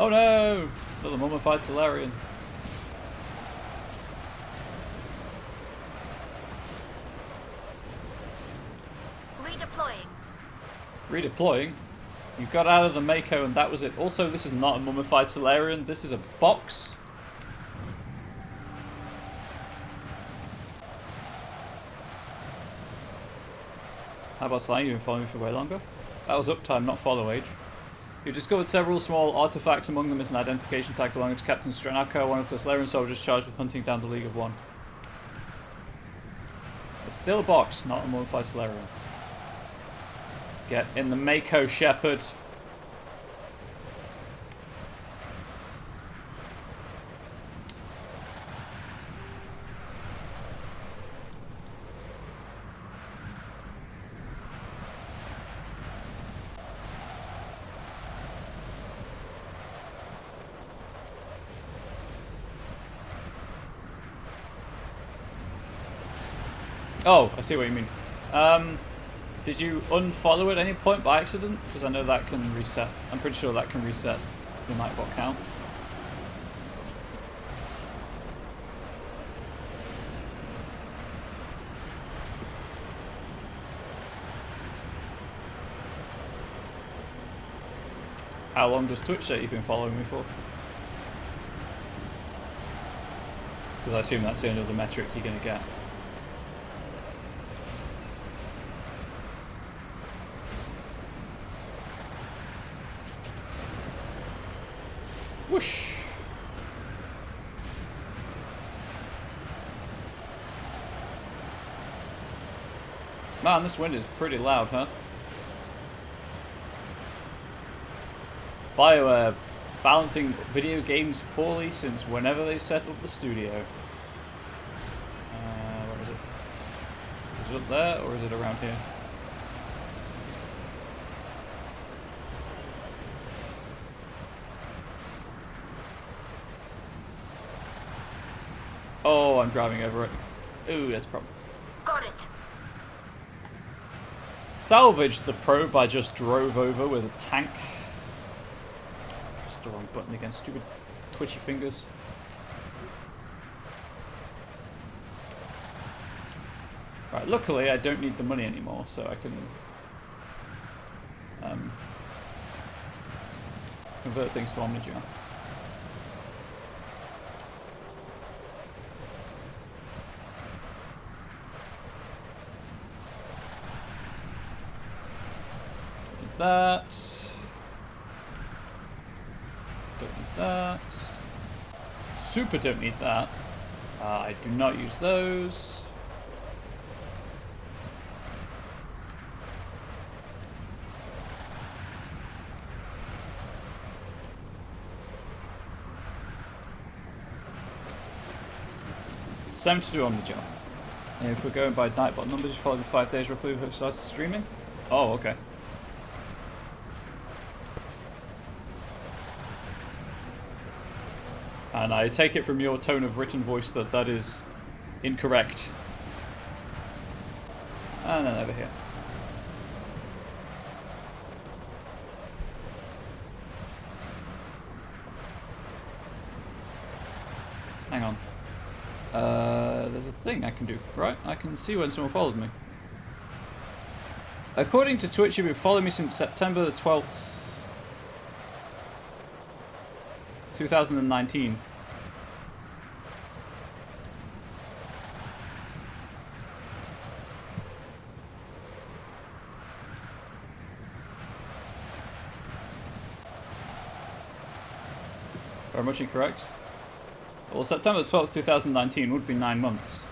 [SPEAKER 1] Oh no! Another mummified Solarian.
[SPEAKER 8] Redeploying.
[SPEAKER 1] Redeploying? You got out of the Mako and that was it. Also, this is not a mummified Solarian. This is a box. How about Sly? You've been following me for way longer? That was uptime, not follow age. You discovered several small artifacts. Among them is an identification tag belonging to Captain Stranaka, one of the Solarian soldiers charged with hunting down the League of One. It's still a box, not a mummified Solarian. Get in the Mako, Shepherd. Oh, I see what you mean. Did you unfollow at any point by accident? Because I know that can reset. I'm pretty sure that can reset the Nightbot count. How long does Twitch say you've been following me for? Because I assume that's the end of the metric you're going to get. Whoosh! Man, this wind is pretty loud, huh? BioWare balancing video games poorly since whenever they set up the studio. Where is it? Is it up there or is it around here? Oh, I'm driving over it. Ooh, that's a problem.
[SPEAKER 8] Got it.
[SPEAKER 1] Salvaged the probe I just drove over with a tank. Pressed the wrong button again, stupid twitchy fingers. Right, luckily I don't need the money anymore, so I can convert things to Omnigel. that. Don't need that. Super don't need that. I do not use those. Same to do on the job. And if we're going by Nightbot numbers, probably 5 days roughly before we started streaming. Oh, okay. And I take it from your tone of written voice that that is incorrect. And then over here. Hang on. There's a thing I can do, right? I can see when someone followed me. According to Twitch, you've been following me since September the 12th, 2019. Very much incorrect. Well, September 12th, 2019 would be 9 months.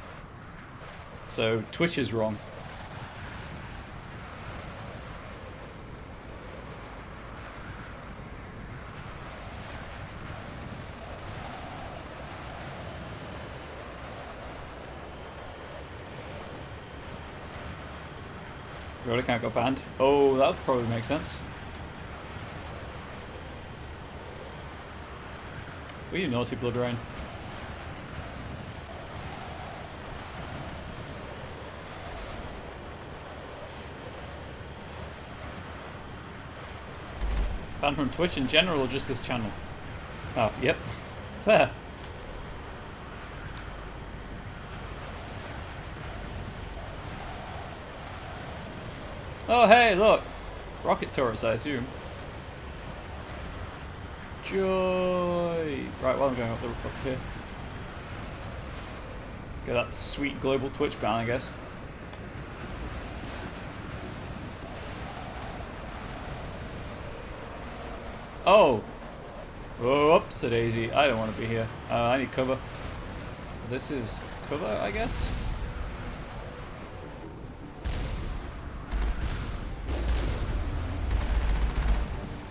[SPEAKER 1] So Twitch is wrong. Your account got banned. Oh, that would probably make sense. Well, you naughty Blood Rain. Banned from Twitch in general or just this channel? Oh, yep. Fair. Oh, hey, look. Rocket turrets, I assume. Joy. Right, well, I'm going up here. Get that sweet global Twitch ban, I guess. Oh. Whoops, a daisy. I don't want to be here. I need cover. This is cover, I guess?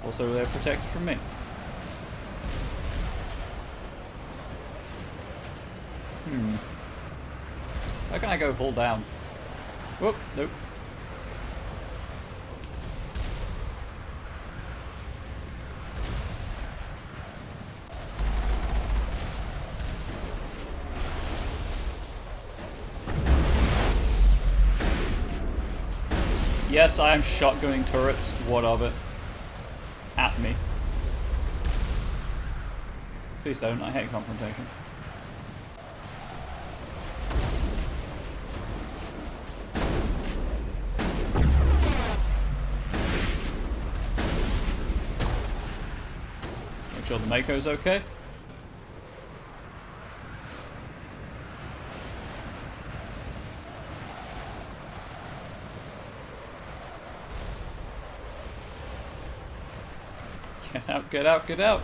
[SPEAKER 1] Also, they're protected from me. How can I go hold down? Whoop, nope. Yes, I am shotgunning turrets. What of it? At me. Please don't. I hate confrontation. Make sure the Mako's okay. Get out, get out, get out.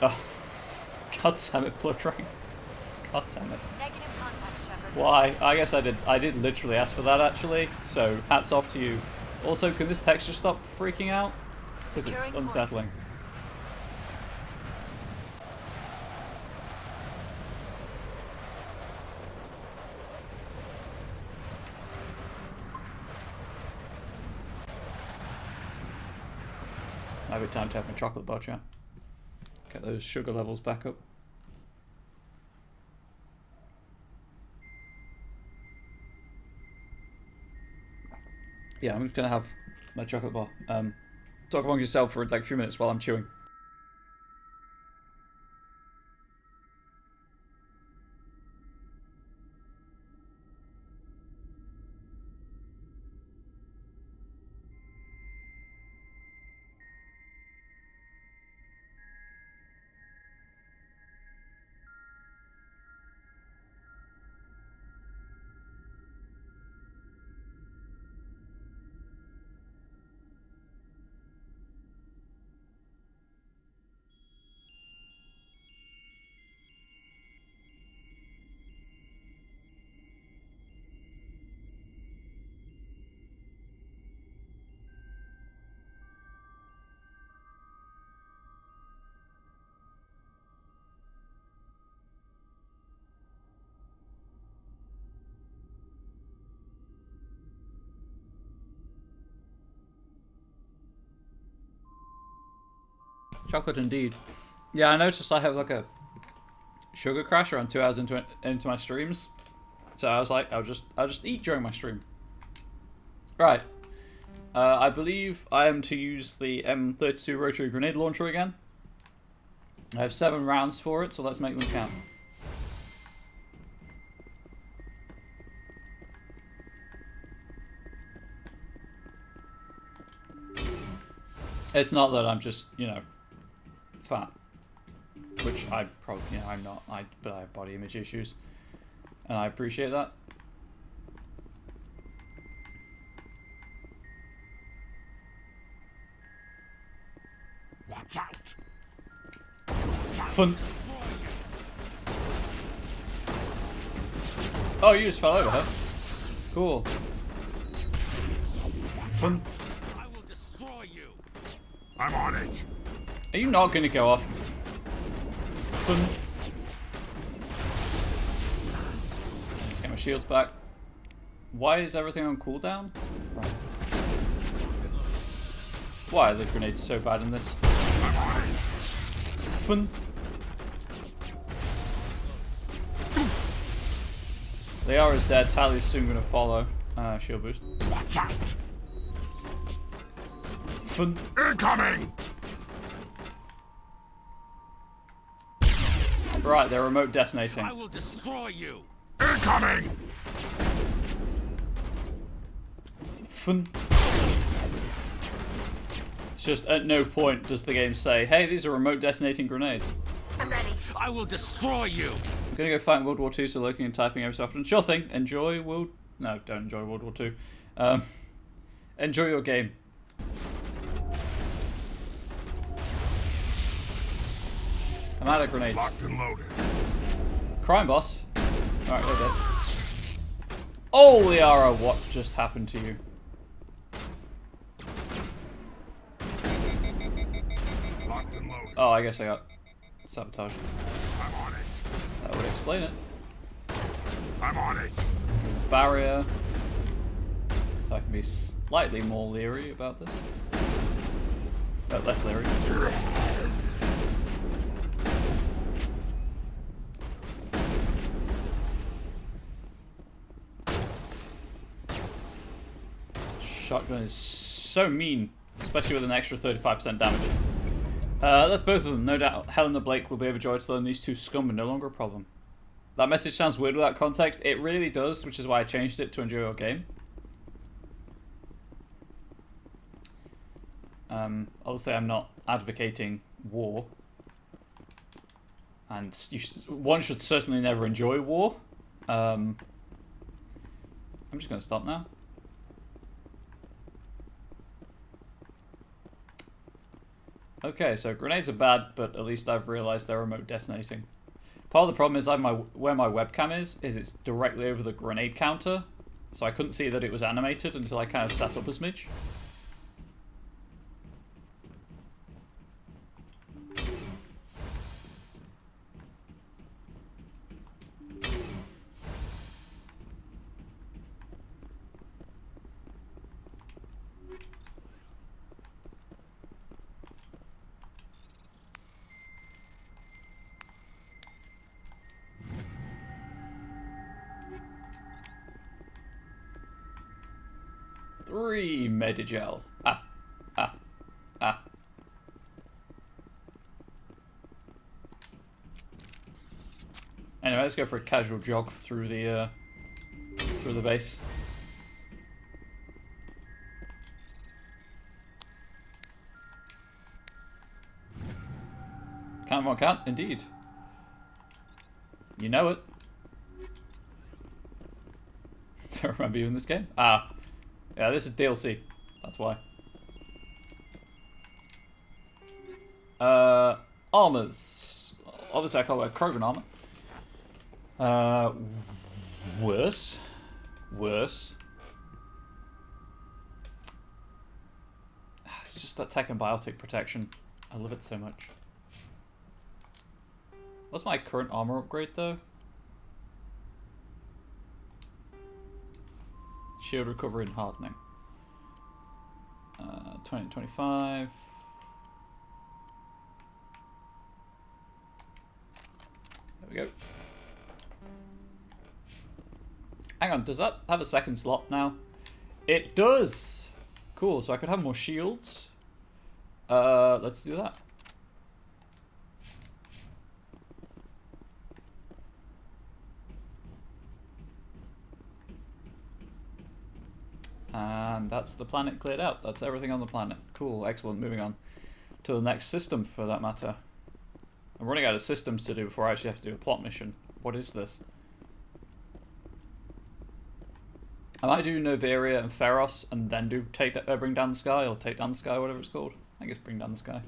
[SPEAKER 1] Oh. God damn it, Blood Rain. God damn it.
[SPEAKER 8] Negative contact, Shepard.
[SPEAKER 1] Why? I guess I did literally ask for that, actually. So, hats off to you. Also, can this texture stop freaking out? Because it's unsettling. Might be time to have my chocolate bar chat. Get those sugar levels back up. Yeah, I'm just gonna have my chocolate bar. Talk among yourself for like a few minutes while I'm chewing. Chocolate indeed. Yeah, I noticed I have like a sugar crash around 2 hours into my streams. So I was like, I'll just eat during my stream. Right. I believe I am to use the M32 rotary grenade launcher again. I have 7 rounds for it, so let's make them count. It's not that I'm just, you know, fat. Which I probably, you know, I'm not. But I have body image issues. And I appreciate that.
[SPEAKER 12] Watch out!
[SPEAKER 1] Fun. Oh, you just fell over, huh? Cool. Fun.
[SPEAKER 12] I will destroy you. I'm on it.
[SPEAKER 1] Are you not going to go off? Fun. Let's get my shields back. Why is everything on cooldown? Right. Why are the grenades so bad in this? Fun. They are as dead. Tally's soon going to follow. Shield boost.
[SPEAKER 12] Watch out!
[SPEAKER 1] Fun.
[SPEAKER 12] Incoming!
[SPEAKER 1] Right, they're remote detonating.
[SPEAKER 12] I will destroy you! Incoming!
[SPEAKER 1] Fun. It's just at no point does the game say, hey, these are remote detonating grenades.
[SPEAKER 8] I'm ready.
[SPEAKER 12] I will destroy you!
[SPEAKER 1] I'm gonna go fight in World War II, so looking and typing every so often. Sure thing. Enjoy World... No, don't enjoy World War II. Enjoy your game. I'm out of grenades.
[SPEAKER 12] Locked and loaded.
[SPEAKER 1] Crime boss. Alright, we're dead. Oh, Liara, what just happened to you?
[SPEAKER 12] Locked and loaded.
[SPEAKER 1] Oh, I guess I got sabotaged.
[SPEAKER 12] I'm on it.
[SPEAKER 1] That would explain it.
[SPEAKER 12] I'm on it.
[SPEAKER 1] Barrier. So I can be slightly more leery about this. Less leery. Shotgun is so mean, especially with an extra 35% damage. That's both of them. No doubt Helena Blake will be overjoyed to learn these two scum are no longer a problem. That message sounds weird without context. It really does, which is why I changed it to enjoy your game. Obviously, I'm not advocating war. And one should certainly never enjoy war. I'm just going to stop now. Okay, so grenades are bad, but at least I've realized they're remote detonating. Part of the problem is where my webcam is it's directly over the grenade counter, so I couldn't see that it was animated until I kind of sat up a smidge. Three Medigel. Anyway, let's go for a casual jog through the base. Can't one can't, indeed. You know it. Don't remember you in this game. Yeah, this is DLC. That's why. Armors. Obviously, I can't wear Krogan armor. Worse. It's just that tech and biotic protection. I love it so much. What's my current armor upgrade, though? Shield recovery and hardening. 20 and 25. There we go. Hang on, does that have a second slot now? It does! Cool, so I could have more shields. Let's do that. And that's the planet cleared out. That's everything on the planet. Cool, excellent. Moving on to the next system, for that matter. I'm running out of systems to do before I actually have to do a plot mission. What is this? I might do Noveria and Pharos and then do Bring Down the Sky, or Take Down the Sky, whatever it's called. I think it's Bring Down the Sky.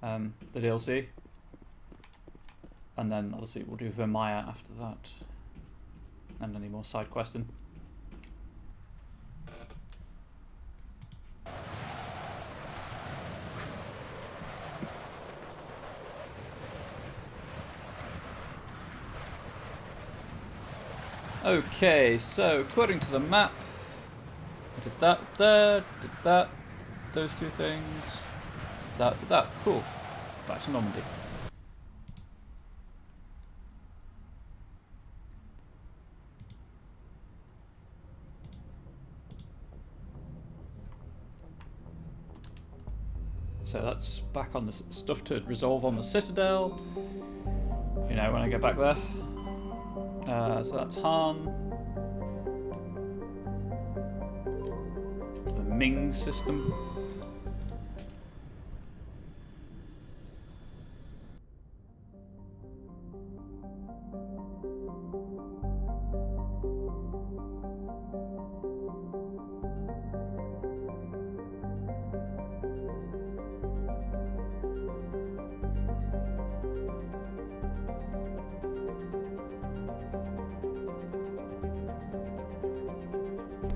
[SPEAKER 1] The DLC. And then obviously we'll do Vermaya after that. And any more side questing. Okay, so according to the map, I did that there, did that, those two things, did that, cool. Back to Normandy. So that's back on the stuff to resolve on the Citadel, you know, when I get back there. So that's Han. The Ming system.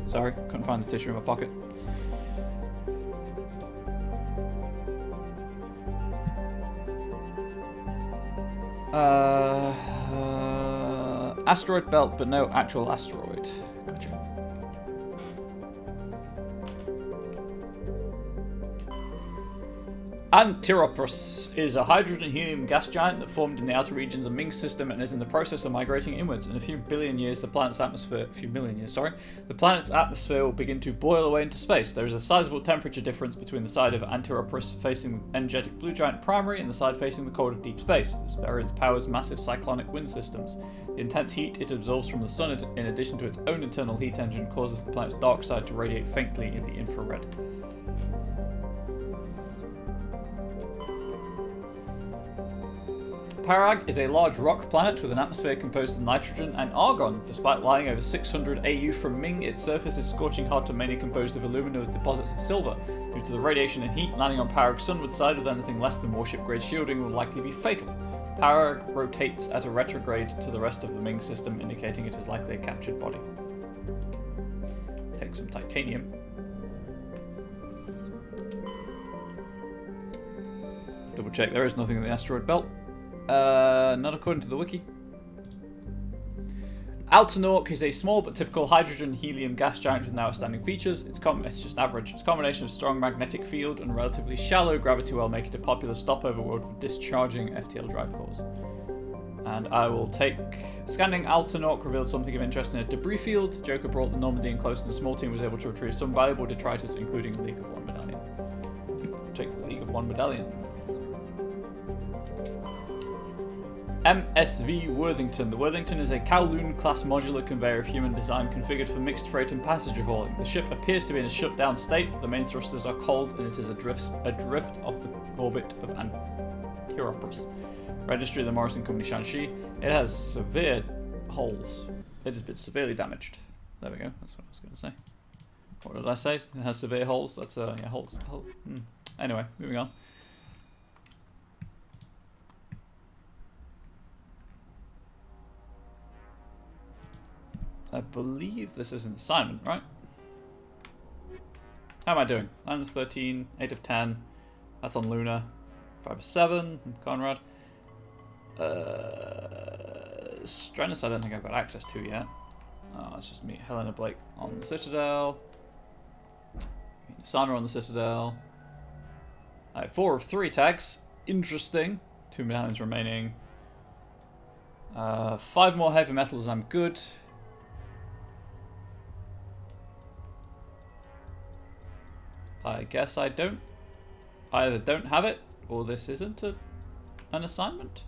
[SPEAKER 1] Sorry, couldn't find the tissue in my pocket. Asteroid belt, but no actual asteroid. Gotcha. Antiropos is a hydrogen and helium gas giant that formed in the outer regions of Ming system and is in the process of migrating inwards. In a few billion years, the planet's atmosphere, the planet's atmosphere will begin to boil away into space. There is a sizable temperature difference between the side of Antiropos facing the energetic blue giant primary and the side facing the cold of deep space. This variance powers massive cyclonic wind systems. The intense heat it absorbs from the sun, in addition to its own internal heat engine, causes the planet's dark side to radiate faintly in the infrared. Parag is a large rock planet with an atmosphere composed of nitrogen and argon. Despite lying over 600 AU from Ming, its surface is scorching hot and mainly composed of alumina with deposits of silver. Due to the radiation and heat, landing on Parag's sunward side with anything less than warship-grade shielding will likely be fatal. Parag rotates at a retrograde to the rest of the Ming system, indicating it is likely a captured body. Take some titanium. Double check, there is nothing in the asteroid belt. Not according to the wiki. Altanork is a small but typical hydrogen-helium gas giant with no outstanding features. It's just average. Its combination of strong magnetic field and relatively shallow gravity well make it a popular stopover world for discharging FTL drive cores. And I will take... Scanning Altanork revealed something of interest in a debris field. Joker brought the Normandy in close and the small team was able to retrieve some valuable detritus, including the League of One medallion. Take the League of One medallion. MSV Worthington. The Worthington is a Kowloon-class modular conveyor of human design configured for mixed freight and passenger hauling. The ship appears to be in a shut-down state. The main thrusters are cold and it is adrift off the orbit of Antiropos. Registry of the Morrison Company, Shanxi. It has severe holes. It has been severely damaged. There we go. That's what I was going to say. What did I say? It has severe holes. That's yeah, holes. Anyway, moving on. I believe this is an assignment, right? How am I doing? 9 of 13, 8 of 10. That's on Luna. 5 of 7, Conrad. Strenus I don't think I've got access to yet. Let's just meet Helena Blake on the Citadel. Meet Nasana on the Citadel. I have 4 of 3 tags. Interesting. 2 medallions remaining. 5 more heavy metals, I'm good. I guess I either don't have it, or this isn't an assignment.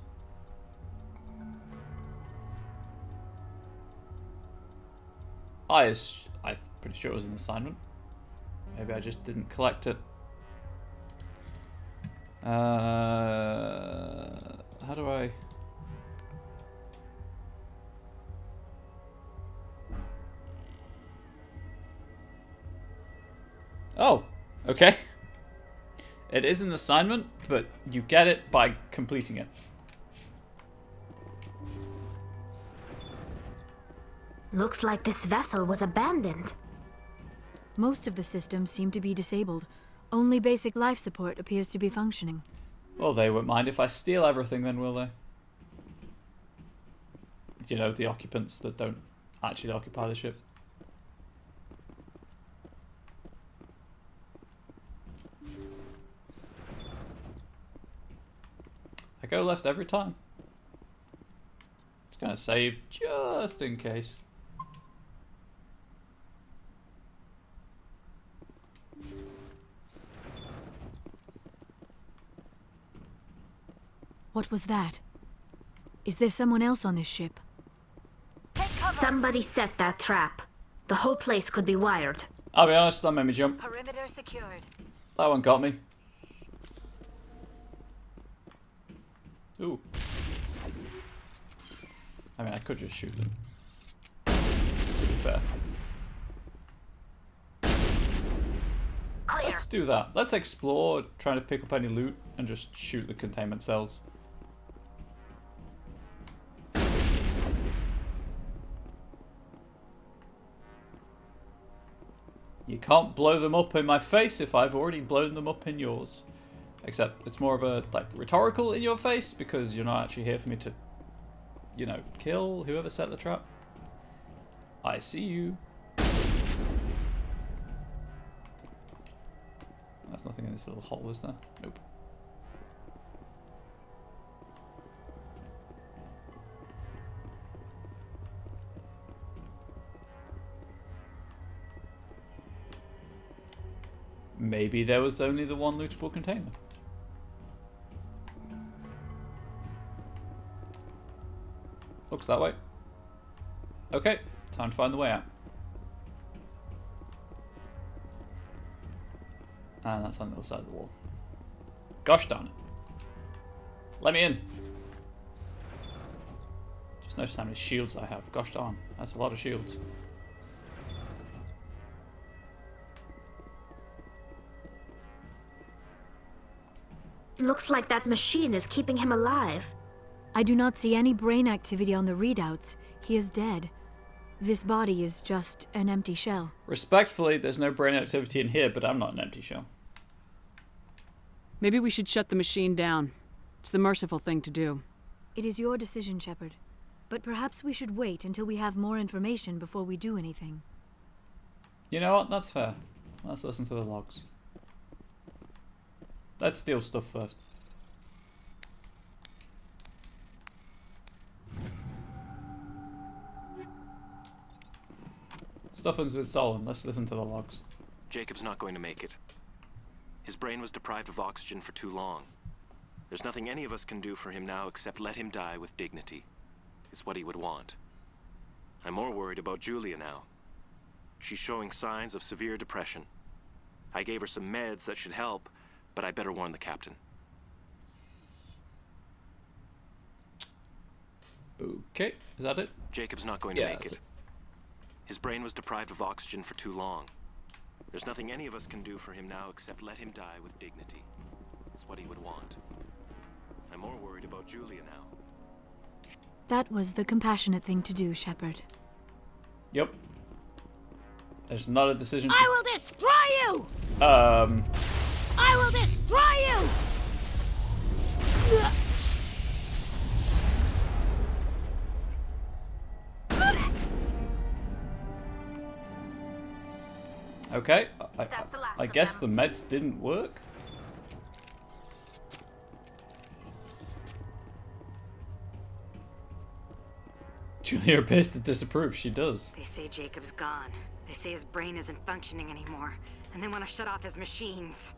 [SPEAKER 1] I'm pretty sure it was an assignment. Maybe I just didn't collect it. How do I... Oh, okay. It is an assignment, but you get it by completing it.
[SPEAKER 2] Looks like this vessel was abandoned.
[SPEAKER 7] Most of the systems seem to be disabled. Only basic life support appears to be functioning.
[SPEAKER 1] Well, they won't mind if I steal everything then, will they? You know, the occupants that don't actually occupy the ship. I go left every time. It's gonna save just in case.
[SPEAKER 7] What was that? Is there someone else on this ship?
[SPEAKER 2] Somebody set that trap. The whole place could be wired.
[SPEAKER 1] I'll be honest, that made me jump.
[SPEAKER 7] Perimeter secured.
[SPEAKER 1] That one got me. Ooh. I mean, I could just shoot them. To be fair.
[SPEAKER 2] Clear.
[SPEAKER 1] Let's do that. Let's explore, trying to pick up any loot, and just shoot the containment cells. You can't blow them up in my face if I've already blown them up in yours. Except it's more of a, like, rhetorical in your face, because you're not actually here for me to, you know, kill whoever set the trap. I see you. There's nothing in this little hole, is there? Nope. Maybe there was only the one lootable container. Looks that way. Okay, time to find the way out. And that's on the other side of the wall. Gosh darn it. Let me in. Just notice how many shields I have. Gosh darn, that's a lot of shields.
[SPEAKER 2] Looks like that machine is keeping him alive.
[SPEAKER 7] I do not see any brain activity on the readouts. He is dead. This body is just an empty shell.
[SPEAKER 1] Respectfully, there's no brain activity in here, but I'm not an empty shell.
[SPEAKER 16] Maybe we should shut the machine down. It's the merciful thing to do.
[SPEAKER 7] It is your decision, Shepard. But perhaps we should wait until we have more information before we do anything.
[SPEAKER 1] You know what? That's fair. Let's listen to the logs. Let's steal stuff first. Stuff is with Solon. Let's listen to the logs.
[SPEAKER 20] Jacob's not going to make it. His brain was deprived of oxygen for too long. There's nothing any of us can do for him now except let him die with dignity. It's what he would want. I'm more worried about Julia now. She's showing signs of severe depression. I gave her some meds that should help, but I better warn the captain.
[SPEAKER 1] Okay, is that it?
[SPEAKER 20] Jacob's not going to make it. His brain was deprived of oxygen for too long. There's nothing any of us can do for him now except let him die with dignity. It's what he would want. I'm more worried about Julia now.
[SPEAKER 7] That was the compassionate thing to do, Shepard.
[SPEAKER 1] Yep. There's not a decision.
[SPEAKER 15] I will destroy you!
[SPEAKER 1] I
[SPEAKER 15] will destroy you!
[SPEAKER 1] Okay, I guess the meds didn't work. Julia appears to disapprove. She does.
[SPEAKER 21] They say Jacob's gone. They say his brain isn't functioning anymore, and they want to shut off his machines.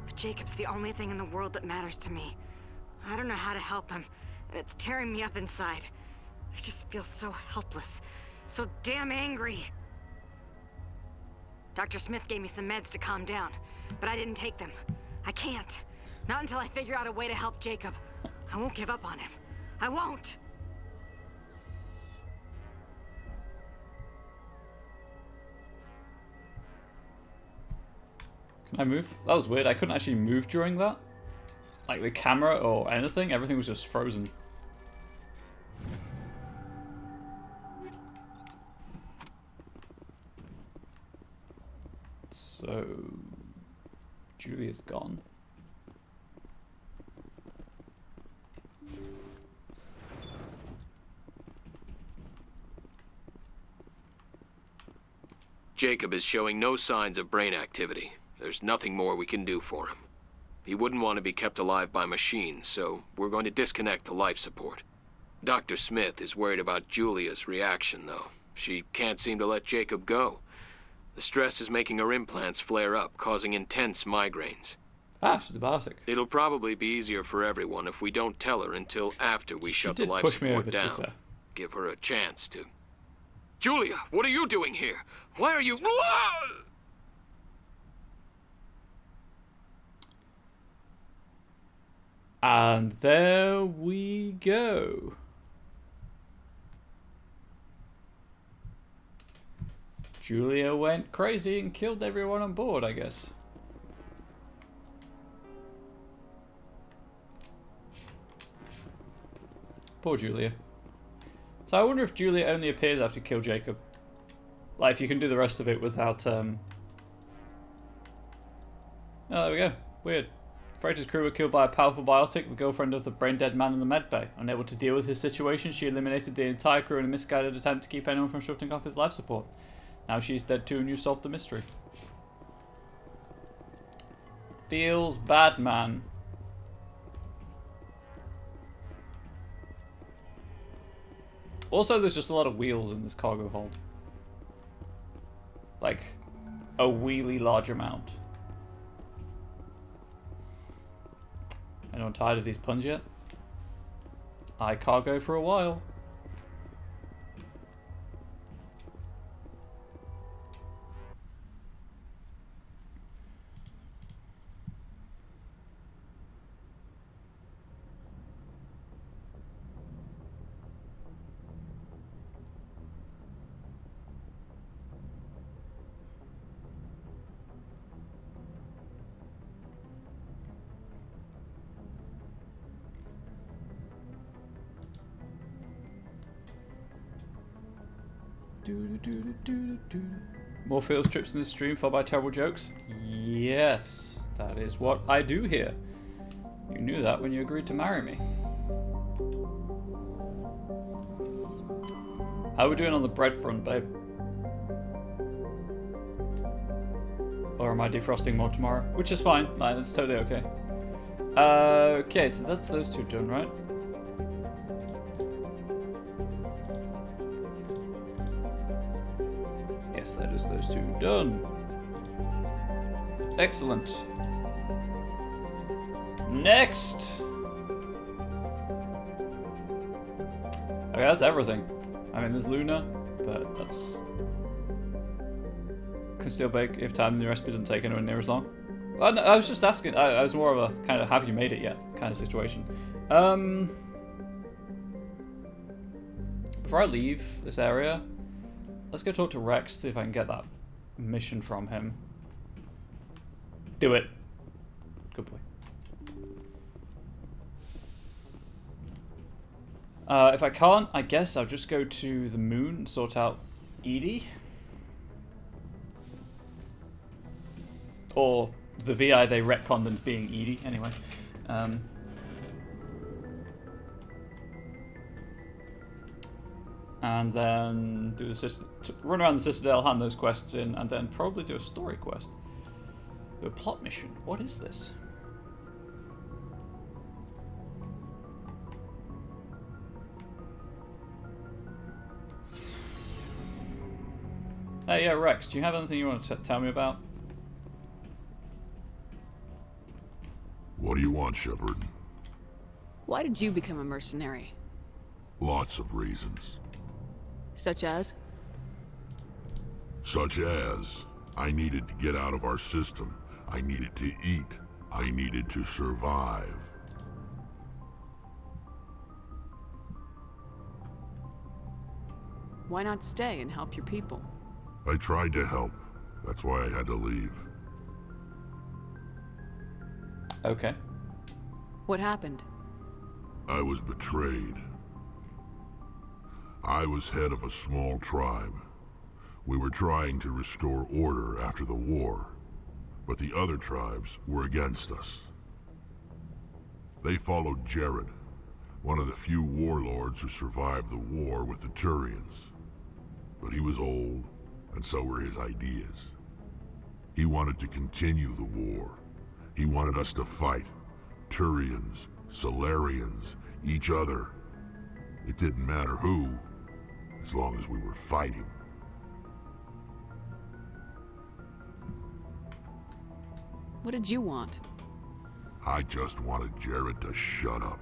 [SPEAKER 21] But Jacob's the only thing in the world that matters to me. I don't know how to help him, and it's tearing me up inside. I just feel so helpless, so damn angry. Dr. Smith gave me some meds to calm down, but I didn't take them. I can't. Not until I figure out a way to help Jacob. I won't give up on him. I won't!
[SPEAKER 1] Can I move? That was weird. I couldn't actually move during that. Like the camera or anything. Everything was just frozen. So... Julia's gone.
[SPEAKER 14] Jacob is showing no signs of brain activity. There's nothing more we can do for him. He wouldn't want to be kept alive by machines, so we're going to disconnect the life support. Dr. Smith is worried about Julia's reaction, though. She can't seem to let Jacob go. The stress is making her implants flare up, causing intense migraines.
[SPEAKER 1] Ah, she's a basic.
[SPEAKER 14] It'll probably be easier for everyone if we don't tell her until after we shut the life support down. Give her a chance to... Julia, what are you doing here? Why are you...
[SPEAKER 1] And there we go. Julia went crazy and killed everyone on board, I guess. Poor Julia. So I wonder if Julia only appears after you kill Jacob. Like, if you can do the rest of it without, Oh, there we go. Weird. Freighter's crew were killed by a powerful biotic, the girlfriend of the brain-dead man in the medbay. Unable to deal with his situation, she eliminated the entire crew in a misguided attempt to keep anyone from shutting off his life support. Now she's dead too and you solved the mystery. Feels bad, man. Also, there's just a lot of wheels in this cargo hold. Like, a wheelie large amount. Anyone tired of these puns yet? I cargo for a while. More field trips in the stream followed by terrible jokes? Yes, that is what I do here. You knew that when you agreed to marry me. How are we doing on the bread front, babe? Or am I defrosting more tomorrow? Which is fine, like, that's totally okay. Okay, so that's those two done, right? Yes, that is those two done. Excellent. Next! Okay, that's everything. I mean, there's Luna, but that's... Can still bake if time and the recipe doesn't take anywhere near as long. Well, no, I was just asking, I was more of a kind of have you made it yet kind of situation. Before I leave this area, let's go talk to Rex, see if I can get that mission from him. Do it. Good boy. If I can't, I guess I'll just go to the moon and sort out Edie. Or the VI they retconned as being Edie, anyway. And then do the run around the Citadel, hand those quests in, and then probably do a story quest. Do a plot mission. What is this? Hey, Rex, do you have anything you want to tell me about?
[SPEAKER 12] What do you want, Shepard?
[SPEAKER 16] Why did you become a mercenary?
[SPEAKER 12] Lots of reasons.
[SPEAKER 16] Such as?
[SPEAKER 12] Such as, I needed to get out of our system. I needed to eat. I needed to survive.
[SPEAKER 16] Why not stay and help your people?
[SPEAKER 12] I tried to help. That's why I had to leave.
[SPEAKER 1] Okay.
[SPEAKER 16] What happened?
[SPEAKER 12] I was betrayed. I was head of a small tribe. We were trying to restore order after the war, but the other tribes were against us. They followed Jared, one of the few warlords who survived the war with the Turians. But he was old, and so were his ideas. He wanted to continue the war. He wanted us to fight. Turians, Solarians, each other. It didn't matter who, as long as we were fighting.
[SPEAKER 16] What did you want?
[SPEAKER 12] I just wanted Jared to shut up.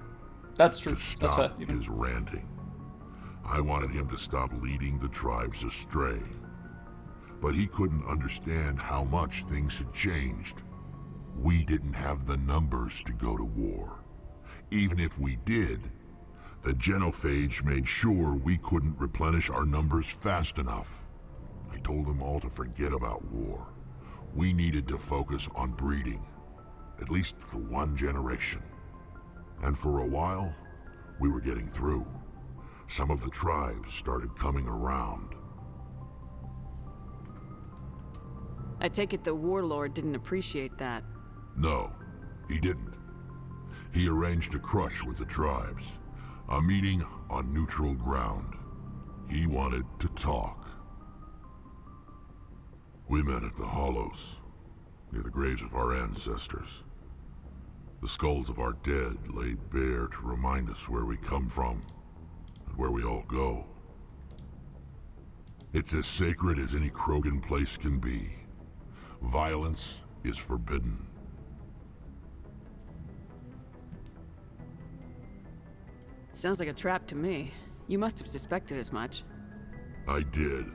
[SPEAKER 1] That's true.
[SPEAKER 12] To stop his ranting. I wanted him to stop leading the tribes astray. But he couldn't understand how much things had changed. We didn't have the numbers to go to war. Even if we did, the genophage made sure we couldn't replenish our numbers fast enough. I told them all to forget about war. We needed to focus on breeding, at least for one generation. And for a while, we were getting through. Some of the tribes started coming around.
[SPEAKER 16] I take it the warlord didn't appreciate that.
[SPEAKER 12] No, he didn't. He arranged a crush with the tribes. A meeting on neutral ground. He wanted to talk. We met at the Hollows, near the graves of our ancestors. The skulls of our dead laid bare to remind us where we come from, and where we all go. It's as sacred as any Krogan place can be. Violence is forbidden.
[SPEAKER 16] Sounds like a trap to me. You must have suspected as much.
[SPEAKER 12] I did.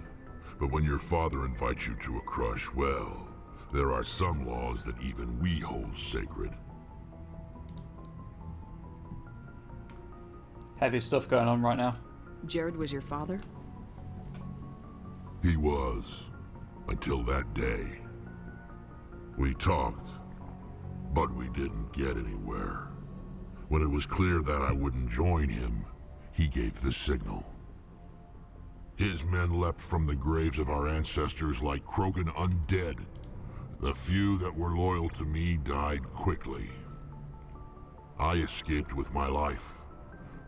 [SPEAKER 12] But when your father invites you to a crush, well, there are some laws that even we hold sacred.
[SPEAKER 1] Heavy stuff going on right now.
[SPEAKER 16] Jared was your father?
[SPEAKER 12] He was. Until that day. We talked, but we didn't get anywhere. When it was clear that I wouldn't join him, he gave the signal. His men leapt from the graves of our ancestors like Krogan undead. The few that were loyal to me died quickly. I escaped with my life,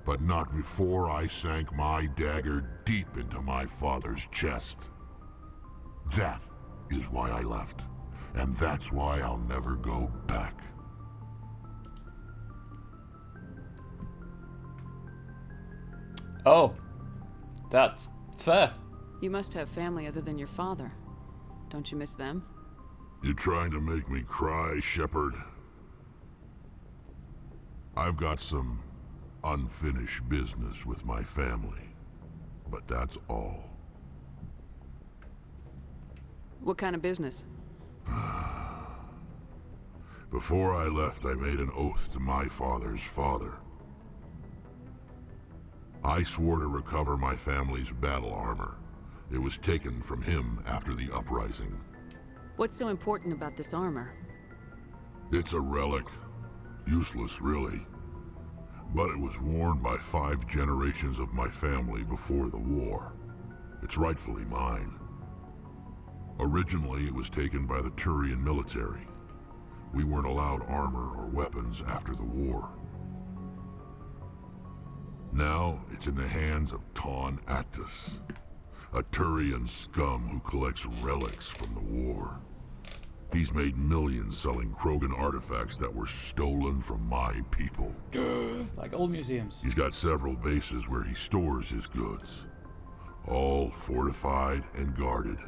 [SPEAKER 12] but not before I sank my dagger deep into my father's chest. That is why I left, and that's why I'll never go back.
[SPEAKER 1] Oh, that's fair.
[SPEAKER 16] You must have family other than your father. Don't you miss them?
[SPEAKER 12] You trying to make me cry, Shepard? I've got some unfinished business with my family, but that's all.
[SPEAKER 16] What kind of business?
[SPEAKER 12] Before I left, I made an oath to my father's father. I swore to recover my family's battle armor. It was taken from him after the uprising.
[SPEAKER 16] What's so important about this armor?
[SPEAKER 12] It's a relic. Useless, really. But it was worn by 5 generations of my family before the war. It's rightfully mine. Originally, it was taken by the Turian military. We weren't allowed armor or weapons after the war. Now, it's in the hands of Ton Actus, a Turian scum who collects relics from the war. He's made millions selling Krogan artifacts that were stolen from my people.
[SPEAKER 1] Like old museums.
[SPEAKER 12] He's got several bases where he stores his goods, all fortified and guarded.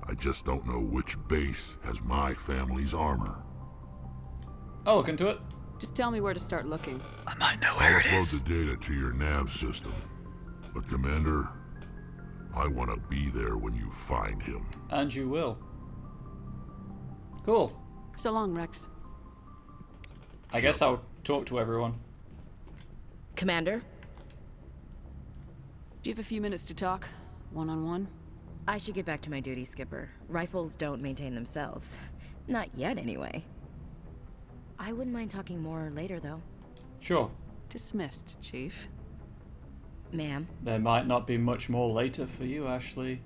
[SPEAKER 12] I just don't know which base has my family's armor.
[SPEAKER 1] I'll look into it.
[SPEAKER 16] Just tell me where to start looking.
[SPEAKER 4] I might know
[SPEAKER 12] I'll
[SPEAKER 4] where it
[SPEAKER 12] upload
[SPEAKER 4] is.
[SPEAKER 12] the data to your nav system. But Commander, I want to be there when you find him.
[SPEAKER 1] And you will. Cool.
[SPEAKER 16] So long, Rex.
[SPEAKER 1] I guess I'll talk to everyone.
[SPEAKER 22] Commander?
[SPEAKER 16] Do you have a few minutes to talk? One-on-one?
[SPEAKER 22] I should get back to my duty, Skipper. Rifles don't maintain themselves. Not yet, anyway. I wouldn't mind talking more later, though.
[SPEAKER 1] Sure.
[SPEAKER 16] Dismissed, Chief.
[SPEAKER 22] Ma'am?
[SPEAKER 1] There might not be much more later for you, Ashley.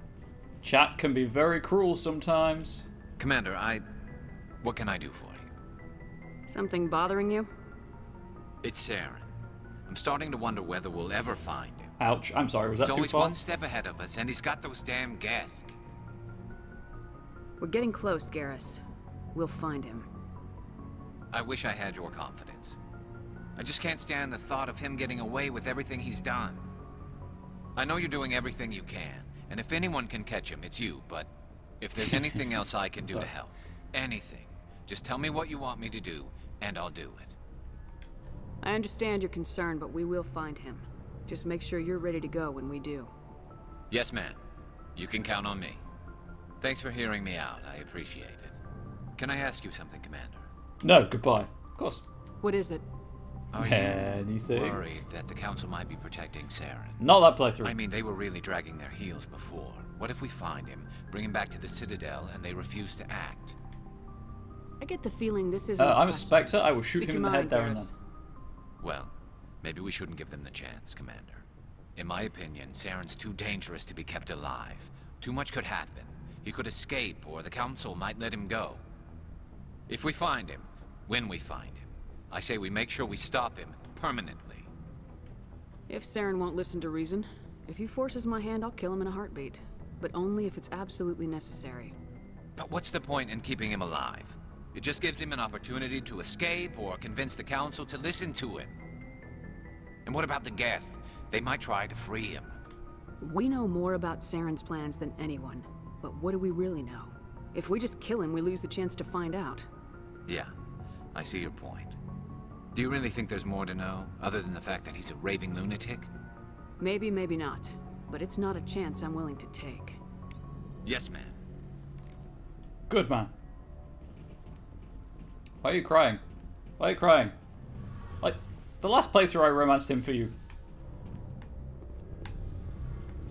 [SPEAKER 1] Chat can be very cruel sometimes.
[SPEAKER 13] Commander, what can I do for you?
[SPEAKER 16] Something bothering you?
[SPEAKER 13] It's Saren. I'm starting to wonder whether we'll ever find him.
[SPEAKER 1] Ouch. I'm sorry, was that
[SPEAKER 13] He's
[SPEAKER 1] too
[SPEAKER 13] always
[SPEAKER 1] far?
[SPEAKER 13] one step ahead of us, and he's got those damn Geth.
[SPEAKER 16] We're getting close, Garrus. We'll find him.
[SPEAKER 13] I wish I had your confidence. I just can't stand the thought of him getting away with everything he's done. I know you're doing everything you can, and if anyone can catch him, it's you, but if there's anything else I can do to help, anything, just tell me what you want me to do, and I'll do it.
[SPEAKER 16] I understand your concern, but we will find him. Just make sure you're ready to go when we do.
[SPEAKER 13] Yes, ma'am. You can count on me. Thanks for hearing me out. I appreciate it. Can I ask you something, Commander?
[SPEAKER 1] No, goodbye. Of course.
[SPEAKER 16] What is it?
[SPEAKER 13] Are
[SPEAKER 1] Anything?
[SPEAKER 13] you worried that the Council might be protecting Saren?
[SPEAKER 1] Not that playthrough.
[SPEAKER 13] I mean, they were really dragging their heels before. What if we find him, bring him back to the Citadel, and they refuse to act?
[SPEAKER 16] I get the feeling this isn't
[SPEAKER 1] I'm a
[SPEAKER 16] question.
[SPEAKER 1] Spectre. I will shoot
[SPEAKER 16] Speak
[SPEAKER 1] him in
[SPEAKER 16] your
[SPEAKER 1] the head
[SPEAKER 16] mind,
[SPEAKER 1] there and
[SPEAKER 16] Garrus.
[SPEAKER 1] then.
[SPEAKER 13] Well, maybe we shouldn't give them the chance, Commander. In my opinion, Saren's too dangerous to be kept alive. Too much could happen. He could escape, or the Council might let him go. If we find him, when we find him, I say we make sure we stop him permanently.
[SPEAKER 16] If Saren won't listen to reason, if he forces my hand, I'll kill him in a heartbeat. But only if it's absolutely necessary.
[SPEAKER 13] But what's the point in keeping him alive? It just gives him an opportunity to escape or convince the Council to listen to him. And what about the Geth? They might try to free him.
[SPEAKER 16] We know more about Saren's plans than anyone. But what do we really know? If we just kill him, we lose the chance to find out.
[SPEAKER 13] Yeah, I see your point. Do you really think there's more to know, other than the fact that he's a raving lunatic?
[SPEAKER 16] Maybe, maybe not. But it's not a chance I'm willing to take.
[SPEAKER 13] Yes, ma'am.
[SPEAKER 1] Good man. Why are you crying? Why are you crying? Like, the last playthrough I romanced him for you.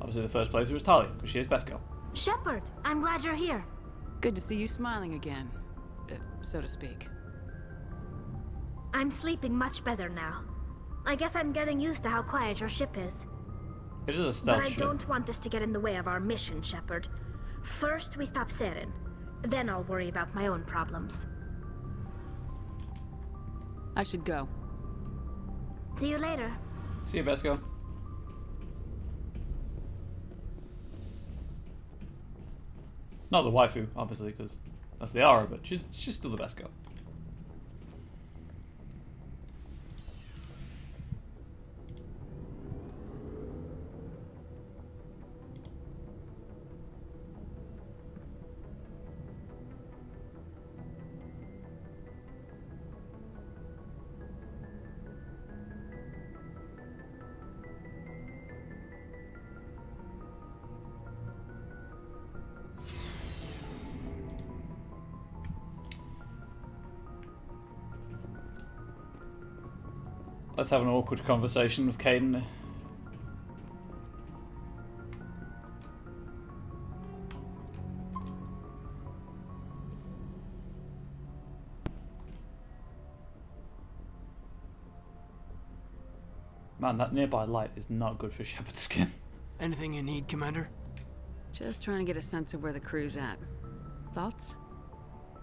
[SPEAKER 1] Obviously the first playthrough was Tali, because she is best girl.
[SPEAKER 2] Shepard, I'm glad you're here.
[SPEAKER 16] Good to see you smiling again, so to speak.
[SPEAKER 2] I'm sleeping much better now. I guess I'm getting used to how quiet your ship is.
[SPEAKER 1] It is a stealth
[SPEAKER 2] But I
[SPEAKER 1] ship.
[SPEAKER 2] don't want this to get in the way of our mission, Shepard. First, we stop Saren. Then I'll worry about my own problems.
[SPEAKER 16] I should go.
[SPEAKER 2] See you later.
[SPEAKER 1] See you, best girl. Not the waifu, obviously, because that's the Ara, but she's still the best girl. Let's have an awkward conversation with Kaidan. Man, that nearby light is not good for Shepard's skin.
[SPEAKER 18] Anything you need, Commander?
[SPEAKER 16] Just trying to get a sense of where the crew's at. Thoughts?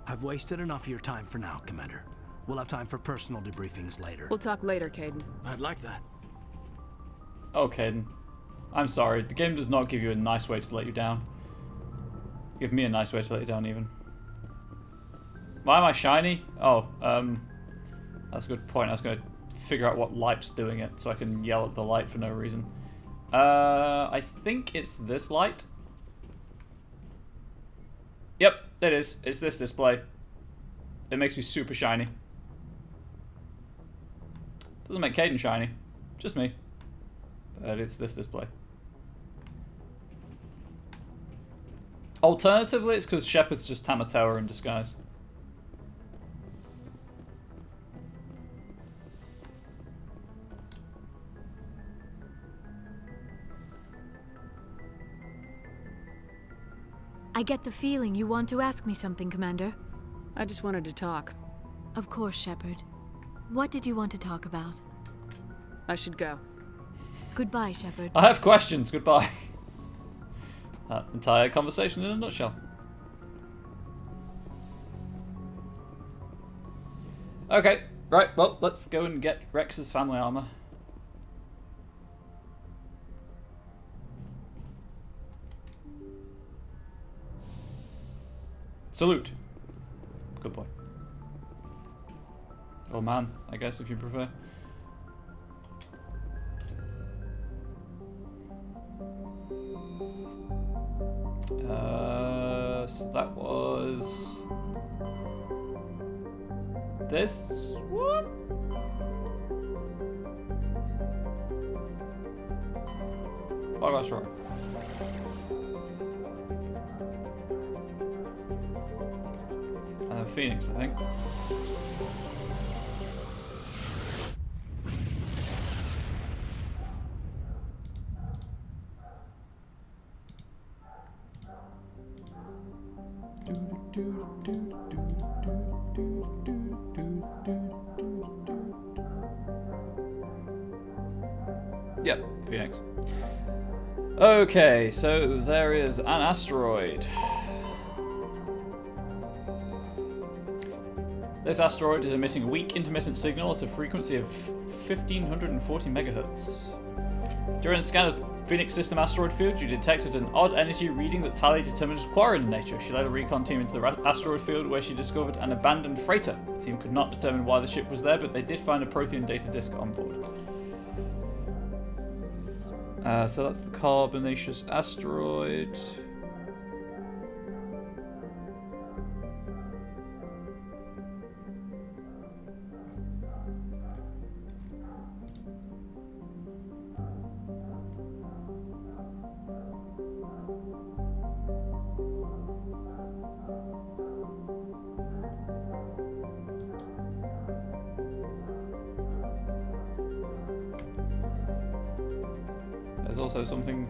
[SPEAKER 5] I've wasted enough of your time for now, Commander. We'll have time for personal debriefings later.
[SPEAKER 16] We'll talk later, Kaidan.
[SPEAKER 18] I'd like that.
[SPEAKER 1] Oh, Kaidan. I'm sorry, the game does not give you a nice way to let you down. Give me a nice way to let you down, even. Why am I shiny? Oh, that's a good point. I was going to figure out what light's doing it, so I can yell at the light for no reason. I think it's this light. Yep, it is. It's this display. It makes me super shiny. Doesn't make Caden shiny. Just me. But it's this display. Alternatively, it's because Shepard's just Tamatoa in disguise.
[SPEAKER 7] I get the feeling you want to ask me something, Commander.
[SPEAKER 3] I just wanted to talk.
[SPEAKER 7] Of course, Shepard. What did you want to talk about?
[SPEAKER 3] I should go.
[SPEAKER 7] Goodbye, Shepard.
[SPEAKER 1] I have questions. Goodbye. That entire conversation in a nutshell. Okay, right, well, let's go and get Rex's family armor. Salute. Good boy. Or man, I guess, if you prefer. So that was this one? Oh, that's right. Phoenix, I think. Yep, Phoenix. Okay, so there is an asteroid. This asteroid is emitting a weak intermittent signal at a frequency of 1540 megahertz. During a scan of the Phoenix system asteroid field, you detected an odd energy reading that Tali determined was Quarren in nature. She led a recon team into the asteroid field where she discovered an abandoned freighter. The team could not determine why the ship was there, but they did find a Prothean data disk on board. So that's the carbonaceous asteroid. There's also something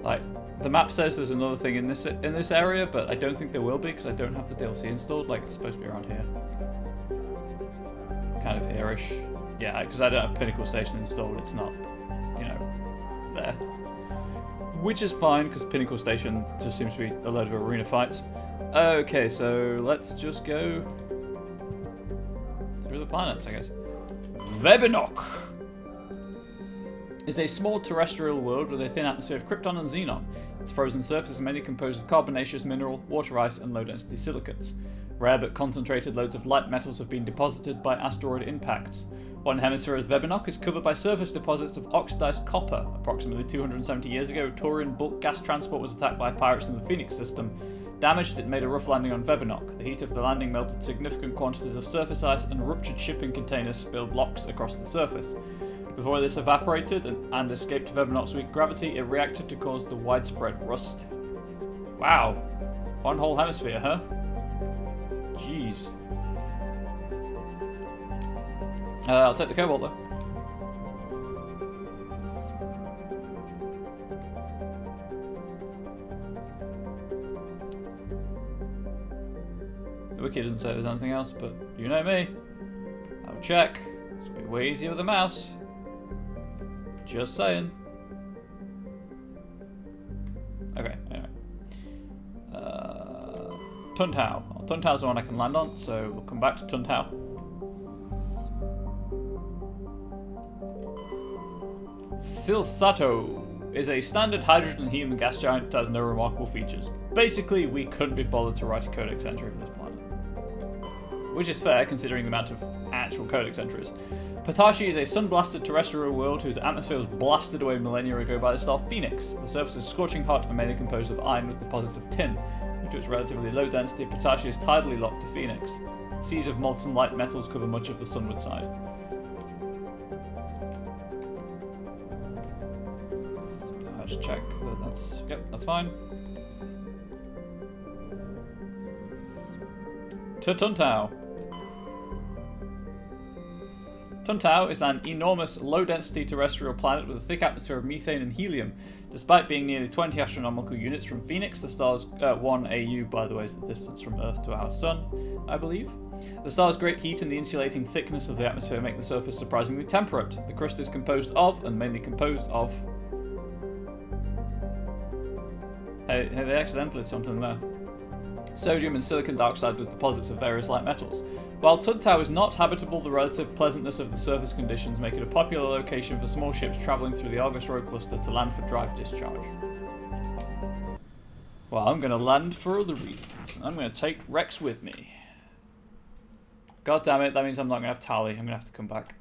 [SPEAKER 1] like the map says there's another thing in this area, but I don't think there will be because I don't have the DLC installed. Like it's supposed to be around here, kind of here-ish. Yeah, because I don't have Pinnacle Station installed. It's not, you know, there, which is fine because Pinnacle Station just seems to be a load of arena fights. Okay, so let's just go through the planets, I guess. Vebenock is a small terrestrial world with a thin atmosphere of krypton and xenon. Its frozen surface is mainly composed of carbonaceous mineral, water ice, and low-density silicates. Rare but concentrated loads of light metals have been deposited by asteroid impacts. One hemisphere of Vebenock is covered by surface deposits of oxidized copper. Approximately 270 years ago, Taurian bulk gas transport was attacked by pirates in the Phoenix system. Damaged, it made a rough landing on Vebenock. The heat of the landing melted significant quantities of surface ice, and ruptured shipping containers spilled locks across the surface. Before this evaporated and escaped Vebenock's weak gravity, it reacted to cause the widespread rust. Wow. One whole hemisphere, huh? Jeez. I'll take the cobalt, though. The wiki doesn't say there's anything else, but you know me. I'll check. This will be way easier with a mouse. Just saying. Okay, anyway. Tuntau. Well, Tuntau's the one I can land on, so we'll come back to Tuntau. Silsato is a standard hydrogen and helium gas giant that has no remarkable features. Basically, we couldn't be bothered to write a codex entry for this planet. Which is fair, considering the amount of actual codex entries. Patashi is a sun-blasted terrestrial world whose atmosphere was blasted away millennia ago by the star Phoenix. The surface is scorching hot and mainly composed of iron with deposits of tin. Due to its relatively low density, Pitachi is tidally locked to Phoenix. Seas of molten light metals cover much of the sunward side. Let's check that that's... Yep, that's fine. To Tuntao. Tuntao is an enormous, low-density terrestrial planet with a thick atmosphere of methane and helium. Despite being nearly 20 astronomical units from Phoenix, the star's 1 AU, by the way, is the distance from Earth to our Sun, I believe. The star's great heat and the insulating thickness of the atmosphere make the surface surprisingly temperate. The crust is composed of, and mainly composed of... Hey, they accidentally did something there. Sodium and silicon dioxide with deposits of various light metals. While Tuntao is not habitable, the relative pleasantness of the surface conditions make it a popular location for small ships travelling through the Argus Road cluster to land for drive discharge. Well, I'm going to land for other reasons. I'm going to take Rex with me. God damn it, that means I'm not going to have Tali. I'm going to have to come back.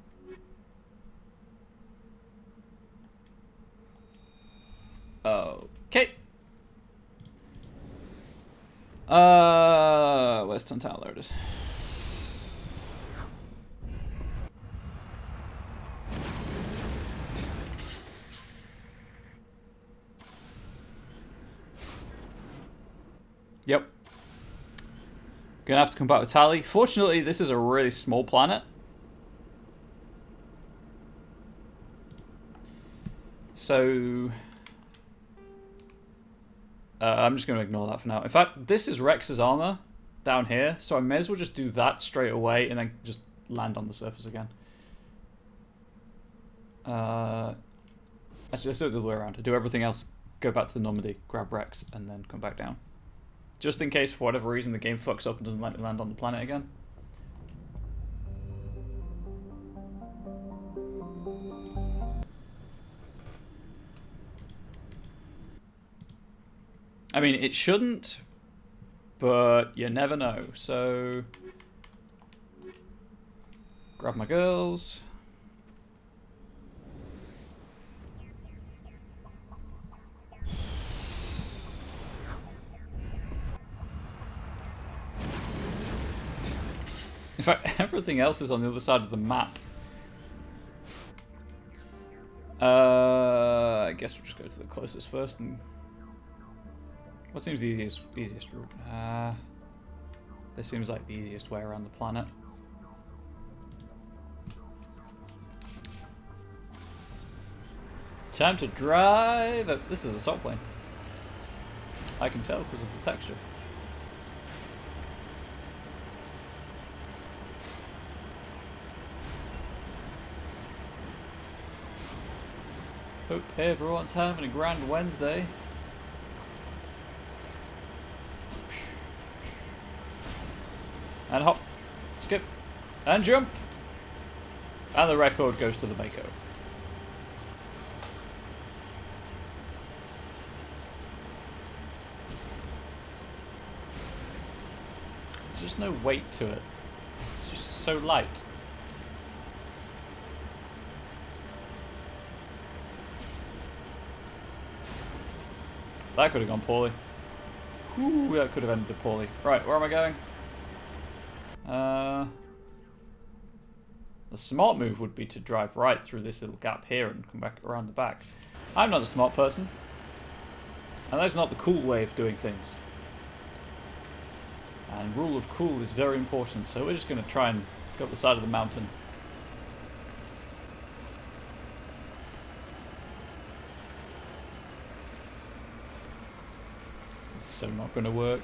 [SPEAKER 1] Okay. Where's Tuntao? There it is. Yep. Gonna have to come back with Tali. Fortunately, this is a really small planet. So... I'm just going to ignore that for now. In fact, this is Rex's armor down here, so I may as well just do that straight away and then just land on the surface again. Actually, let's do it the other way around. Do everything else, go back to the Normandy, grab Rex, and then come back down. Just in case, for whatever reason, the game fucks up and doesn't let me land on the planet again. I mean, it shouldn't, but you never know. So, grab my girls. In fact, everything else is on the other side of the map. I guess we'll just go to the closest first and... What seems the easiest route? This seems like the easiest way around the planet. Time to drive. This is a salt plane. I can tell because of the texture. Hope everyone's having a grand Wednesday. And hop, skip, and jump. And the record goes to the Mako. There's just no weight to it. It's just so light. That could have gone poorly. Ooh, that could have ended poorly. Right, where am I going? The smart move would be to drive right through this little gap here and come back around the back. I'm not a smart person. And that's not the cool way of doing things. And rule of cool is very important, so we're just going to try and go up the side of the mountain. It's so not going to work.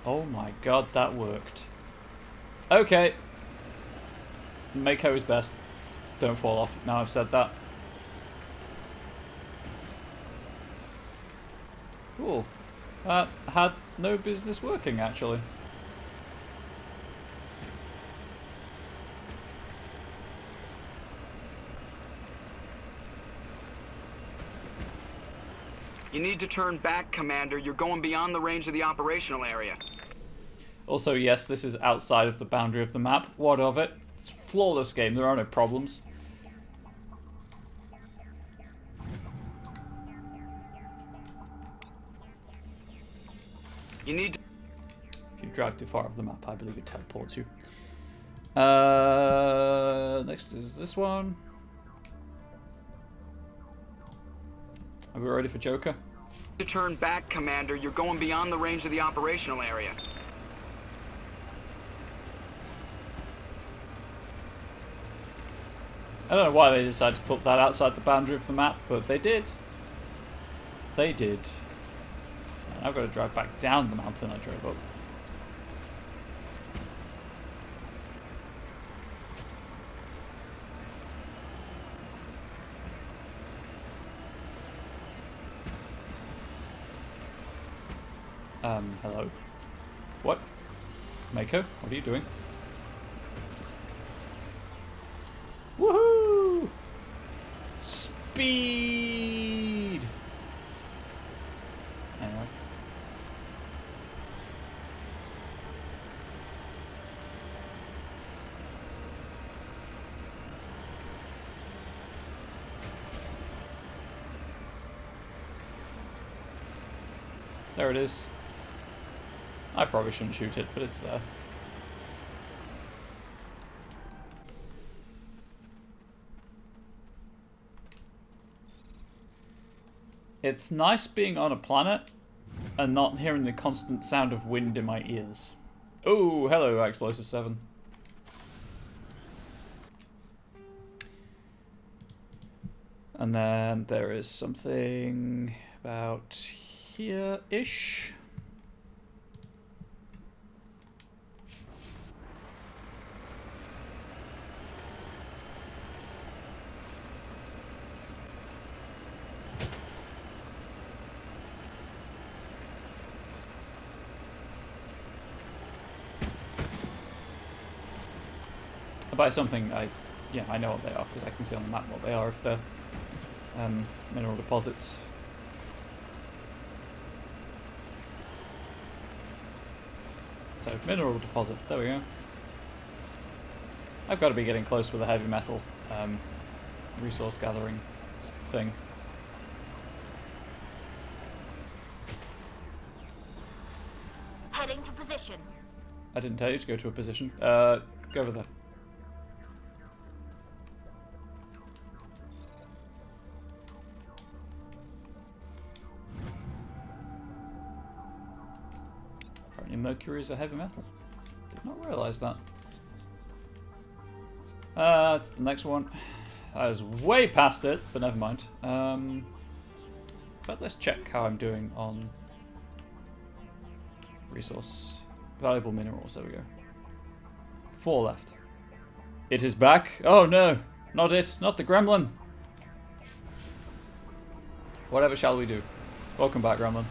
[SPEAKER 1] Oh my god, that worked. Okay. Mako is best. Don't fall off. Now I've said that. Cool. That had no business working, actually.
[SPEAKER 11] You need to turn back, Commander. You're going beyond the range of the operational area.
[SPEAKER 1] Also, yes, this is outside of the boundary of the map. What of it? It's a flawless game. There are no problems.
[SPEAKER 11] You need to...
[SPEAKER 1] If you drive too far off the map, I believe it teleports you. Next is this one. Are we ready for Joker?
[SPEAKER 11] To turn back, Commander. You're going beyond the range of the operational area.
[SPEAKER 1] I don't know why they decided to put that outside the boundary of the map, but they did. They did. And I've got to drive back down the mountain I drove up. Hello. What? Mako, what are you doing? Woohoo! Speed! Anyway. There it is. I probably shouldn't shoot it, but it's there. It's nice being on a planet and not hearing the constant sound of wind in my ears. Oh, hello, Explosive 7. And then there is something about here-ish. By something, I know what they are because I can see on the map what they are if they're mineral deposits. So, mineral deposit, there we go. I've got to be getting close with a heavy metal resource gathering thing.
[SPEAKER 8] Heading to position.
[SPEAKER 1] I didn't tell you to go to a position. Go over there. Mercury is a heavy metal. Did not realise that. That's the next one. I was way past it, but never mind. But let's check how I'm doing on resource. Valuable minerals, there we go. 4 left. It is back. Oh no, not it, not the gremlin. Whatever shall we do? Welcome back, gremlin.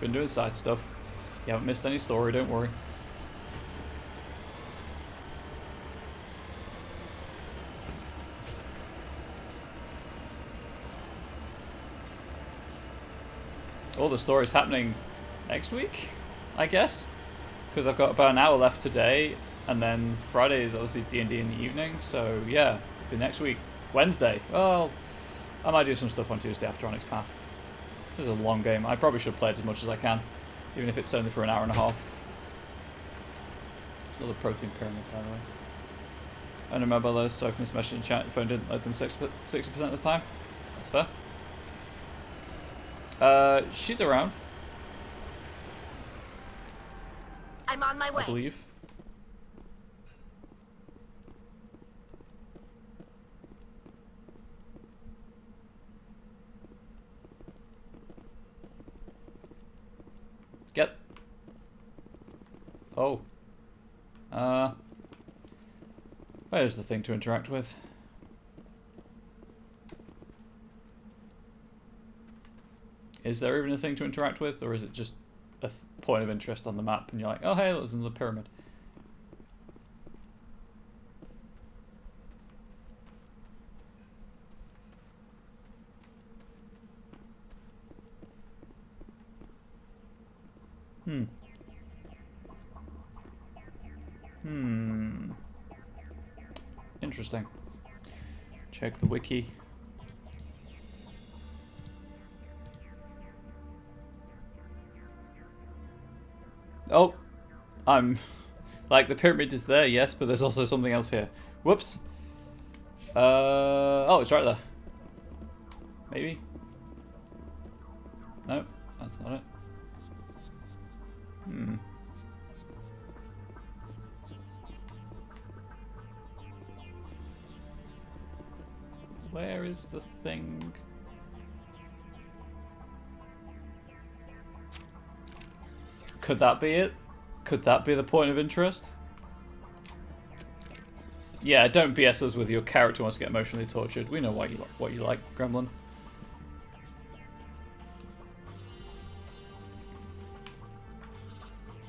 [SPEAKER 1] Been doing side stuff. You haven't missed any story, don't worry. All the story's happening next week, I guess, because I've got about an hour left today, and then Friday is obviously D&D in the evening, so yeah, it'll be next week. Wednesday, well, I might do some stuff on Tuesday after Onyx Path. This is a long game. I probably should play it as much as I can, even if it's only for an hour and a half. It's another protein pyramid, by the way. I know mobile those, so I've missed message in chat. Phone didn't load them 60% of the time. That's fair. She's around.
[SPEAKER 8] I'm on my way.
[SPEAKER 1] I believe. Get. Oh. Where's the thing to interact with? Is there even a thing to interact with, or is it just a point of interest on the map and you're like, oh hey, there's another pyramid? Interesting. Check the wiki. Oh, I'm... Like, the pyramid is there, yes, but there's also something else here. Whoops. Oh, it's right there. Maybe? No, that's not it. Hmm. Where is the thing? Could that be it? Could that be the point of interest? Yeah, don't BS us with your character wants to get emotionally tortured. We know what you like, Gremlin.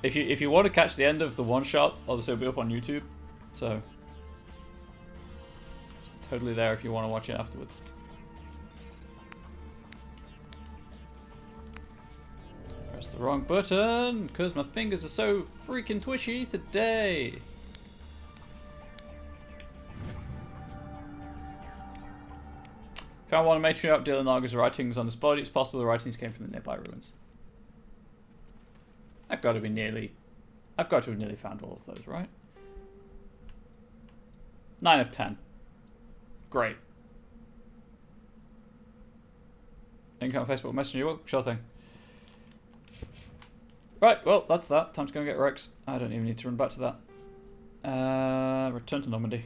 [SPEAKER 1] If you want to catch the end of the one shot, obviously it'll be up on YouTube, so it's totally there if you want to watch it afterwards. Press the wrong button because my fingers are so freaking twitchy today. Found one matriarch Dylan Naga's writings on his body. It's possible the writings came from the nearby ruins. I've got to have nearly found all of those, right? 9 of 10. Great. Link on Facebook Messenger. Well, sure thing. Right, well, that's that. Time to go and get Rex. I don't even need to run back to that. Return to Normandy.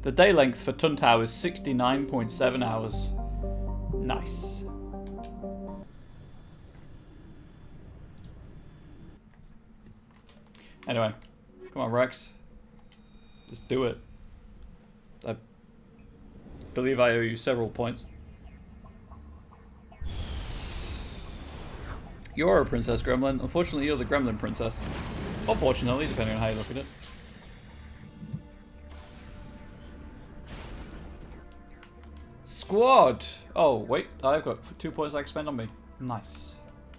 [SPEAKER 1] The day length for Tuntau is 69.7 hours. Nice. Anyway, come on, Rex. Just do it. I believe I owe you several points. You're a princess, Gremlin. Unfortunately, you're the Gremlin princess. Or fortunately, depending on how you look at it. Squad! Oh, wait. I've got 2 points I can spend on me. Nice.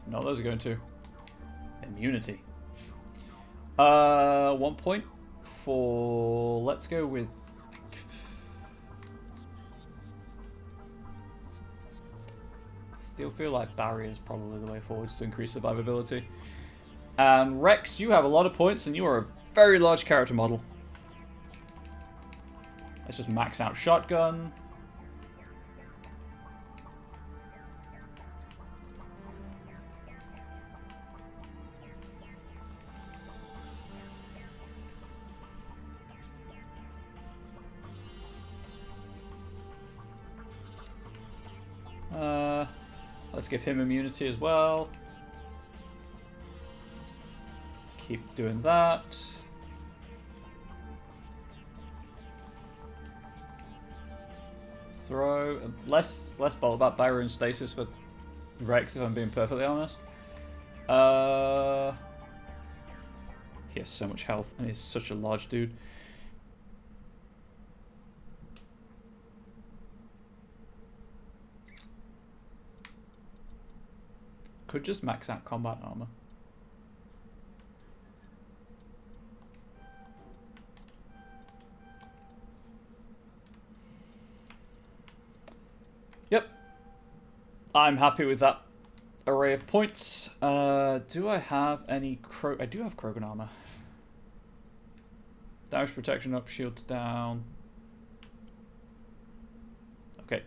[SPEAKER 1] No, those are going to. Immunity. 1 point for... Let's go with... Still feel like barrier is probably the way forwards to increase survivability. And Rex, you have a lot of points and you are a very large character model. Let's just max out shotgun. Let's give him immunity as well. Keep doing that. Throw. Less bold about Byron stasis for Rex, if I'm being perfectly honest. He has so much health and he's such a large dude. Could just max out combat armor. Yep. I'm happy with that array of points. Do I have any I do have Krogan armor. Damage protection up, shields down. Okay.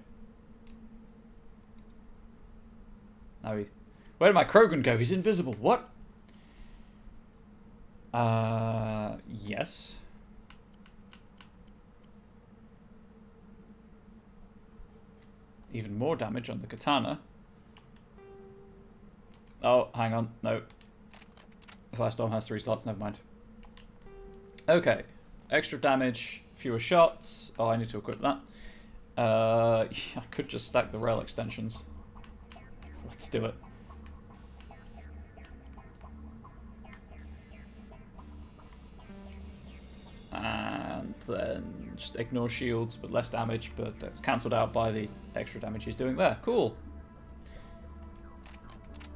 [SPEAKER 1] Now he... Where did my Krogan go? He's invisible. What? Yes. Even more damage on the katana. Oh, hang on. No. The Firestorm has 3 slots. Never mind. Okay. Extra damage, fewer shots. Oh, I need to equip that. I could just stack the rail extensions. Let's do it. And then just ignore shields, but less damage, but that's cancelled out by the extra damage he's doing there. Cool.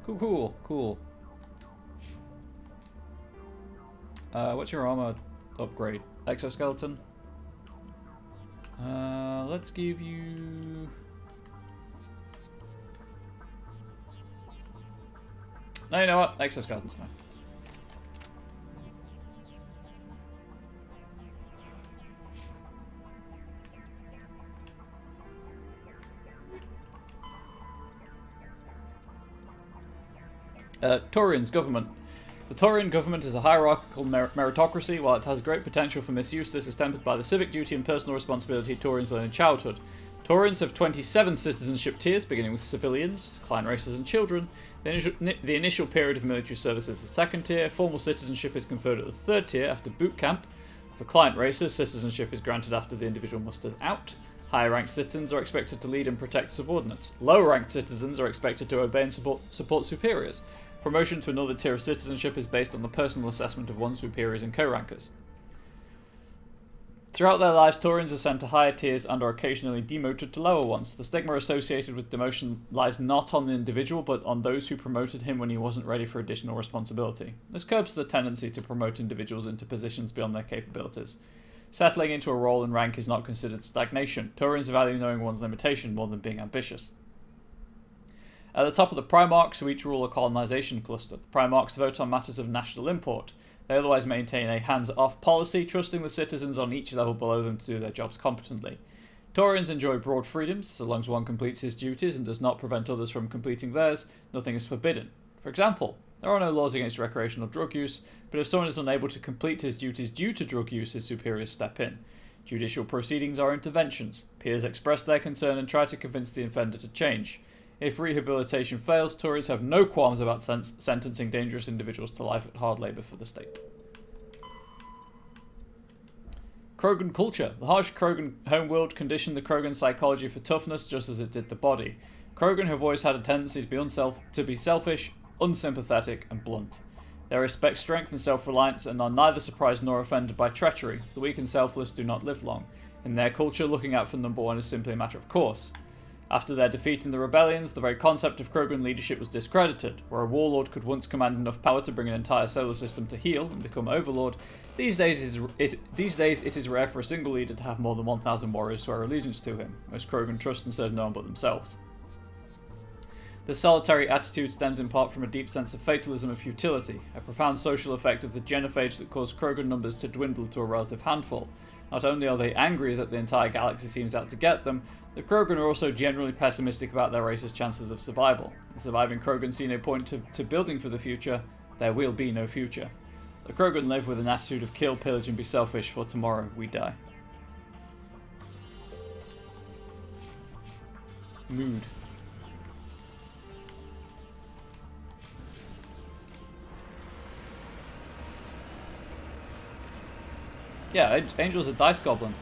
[SPEAKER 1] Cool. What's your armor upgrade? exoskeleton. Let's give you... No, you know what? Exoskeleton's fine. Taurian's government. The Taurian government is a hierarchical meritocracy. While it has great potential for misuse, this is tempered by the civic duty and personal responsibility Taurians learn in childhood. Taurians have 27 citizenship tiers, beginning with civilians, client races, and children. The initial period of military service is the second tier. Formal citizenship is conferred at the third tier after boot camp. For client races, citizenship is granted after the individual musters out. Higher ranked citizens are expected to lead and protect subordinates. Lower ranked citizens are expected to obey and support superiors. Promotion to another tier of citizenship is based on the personal assessment of one's superiors and co-rankers. Throughout their lives, Taurians ascend to higher tiers and are occasionally demoted to lower ones. The stigma associated with demotion lies not on the individual, but on those who promoted him when he wasn't ready for additional responsibility. This curbs the tendency to promote individuals into positions beyond their capabilities. Settling into a role and rank is not considered stagnation. Taurians value knowing one's limitation more than being ambitious. At the top of the Primarchs, who each rule a colonization cluster. The Primarchs vote on matters of national import. They otherwise maintain a hands-off policy, trusting the citizens on each level below them to do their jobs competently. Taurians enjoy broad freedoms. So long as one completes his duties and does not prevent others from completing theirs, nothing is forbidden. For example, there are no laws against recreational drug use, but if someone is unable to complete his duties due to drug use, his superiors step in. Judicial proceedings are interventions. Peers express their concern and try to convince the offender to change. If rehabilitation fails, Taurians have no qualms about sentencing dangerous individuals to life at hard labour for the state. Krogan culture. The harsh Krogan homeworld conditioned the Krogan psychology for toughness just as it did the body. Krogan have always had a tendency to be selfish, unsympathetic, and blunt. They respect strength and self-reliance and are neither surprised nor offended by treachery. The weak and selfless do not live long. In their culture, looking out for number one is simply a matter of course. After their defeat in the rebellions, the very concept of Krogan leadership was discredited. Where a warlord could once command enough power to bring an entire solar system to heel and become overlord, these days it is rare for a single leader to have more than 1,000 warriors swear allegiance to him. Most Krogan trust and serve no one but themselves. This solitary attitude stems in part from a deep sense of fatalism and futility, a profound social effect of the genophage that caused Krogan numbers to dwindle to a relative handful. Not only are they angry that the entire galaxy seems out to get them, the Krogan are also generally pessimistic about their race's chances of survival. The surviving Krogan see no point to building for the future. There will be no future. The Krogan live with an attitude of kill, pillage, and be selfish, for tomorrow we die. Mood. Yeah, Angel's a dice goblin.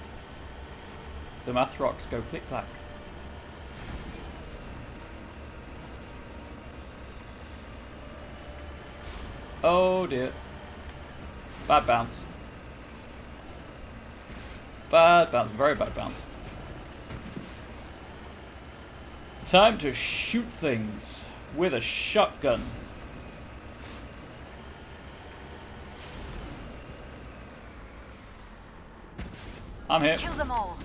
[SPEAKER 1] The math rocks go click-clack. Oh dear. Bad bounce. Bad bounce, very bad bounce. Time to shoot things with a shotgun. I'm here.
[SPEAKER 21] Kill them all.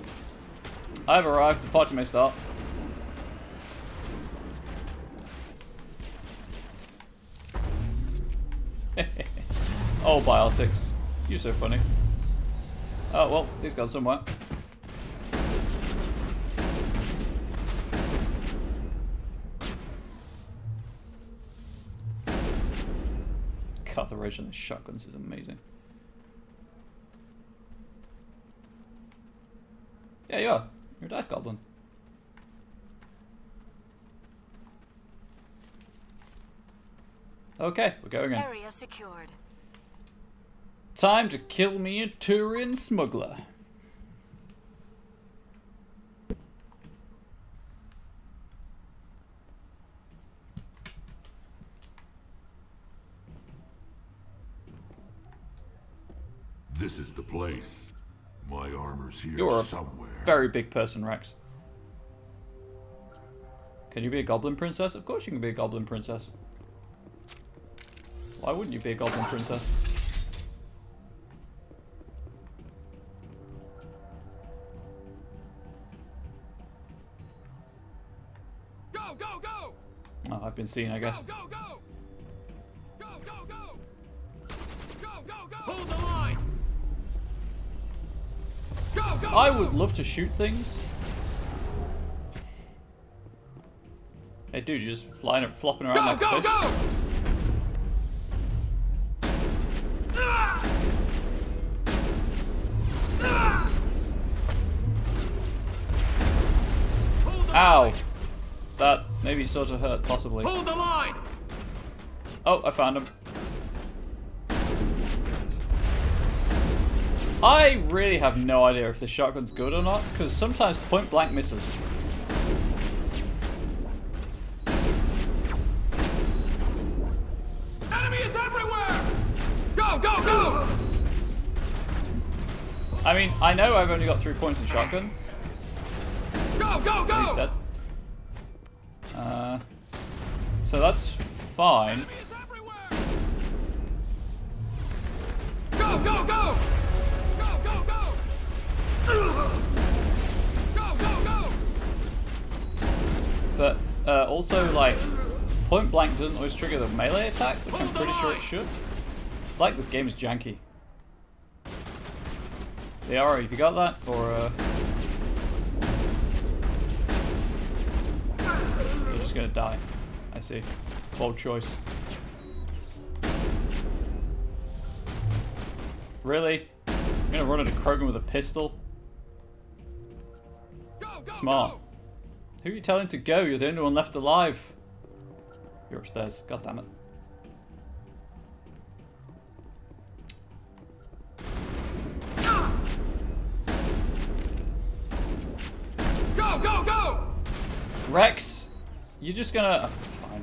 [SPEAKER 1] I've arrived. The party may start. Oh, biotics. You're so funny. Oh, well, he's gone somewhere. God, the range on the shotguns is amazing. Yeah, you are. You're a dice goblin. Okay, we're going in.
[SPEAKER 21] Area secured.
[SPEAKER 1] Time to kill me a Taurian smuggler.
[SPEAKER 12] This is the place. My armor's here
[SPEAKER 1] You're
[SPEAKER 12] somewhere.
[SPEAKER 1] a very big person, Rex. Can you be a goblin princess? Of course you can be a goblin princess. Why wouldn't you be a goblin princess? been seen, I guess.
[SPEAKER 10] Hold the line.
[SPEAKER 1] I would love to shoot things. Hey, dude, you're just flying up, flopping around like a fish. Ow! That maybe sort of hurt, possibly.
[SPEAKER 10] Hold the line.
[SPEAKER 1] Oh, I found him. I really have no idea if the shotgun's good or not, because sometimes point blank misses.
[SPEAKER 10] Enemy is everywhere. Go, go, go.
[SPEAKER 1] I mean, I know I've only got 3 points in shotgun.
[SPEAKER 10] Go, go, go.
[SPEAKER 1] He's dead. So that's fine.
[SPEAKER 10] Go, go, go. Go, go, go. Go, go, go.
[SPEAKER 1] But also, like, point blank doesn't always trigger the melee attack, which I'm pretty sure it should. It's like this game is janky. Liara, have you got that? Or you're just gonna die. I see. Bold choice. Really? You're gonna run into Krogan with a pistol? Smart. Who are you telling to go? You're the only one left alive. You're upstairs. God damn it.
[SPEAKER 10] Go, go, go!
[SPEAKER 1] Rex, you're just gonna... Oh, fine.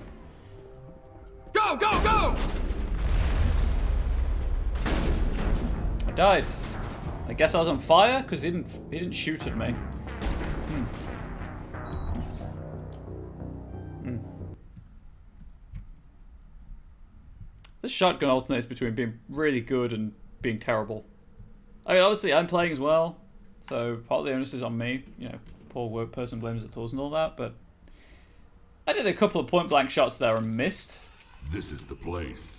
[SPEAKER 10] Go, go, go!
[SPEAKER 1] I died. I guess I was on fire because he didn't shoot at me. This shotgun alternates between being really good and being terrible. I mean, obviously I'm playing as well, so part of the onus is on me. You know, poor work person blames the tools and all that, but I did a couple of point blank shots there and missed.
[SPEAKER 12] This is the place.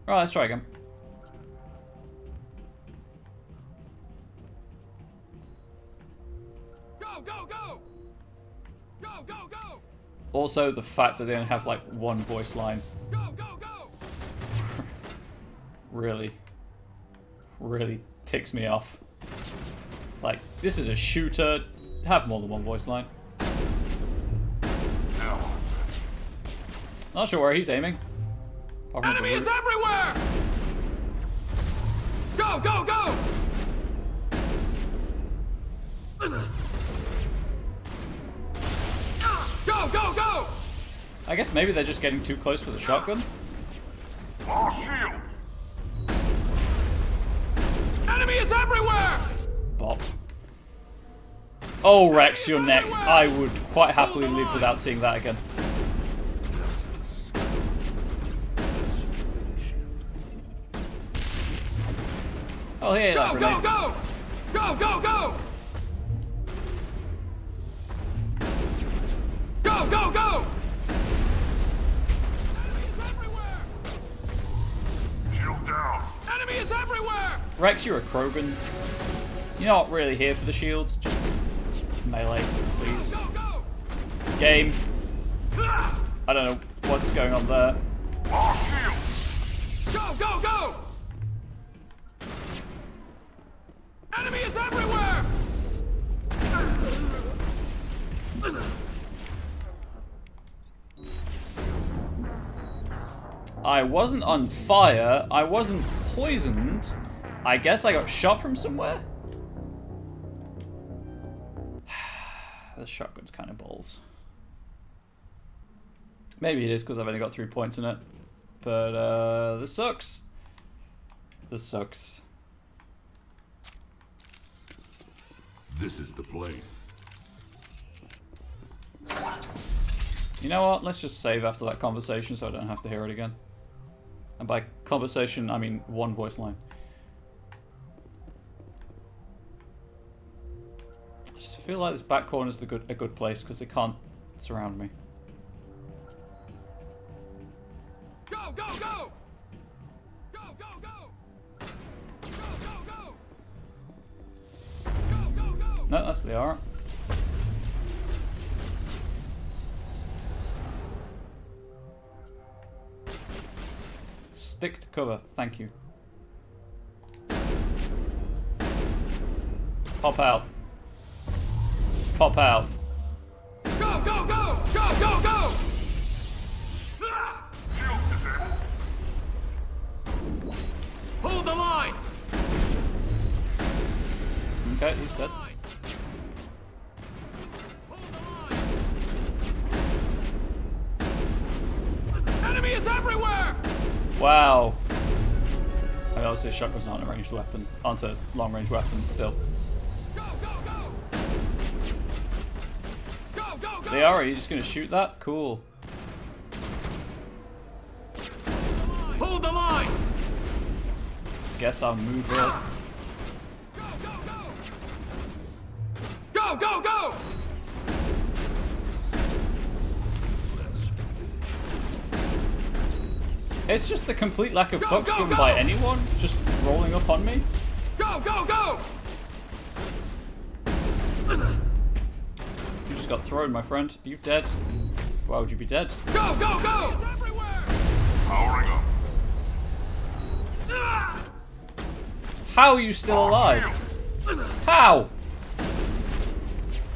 [SPEAKER 1] Alright, let's try again.
[SPEAKER 10] Go, go, go! Go, go, go!
[SPEAKER 1] Also, the fact that they only have like one voice line.
[SPEAKER 10] Go, go, go!
[SPEAKER 1] really ticks me off. Like, this is a shooter. Have more than one voice line. Not sure where he's aiming.
[SPEAKER 10] Enemy is everywhere! Go, go, go! Go, go, go!
[SPEAKER 1] I guess maybe they're just getting too close for the shotgun.
[SPEAKER 12] All shield!
[SPEAKER 10] Enemy is everywhere!
[SPEAKER 1] Bop. Oh, Rex, your neck. I would quite happily live without seeing that again. Oh, yeah, that
[SPEAKER 10] go,
[SPEAKER 1] grenade.
[SPEAKER 10] go, go! Go, go, go! Go, go, go! Enemy is everywhere!
[SPEAKER 12] Shield down!
[SPEAKER 10] Enemy is everywhere!
[SPEAKER 1] Rex, you're a Krogan. You're not really here for the shields. Just melee, please.
[SPEAKER 10] Go, go, go!
[SPEAKER 1] Game. I don't know what's going on there.
[SPEAKER 12] All shield!
[SPEAKER 10] Go, go, go! Enemy is everywhere!
[SPEAKER 1] I wasn't on fire. I wasn't poisoned. I guess I got shot from somewhere. The shotgun's kind of balls. Maybe it is because I've only got 3 points in it. But this sucks. This sucks.
[SPEAKER 12] This is the place.
[SPEAKER 1] You know what? Let's just save after that conversation so I don't have to hear it again. And by conversation, I mean one voice line. I just feel like this back corner is a good place because they can't surround me.
[SPEAKER 5] Go, go, go! Go, go, go! Go, go, go! Go, go, go!
[SPEAKER 1] No, that's the art. Stick to cover, thank you. Pop out. Pop out.
[SPEAKER 5] Go, go, go! Go, go, go!
[SPEAKER 12] Shields disabled.
[SPEAKER 5] Hold the line!
[SPEAKER 1] Okay, he's dead.
[SPEAKER 5] Enemy is everywhere!
[SPEAKER 1] Wow. I mean, obviously, shotgun's not a ranged weapon. Aren't a long-range weapon still. They are. Are you just gonna shoot that? Cool.
[SPEAKER 5] Hold the line!
[SPEAKER 1] Guess I'll move up.
[SPEAKER 5] Go, go, go!
[SPEAKER 1] It's just the complete lack of fucks given by anyone just rolling up on me.
[SPEAKER 5] Go, go, go!
[SPEAKER 1] You just got thrown, my friend. Are you dead? Why would you be dead?
[SPEAKER 5] Go, go, go!
[SPEAKER 12] Powering up.
[SPEAKER 1] How are you still alive? How?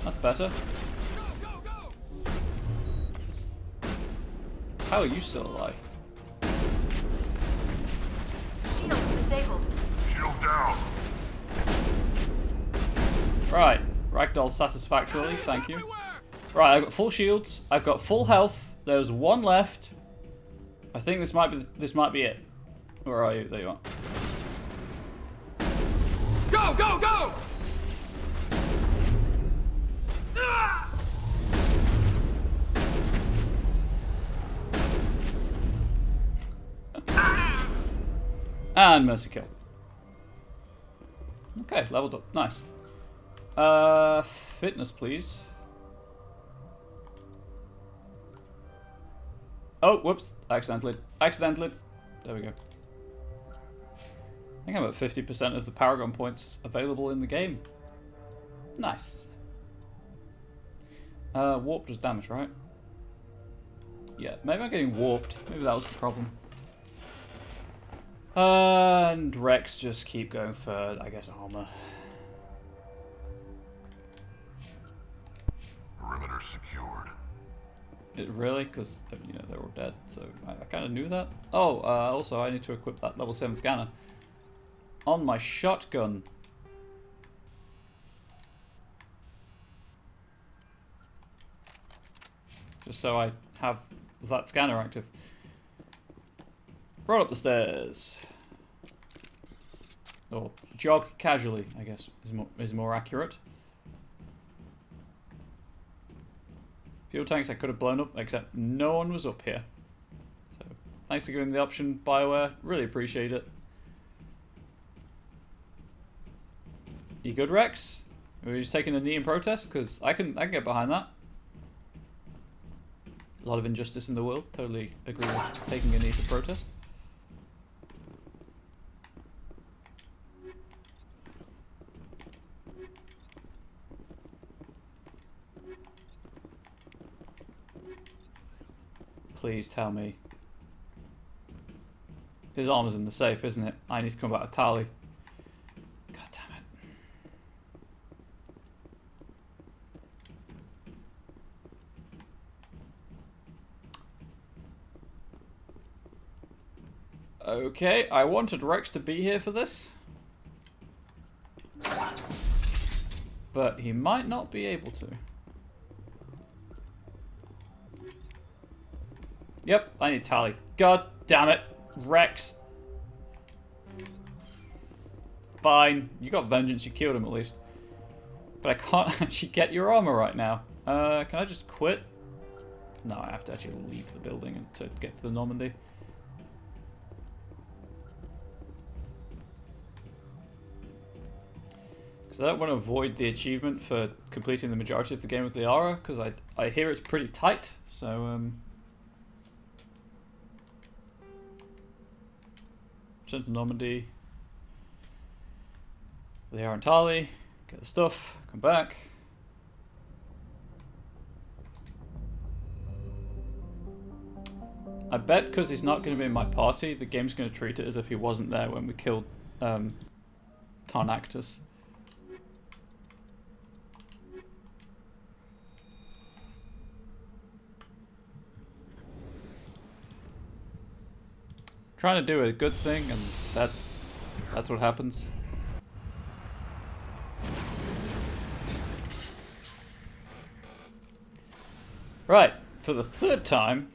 [SPEAKER 1] That's better. How are you still alive?
[SPEAKER 17] Shields disabled.
[SPEAKER 12] Shield down.
[SPEAKER 1] Right. Ragdoll satisfactorily, thank you. Right, I've got full shields. I've got full health. There's one left. I think this might be it. Where are you? There you are.
[SPEAKER 5] Go, go, go!
[SPEAKER 1] And mercy kill. Okay, leveled up. Nice. Fitness, please. Oh, whoops. Accidentally. There we go. I think I'm at 50% of the Paragon points available in the game. Nice. Warp does damage, right? Yeah, maybe I'm getting warped. Maybe that was the problem. And Rex just keep going for, I guess, armor.
[SPEAKER 12] Perimeter secured.
[SPEAKER 1] It really? Because, you know, they're all dead, so I kind of knew that. Oh, also I need to equip that level 7 scanner on my shotgun. Just so I have that scanner active. Roll up the stairs. Or jog casually, I guess, is more accurate. Fuel tanks I could have blown up, except no one was up here. So, thanks for giving the option, BioWare. Really appreciate it. You good, Rex? Are you just taking a knee in protest? Because I can get behind that. A lot of injustice in the world. Totally agree with taking a knee to protest. Please tell me. His armor's in the safe, isn't it? I need to come back with Tali. God damn it. Okay, I wanted Rex to be here for this. But he might not be able to. Yep, I need Tali. God damn it, Rex. Fine, you got vengeance, you killed him at least. But I can't actually get your armor right now. Can I just quit? No, I have to actually leave the building to get to the Normandy. Because So I don't want to avoid the achievement for completing the majority of the game with Liara, because I hear it's pretty tight, so return to Normandy. Liara and Tali, get the stuff, come back. I bet because he's not going to be in my party, the game's going to treat it as if he wasn't there when we killed Tarnactus. Trying to do a good thing, and that's what happens. Right, for the third time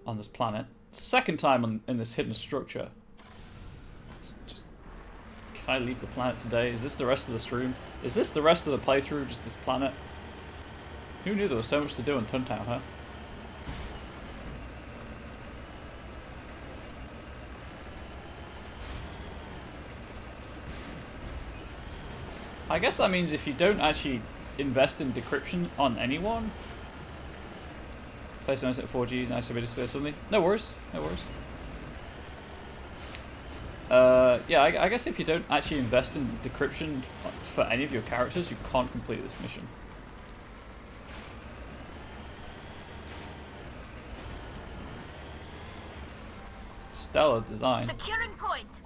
[SPEAKER 1] on this planet, second time in this hidden structure. It's just, can I leave the planet today? Is this the rest of the stream? Is this the rest of the playthrough, just this planet? Who knew there was so much to do in Tuntown, huh? I guess that means if you don't actually invest in decryption on anyone, place notes at 4G, nice to be display something. No worries, no worries. Yeah, I guess if you don't actually invest in decryption for any of your characters, you can't complete this mission. Stellar design.
[SPEAKER 8] Securing point.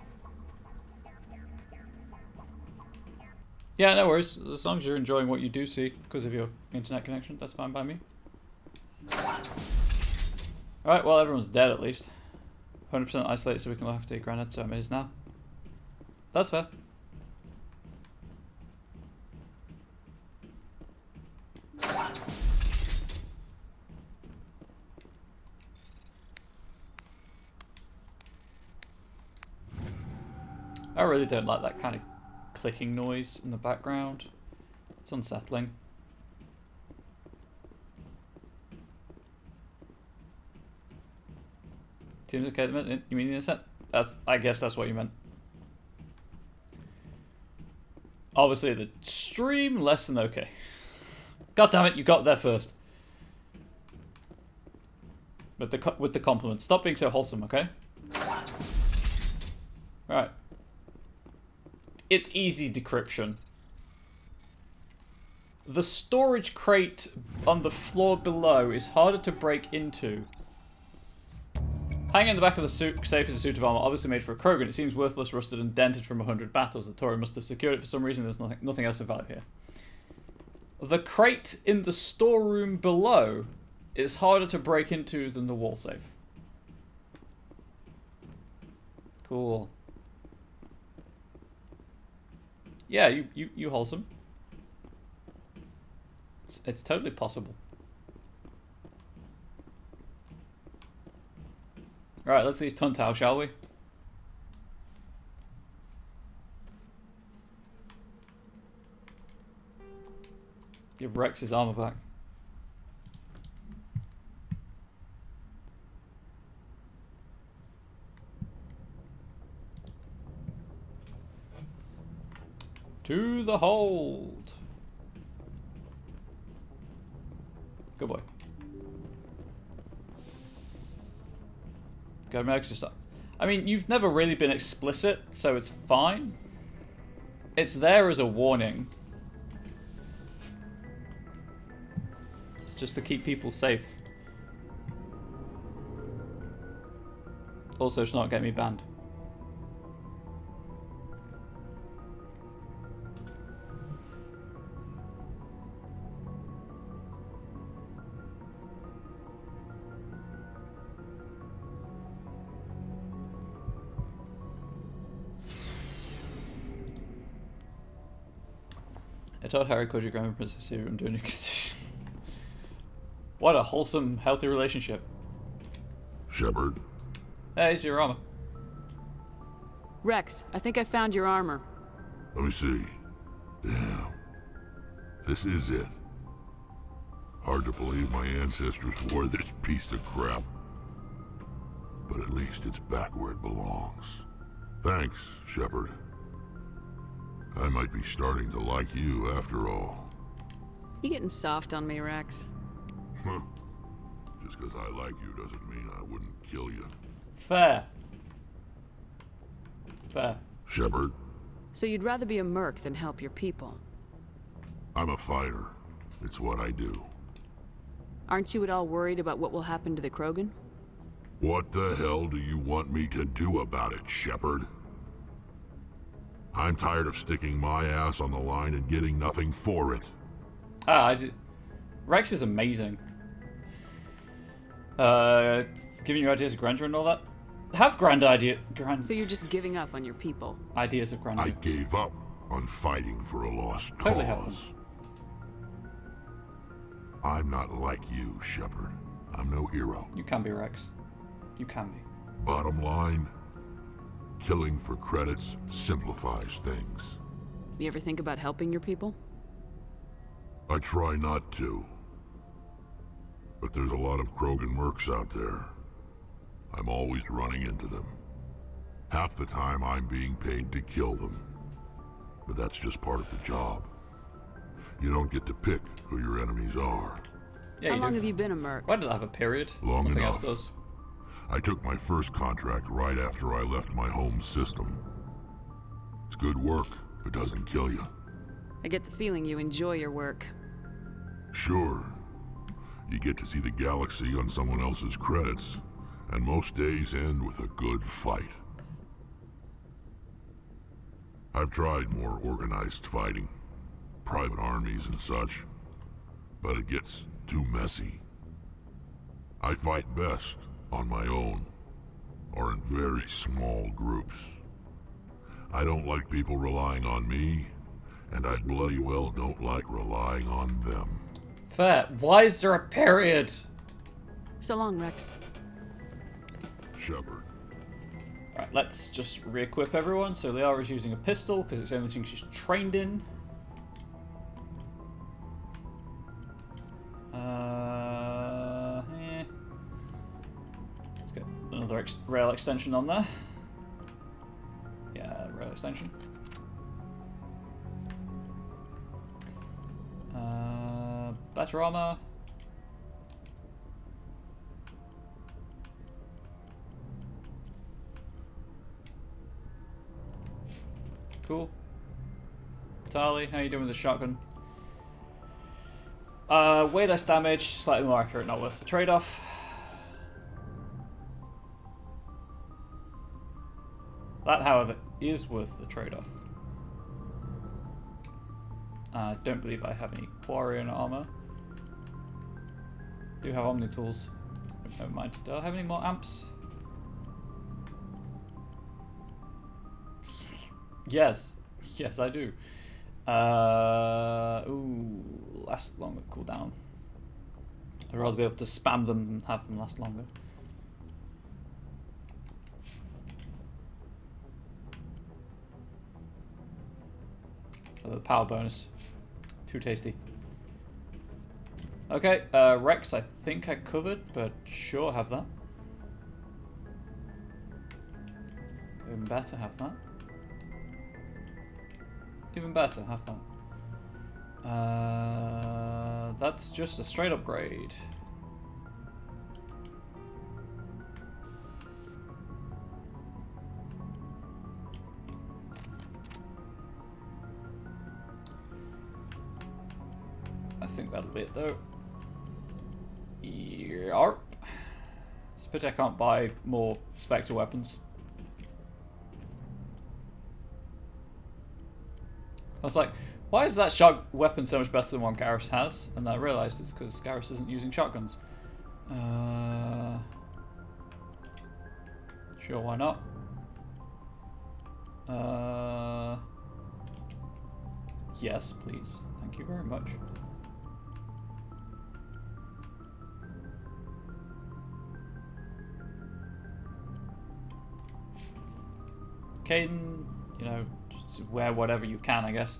[SPEAKER 1] Yeah, no worries. As long as you're enjoying what you do see because of your internet connection, that's fine by me. Alright, well, everyone's dead at least. 100% isolated so we can look after Granite, so it is now. That's fair. I really don't like that kind of clicking noise in the background. It's unsettling. Seems okay at the minute. You mean the set? I guess that's what you meant. Obviously the stream less than okay. God damn it, you got there first. With the compliment. Stop being so wholesome, okay? Right. It's easy decryption. The storage crate on the floor below is harder to break into. Hanging in the back of the safe is a suit of armor, obviously made for a Krogan. It seems worthless, rusted, and dented from 100 battles. The Tauren must have secured it for some reason. There's nothing else of value here. The crate in the storeroom below is harder to break into than the wall safe. Cool. Yeah, you wholesome. It's totally possible. Alright, let's leave Tuntao, shall we? Give Rex his armor back. To the hold. Good boy. Go extra stuff. I mean, you've never really been explicit, so it's fine. It's there as a warning. Just to keep people safe. Also to not get me banned. I told Harry Koji Grandma Princess here and doing it. What a wholesome, healthy relationship.
[SPEAKER 12] Shepard.
[SPEAKER 1] Hey, it's your armor.
[SPEAKER 16] Rex, I think I found your armor.
[SPEAKER 12] Let me see. Damn. This is it. Hard to believe my ancestors wore this piece of crap. But at least it's back where it belongs. Thanks, Shepard. I might be starting to like you after all.
[SPEAKER 3] You getting soft on me, Rex?
[SPEAKER 12] Just because I like you doesn't mean I wouldn't kill you.
[SPEAKER 1] Fair. Fair.
[SPEAKER 12] Shepard,
[SPEAKER 3] So you'd rather be a merc than help your people?
[SPEAKER 12] I'm a fighter. It's what I do.
[SPEAKER 3] Aren't you at all worried about what will happen to the Krogan?
[SPEAKER 12] What the hell do you want me to do about it, Shepard? I'm tired of sticking my ass on the line and getting nothing for it.
[SPEAKER 1] Rex is amazing. Giving you ideas of grandeur and all that. Have
[SPEAKER 3] So you're just giving up on your people?
[SPEAKER 1] Ideas of grandeur.
[SPEAKER 12] I gave up on fighting for a lost
[SPEAKER 1] Totally
[SPEAKER 12] cause. I'm not like you, Shepard. I'm no hero.
[SPEAKER 1] You can be, Rex. You can be.
[SPEAKER 12] Bottom line, killing for credits simplifies things.
[SPEAKER 3] You ever think about helping your people?
[SPEAKER 12] I try not to. But there's a lot of Krogan mercs out there. I'm always running into them. Half the time I'm being paid to kill them. But that's just part of the job. You don't get to pick who your enemies are.
[SPEAKER 1] Yeah,
[SPEAKER 3] How long have you been a merc?
[SPEAKER 1] Why did I have a period?
[SPEAKER 12] Long
[SPEAKER 1] Nothing
[SPEAKER 12] enough.
[SPEAKER 1] else does.
[SPEAKER 12] I took my first contract right after I left my home system. It's good work if it doesn't kill you.
[SPEAKER 3] I get the feeling you enjoy your work.
[SPEAKER 12] Sure. You get to see the galaxy on someone else's credits, and most days end with a good fight. I've tried more organized fighting, private armies and such, but it gets too messy. I fight best on my own, or in very small groups. I don't like people relying on me, and I bloody well don't like relying on them.
[SPEAKER 1] Fair. Why is there a period?
[SPEAKER 3] So long, Rex.
[SPEAKER 12] Shepard.
[SPEAKER 1] Right, let's just re-equip everyone. So Liara's using a pistol because it's the only thing she's trained in. Let's get another rail extension on there. Yeah, rail extension. Better armor. Cool. Tali, how you doing with the shotgun? Way less damage, slightly more accurate, not worth the trade-off. That, however, is worth the trade-off. I don't believe I have any Quarian armor. Do have Omni tools. Never mind. Do I have any more amps? Yes. Yes, I do. Ooh, last longer cooldown. I'd rather be able to spam them than have them last longer. Oh, the power bonus. Too tasty. Okay, Rex, I think I covered, but sure, have that. Even better, have that. Even better, have that. That's just a straight upgrade. I think that'll be it though. Yarp. Suppose I can't buy more Spectre weapons. I was like, why is that shot weapon so much better than one Garrus has? And I realised it's because Garrus isn't using shotguns. Sure, why not? Yes, please. Thank you very much. Caden, you know, just wear whatever you can, I guess.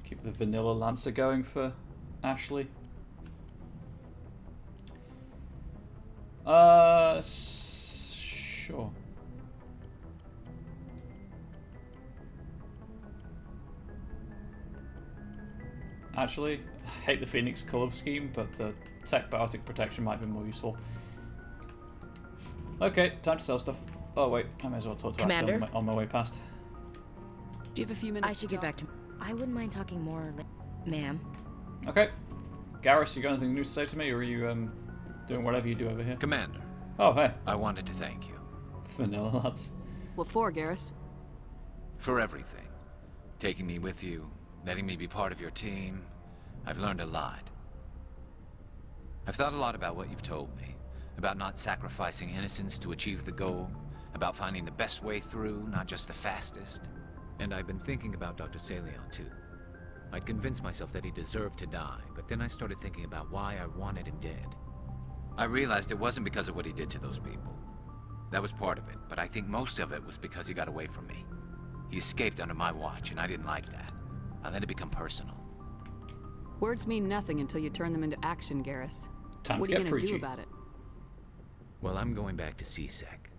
[SPEAKER 1] Keep the vanilla Lancer going for Ashley. Sure. Actually, I hate the Phoenix color scheme, but the tech biotic protection might be more useful. Okay, time to sell stuff. Oh wait, I may as well talk to Ashley on my way past.
[SPEAKER 22] Do you have a few minutes? I should get back to. I wouldn't mind talking more, ma'am.
[SPEAKER 1] Okay. Garrus, you got anything new to say to me, or are you doing whatever you do over here?
[SPEAKER 13] Commander.
[SPEAKER 1] Oh, hey.
[SPEAKER 13] I wanted to thank you.
[SPEAKER 1] Vanilla lads.
[SPEAKER 16] What for, Garrus?
[SPEAKER 13] For everything. Taking me with you, letting me be part of your team. I've learned a lot. I've thought a lot about what you've told me. About not sacrificing innocence to achieve the goal. About finding the best way through, not just the fastest. And I've been thinking about Dr. Saleon, too. I'd convinced myself that he deserved to die, but then I started thinking about why I wanted him dead. I realized it wasn't because of what he did to those people. That was part of it, but I think most of it was because he got away from me. He escaped under my watch, and I didn't like that. I let it become personal.
[SPEAKER 16] Words mean nothing until you turn them into action, Garrus. What are you gonna do about it?
[SPEAKER 13] Well, I'm going back to CSEC.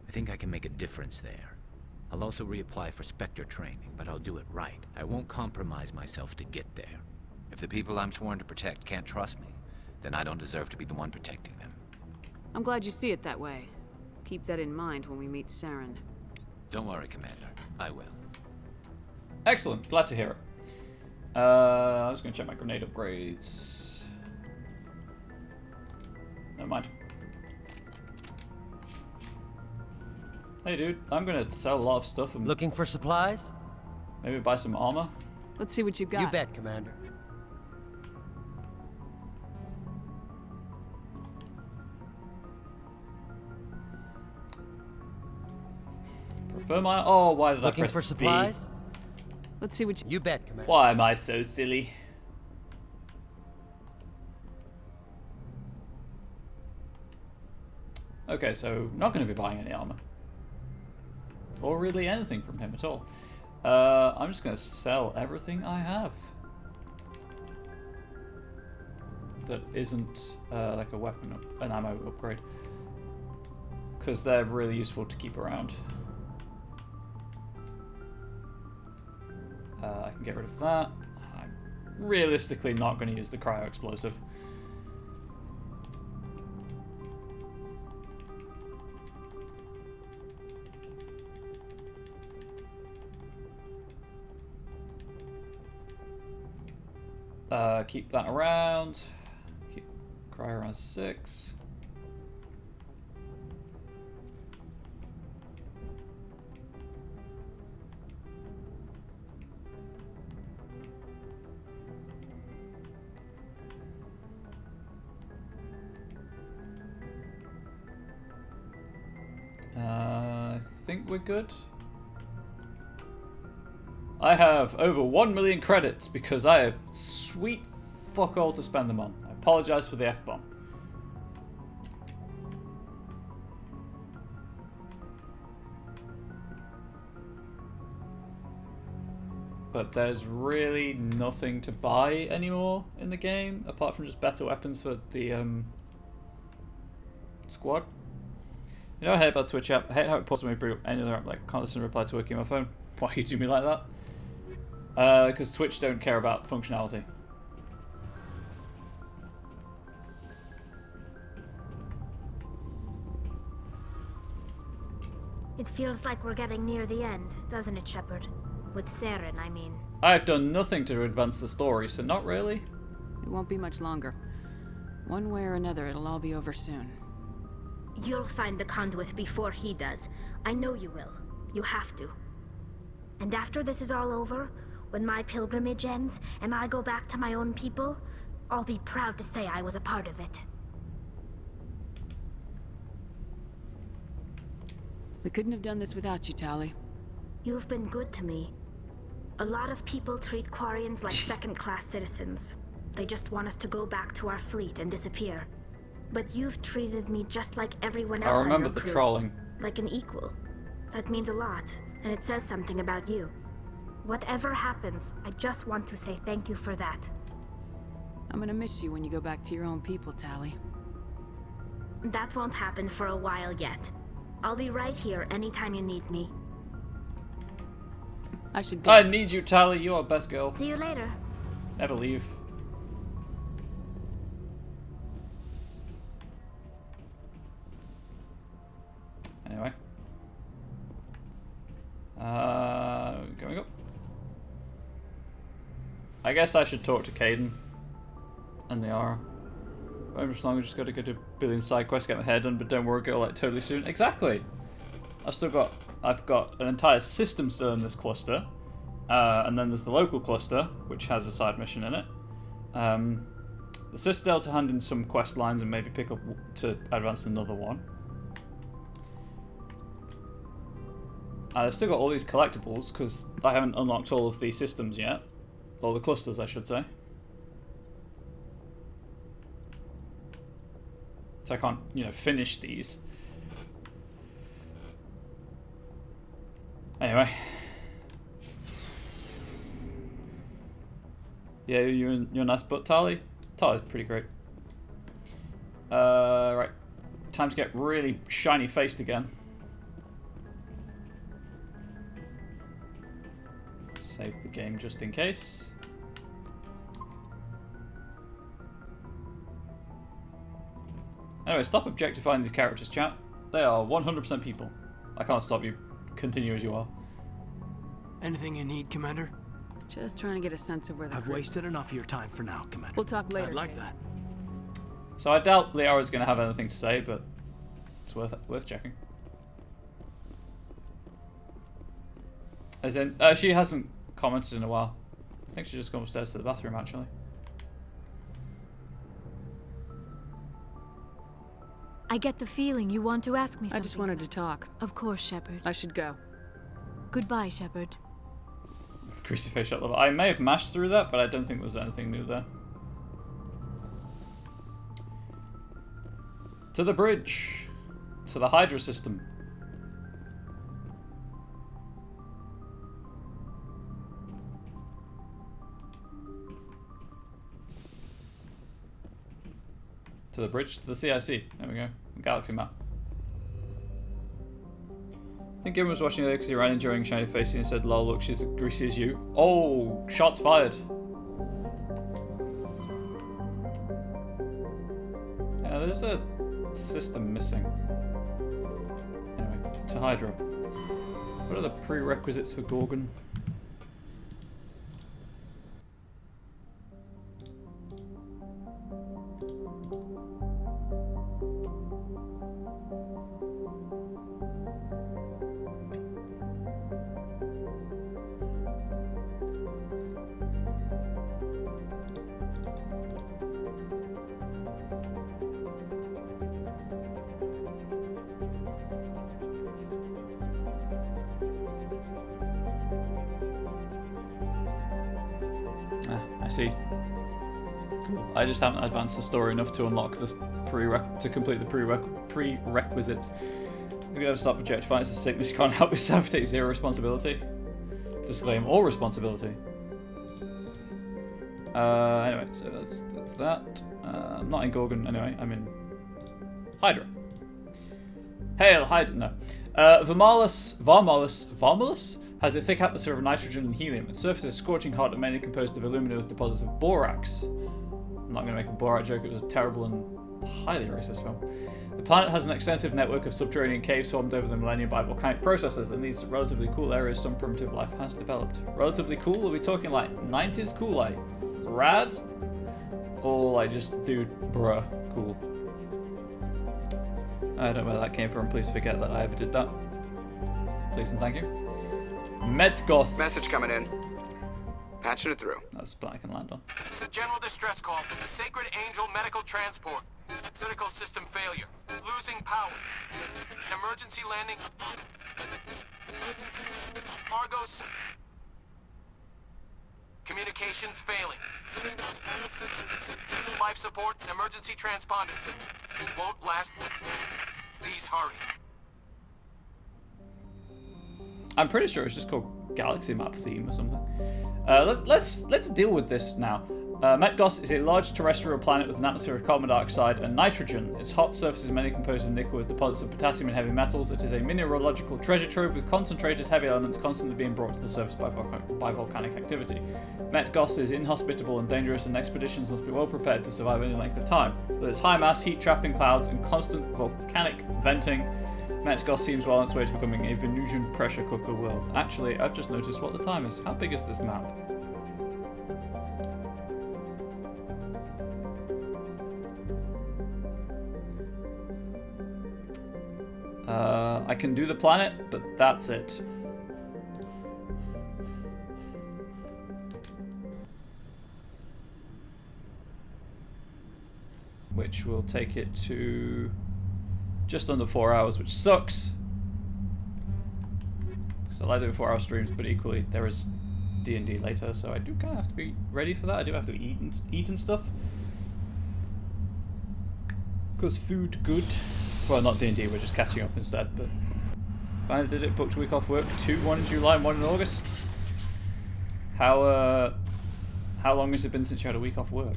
[SPEAKER 13] I think I can make a difference there. I'll also reapply for Spectre training, but I'll do it right. I won't compromise myself to get there. If the people I'm sworn to protect can't trust me, then I don't deserve to be the one protecting them.
[SPEAKER 16] I'm glad you see it that way. Keep that in mind when we meet Saren.
[SPEAKER 13] Don't worry, Commander. I will.
[SPEAKER 1] Excellent. Glad to hear it. I was going to check my grenade upgrades. Never mind. Hey dude, I'm gonna sell a lot of stuff and...
[SPEAKER 9] Looking for supplies?
[SPEAKER 1] Maybe buy some armor?
[SPEAKER 16] Let's see what you got.
[SPEAKER 9] You bet, Commander.
[SPEAKER 1] Prefer my... Oh, why did I press
[SPEAKER 9] Looking for supplies?
[SPEAKER 1] B?
[SPEAKER 16] Let's see what
[SPEAKER 9] you bet, Commander.
[SPEAKER 1] Why am I so silly? Okay, so not going to be buying any armor. Or really anything from him at all. I'm just going to sell everything I have. That isn't like a weapon, an ammo upgrade. Because they're really useful to keep around. I can get rid of that. I'm realistically not going to use the cryo explosive. Keep that around. Keep cryo around 6. I think we're good. I have over 1 million credits because I have sweet fuck all to spend them on. I apologize for the F-bomb. But there's really nothing to buy anymore in the game, apart from just better weapons for the squad. You know, I hate about Twitch app. I hate how it pulls me through any other app, like can't listen to reply to working on my phone. Why you do me like that? Because Twitch don't care about functionality.
[SPEAKER 2] It feels like we're getting near the end, doesn't it, Shepard? With Saren, I mean.
[SPEAKER 1] I've done nothing to advance the story, so not really.
[SPEAKER 16] It won't be much longer. One way or another, it'll all be over soon.
[SPEAKER 2] You'll find the conduit before he does. I know you will. You have to. And after this is all over, when my pilgrimage ends and I go back to my own people, I'll be proud to say I was a part of it.
[SPEAKER 16] We couldn't have done this without you, Tali.
[SPEAKER 2] You've been good to me. A lot of people treat Quarians like second-class citizens. They just want us to go back to our fleet and disappear. But you've treated me just like everyone else.
[SPEAKER 1] I remember
[SPEAKER 2] on your
[SPEAKER 1] the
[SPEAKER 2] crew,
[SPEAKER 1] trolling.
[SPEAKER 2] like an equal. That means a lot, and it says something about you. Whatever happens, I just want to say thank you for that.
[SPEAKER 3] I'm gonna miss you when you go back to your own people, Tali.
[SPEAKER 2] That won't happen for a while yet. I'll be right here anytime you need me.
[SPEAKER 3] I should go.
[SPEAKER 1] I need you, Tali. You're our best girl.
[SPEAKER 2] See you later.
[SPEAKER 1] Never leave. Anyway. Going up. I guess I should talk to Kaidan and the Ara. I'm just long. I just got to go to a billion side quests, get my head done, but don't worry, go like totally soon. Exactly. I've got an entire system still in this cluster, and then there's the local cluster, which has a side mission in it. The Citadel to hand in some quest lines and maybe pick up to advance another one. I've still got all these collectibles because I haven't unlocked all of the systems yet, or the clusters, I should say. So I can't, finish these. Anyway. Yeah, you're a nice butt, Tali. Tali's pretty great. Right. Time to get really shiny faced again. Save the game just in case. Anyway, stop objectifying these characters, chat. They are 100% people. I can't stop you. Continue as you are.
[SPEAKER 5] Anything you need, Commander?
[SPEAKER 3] Just trying to get a sense of where
[SPEAKER 5] I've wasted enough of your time for now, Commander.
[SPEAKER 3] We'll talk later.
[SPEAKER 5] I'd like that.
[SPEAKER 1] So I doubt Liara's going to have anything to say, but it's worth checking. As in, she hasn't commented in a while. I think she just gone upstairs to the bathroom, actually.
[SPEAKER 7] I get the feeling you want to ask me something.
[SPEAKER 3] I just wanted to talk.
[SPEAKER 7] Of course, Shepard.
[SPEAKER 3] I should go.
[SPEAKER 7] Goodbye, Shepard.
[SPEAKER 1] Greasy face shot level. I may have mashed through that, but I don't think there was anything new there. To the bridge. To the Hydra system. To the bridge, to the CIC. There we go. Galaxy map. I think Gimmer was watching earlier because he ran in during Shiny Facing and said, lol, look, she's as greasy as you. Oh, shots fired. Yeah, there's a system missing. Anyway, to Hydra. What are the prerequisites for Gorgon? I just haven't advanced the story enough to unlock the complete the prerequisites. If you ever stop objectifying, it's a sickness you can't help yourself. Take zero responsibility. Disclaim all responsibility. Anyway, so that's that. I'm not in Gorgon anyway. I'm in Hydra. Hail Hydra. No. Varmalus has a thick atmosphere of nitrogen and helium. Its surface is scorching hot and mainly composed of alumina with deposits of borax. I'm not going to make a Borat joke, it was a terrible and highly racist film. The planet has an extensive network of subterranean caves formed over the millennia by volcanic processes. In these relatively cool areas, some primitive life has developed. Relatively cool? Are we talking like 90s cool, like rad? Or like just dude, bruh, cool? I don't know where that came from, please forget that I ever did that. Please and thank you. Medgoth.
[SPEAKER 11] Message coming in. Patching it through.
[SPEAKER 1] That's what I can land on.
[SPEAKER 4] General distress call from the Sacred Angel Medical Transport. Critical system failure. Losing power. Emergency landing. Argos. Communications failing. Life support and emergency transponder. Won't last. Please hurry.
[SPEAKER 1] I'm pretty sure it's just called Galaxy Map Theme or something. Let's deal with this now. Metgos is a large terrestrial planet with an atmosphere of carbon dioxide and nitrogen. Its hot surface is mainly composed of nickel with deposits of potassium and heavy metals. It is a mineralogical treasure trove with concentrated heavy elements constantly being brought to the surface by volcanic activity. Metgos is inhospitable and dangerous, and expeditions must be well prepared to survive any length of time. With its high mass, heat-trapping clouds, and constant volcanic venting, Metgos seems well on its way to becoming a Venusian pressure cooker world. Actually, I've just noticed what the time is. How big is this map? I can do the planet, but that's it. Which will take it to just under 4 hours, which sucks. So I like doing 4-hour streams, but equally there is D&D later, so I do kind of have to be ready for that. I do have to eat and stuff. Because food good. Well, not D&D, we're just catching up instead, but finally did it, booked a week off work, 2, 1 in July and 1 in August. How long has it been since you had a week off work?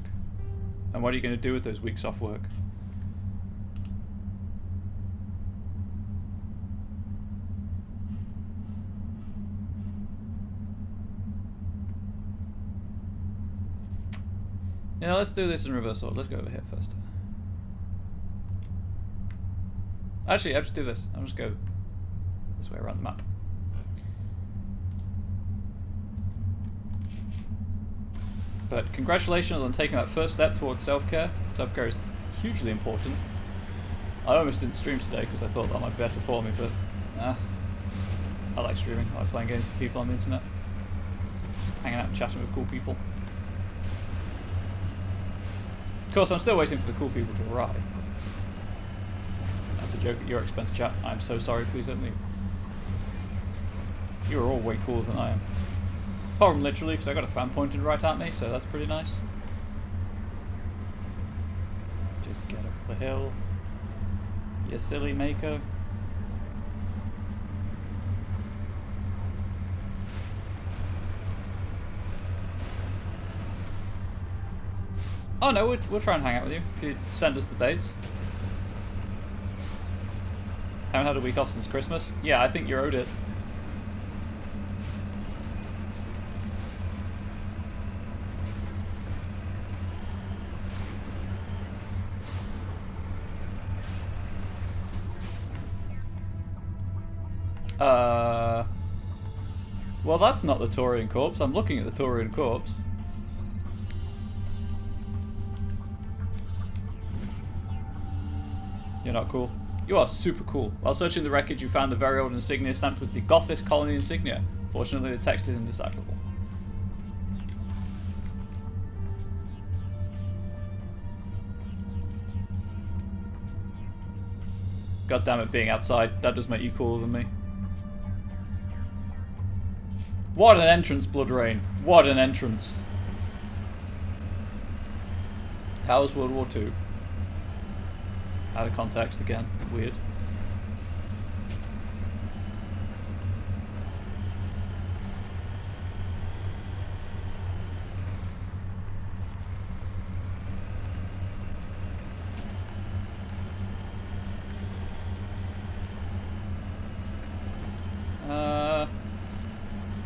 [SPEAKER 1] And what are you going to do with those weeks off work? Yeah, let's do this in reverse order. Let's go over here first. Actually, I'll just do this. I'll just go this way around the map. But congratulations on taking that first step towards self-care. Self-care is hugely important. I almost didn't stream today because I thought that might be better for me, but I like streaming. I like playing games with people on the internet. Just hanging out and chatting with cool people. Of course, I'm still waiting for the cool people to arrive. That's a joke at your expense, chat. I'm so sorry, please don't leave. You're all way cooler than I am. Apart from literally, because I got a fan pointed right at me, so that's pretty nice. Just get up the hill. You silly maker. Oh no, we'll try and hang out with you if you send us the dates. Haven't had a week off since Christmas. Yeah, I think you're owed it. Well, that's not the Taurian corpse. I'm looking at the Taurian corpse. You're not cool. You are super cool. While searching the wreckage, you found a very old insignia stamped with the Gothis colony insignia. Fortunately, the text is indecipherable. God damn it, being outside, that does make you cooler than me. What an entrance, Blood Rain. What an entrance. How was World War II? Out of context again. Weird.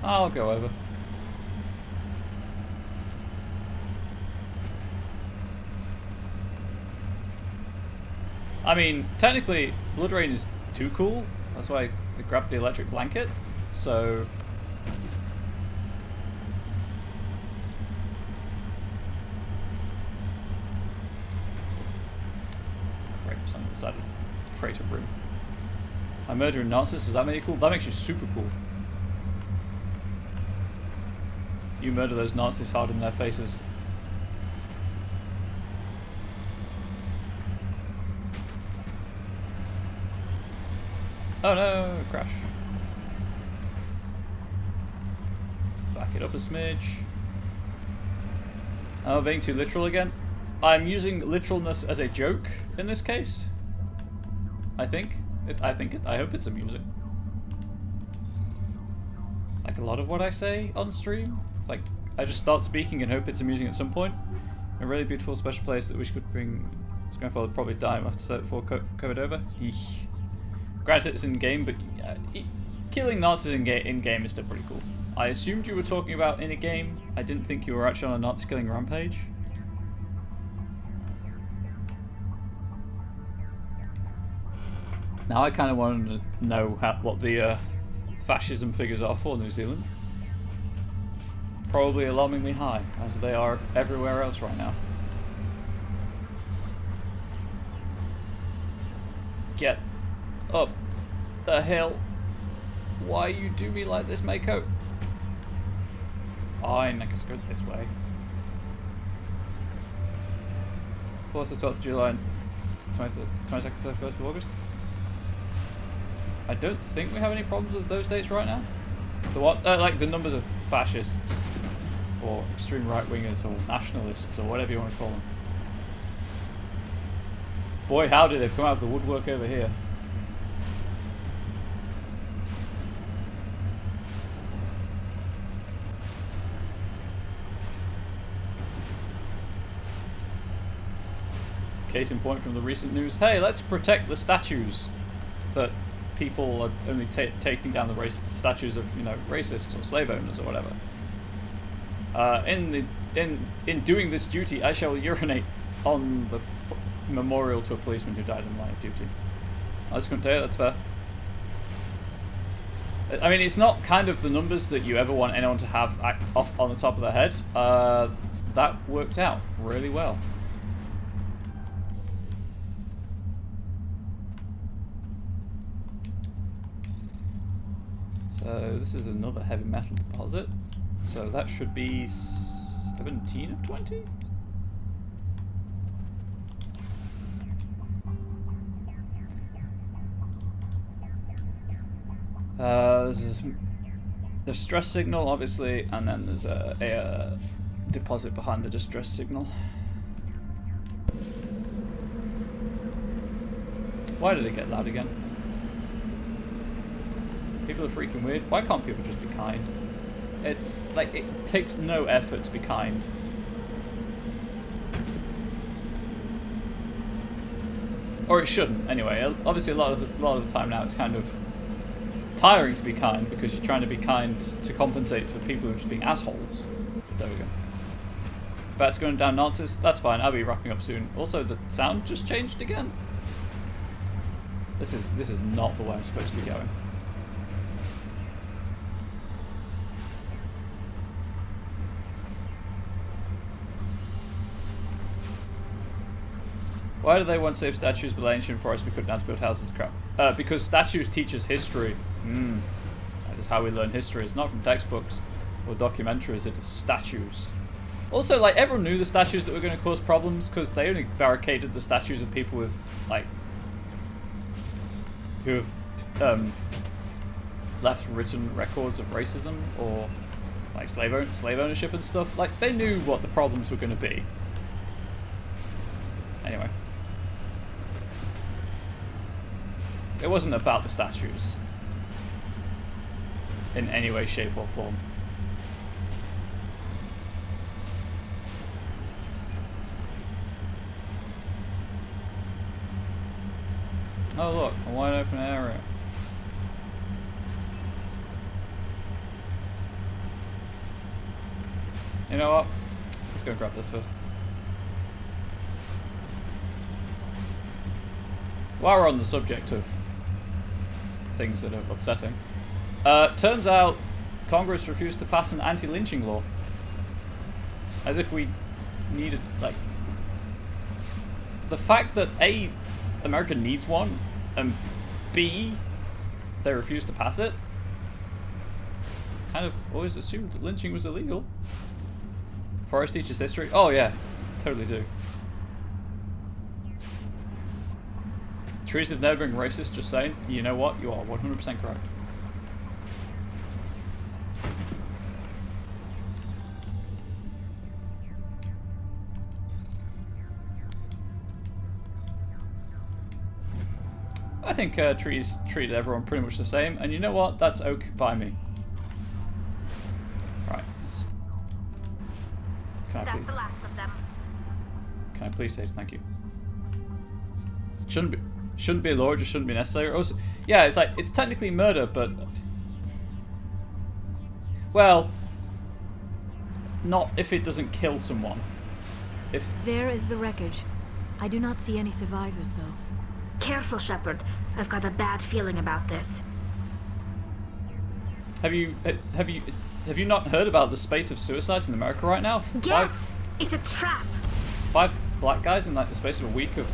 [SPEAKER 1] I'll go over. I mean, technically, Blood Rain is too cool. That's why I grabbed the electric blanket. So... Right, so on the side of the crater room. I'm murdering Nazis, does that make you cool? That makes you super cool. You murder those Nazis hard in their faces. Oh no, crash. Back it up a smidge. Oh, being too literal again. I'm using literalness as a joke in this case. I hope it's amusing. Like a lot of what I say on stream. Like, I just start speaking and hope it's amusing at some point. A really beautiful special place that we could bring. His grandfather probably died after that before covered over. Eesh. Granted, it's in game, but killing Nazis in game is still pretty cool. I assumed you were talking about in a game. I didn't think you were actually on a Nazi killing rampage. Now I kind of want to know what the fascism figures are for New Zealand. Probably alarmingly high, as they are everywhere else right now. Get up the hill. Why you do me like this, Mako? Fine, I guess go this way. 4th to 12th of July and 22nd to 31st of August. I don't think we have any problems with those dates right now. The what? Like the numbers of fascists, or extreme right-wingers, or nationalists, or whatever you want to call them. Boy, howdy, they've come out of the woodwork over here. Case in point from the recent news, hey, let's protect the statues that people are only taking down the statues of, you know, racists or slave owners or whatever. In doing this duty, I shall urinate on the memorial to a policeman who died in line of duty. I just couldn't tell you, that's fair. I mean, it's not kind of the numbers that you ever want anyone to have off on the top of their head. That worked out really well. So this is another heavy metal deposit. So that should be 17 of 20? There's a distress signal, obviously, and then there's a deposit behind the distress signal. Why did it get loud again? People are freaking weird. Why can't people just be kind? It's like, it takes no effort to be kind. Or it shouldn't, anyway. Obviously, a lot of the time now it's kind of tiring to be kind because you're trying to be kind to compensate for people who are just being assholes. There we go. Bats going down Nazis. That's fine. I'll be wrapping up soon. Also, the sound just changed again. This is not the way I'm supposed to be going. Why do they want safe statues but ancient forests we couldn't have to build houses? Crap. Because statues teach us history. That is how we learn history. It's not from textbooks or documentaries, it is statues. Also, like, everyone knew the statues that were going to cause problems because they only barricaded the statues of people with, like, who have left written records of racism or, like, slave ownership and stuff. Like, they knew what the problems were going to be. Anyway. It wasn't about the statues in any way, shape or form. Oh look, a wide open area. You know what? Let's go grab this first. While we're on the subject of things that are upsetting, turns out Congress refused to pass an anti-lynching law. As if we needed, like, the fact that A, America needs one, and B, they refused to pass it. Kind of always assumed that lynching was illegal. Forrest teaches history. Oh yeah, totally do. Trees have never been racist, just saying. You know what? You are 100% correct. I think trees treated everyone pretty much the same, and you know what? That's oak by me. Right.
[SPEAKER 8] That's the last of them.
[SPEAKER 1] Can I please save? Thank you. Shouldn't be a law, just shouldn't be necessary. Also, yeah, it's like, it's technically murder, but... Well... Not if it doesn't kill someone. If...
[SPEAKER 7] There is the wreckage. I do not see any survivors, though.
[SPEAKER 2] Careful, Shepard. I've got a bad feeling about this.
[SPEAKER 1] Have you not heard about the spate of suicides in America right now?
[SPEAKER 2] It's a trap!
[SPEAKER 1] 5 black guys in like the space of a week have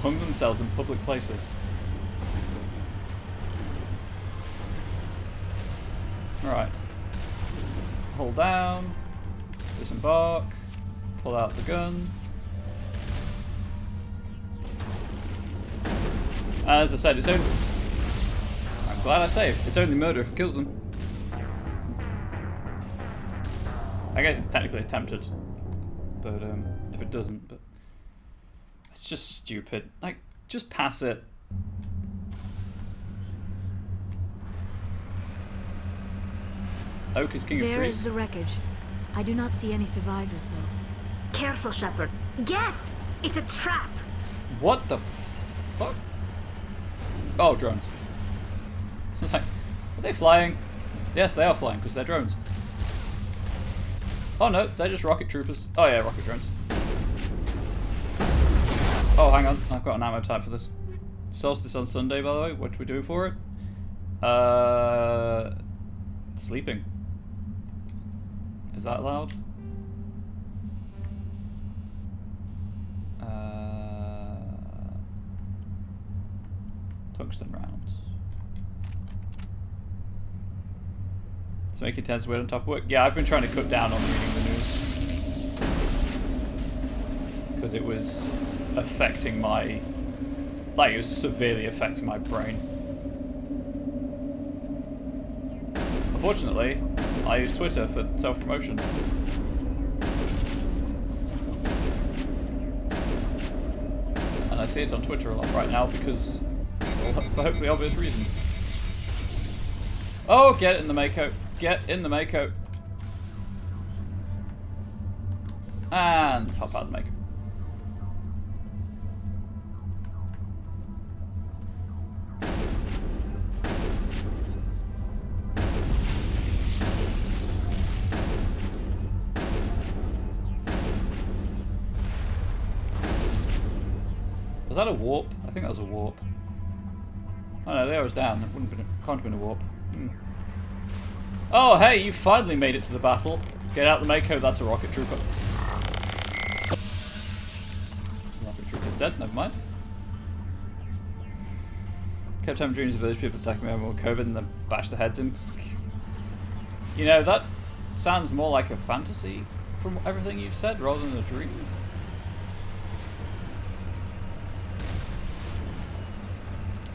[SPEAKER 1] hung themselves in public places. Alright. Hold down. Disembark. Pull out the gun. As I said, it's only... I'm glad I saved. It's only murder if it kills them. I guess it's technically attempted. But, if it doesn't, but... It's just stupid. Like, just pass it. Oak is king of trees.
[SPEAKER 7] There is the wreckage. I do not see any survivors, though.
[SPEAKER 2] Careful, Shepard. Geth! It's a trap!
[SPEAKER 1] What the fuck? Oh, drones. It's like, are they flying? Yes, they are flying, because they're drones. Oh no, they're just rocket troopers. Oh yeah, rocket drones. Oh, hang on. I've got an ammo type for this. Solstice on Sunday, by the way. What do we do for it? Sleeping. Is that allowed? Tungsten rounds. To make intense weight on top of work. Yeah, I've been trying to cut down on reading the news. Because it was affecting my... Like, it was severely affecting my brain. Unfortunately, I use Twitter for self-promotion. And I see it on Twitter a lot right now because... for hopefully obvious reasons. Oh, get in the Mako. Get in the Mako. And hop out of the Mako. Was that a warp? I think that was a warp. Oh no, there was down. It can't have been a warp. Oh hey, you finally made it to the battle. Get out the Mako, that's a rocket trooper. Rocket trooper's dead, never mind. Kept having dreams of village people attacking me over COVID and then bash their heads in. You know, that sounds more like a fantasy from everything you've said rather than a dream.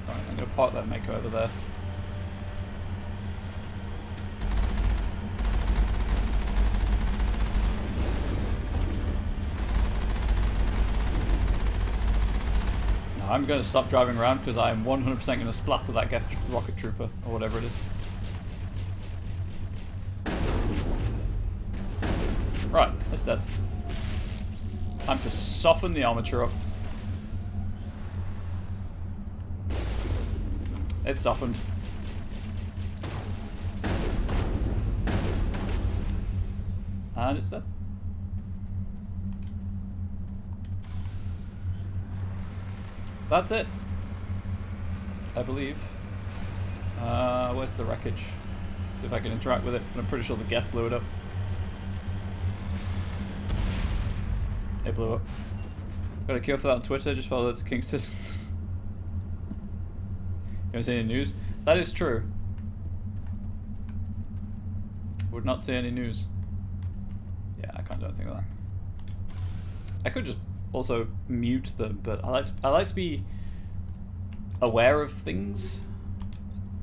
[SPEAKER 1] I'm going to park that Mako over there. No, I'm going to stop driving around because I am 100% going to splatter that Geth rocket trooper or whatever it is. Right, that's dead. Time to soften the armature up. It's softened. And it's dead. That's it. I believe. Where's the wreckage? See if I can interact with it. I'm pretty sure the Geth blew it up. It blew up. Got a cure for that on Twitter, just follow it to King's Citizens. You haven't seen any news? That is true. Would not see any news. Yeah, I can't do anything with that. I could just also mute them, but I like to be aware of things.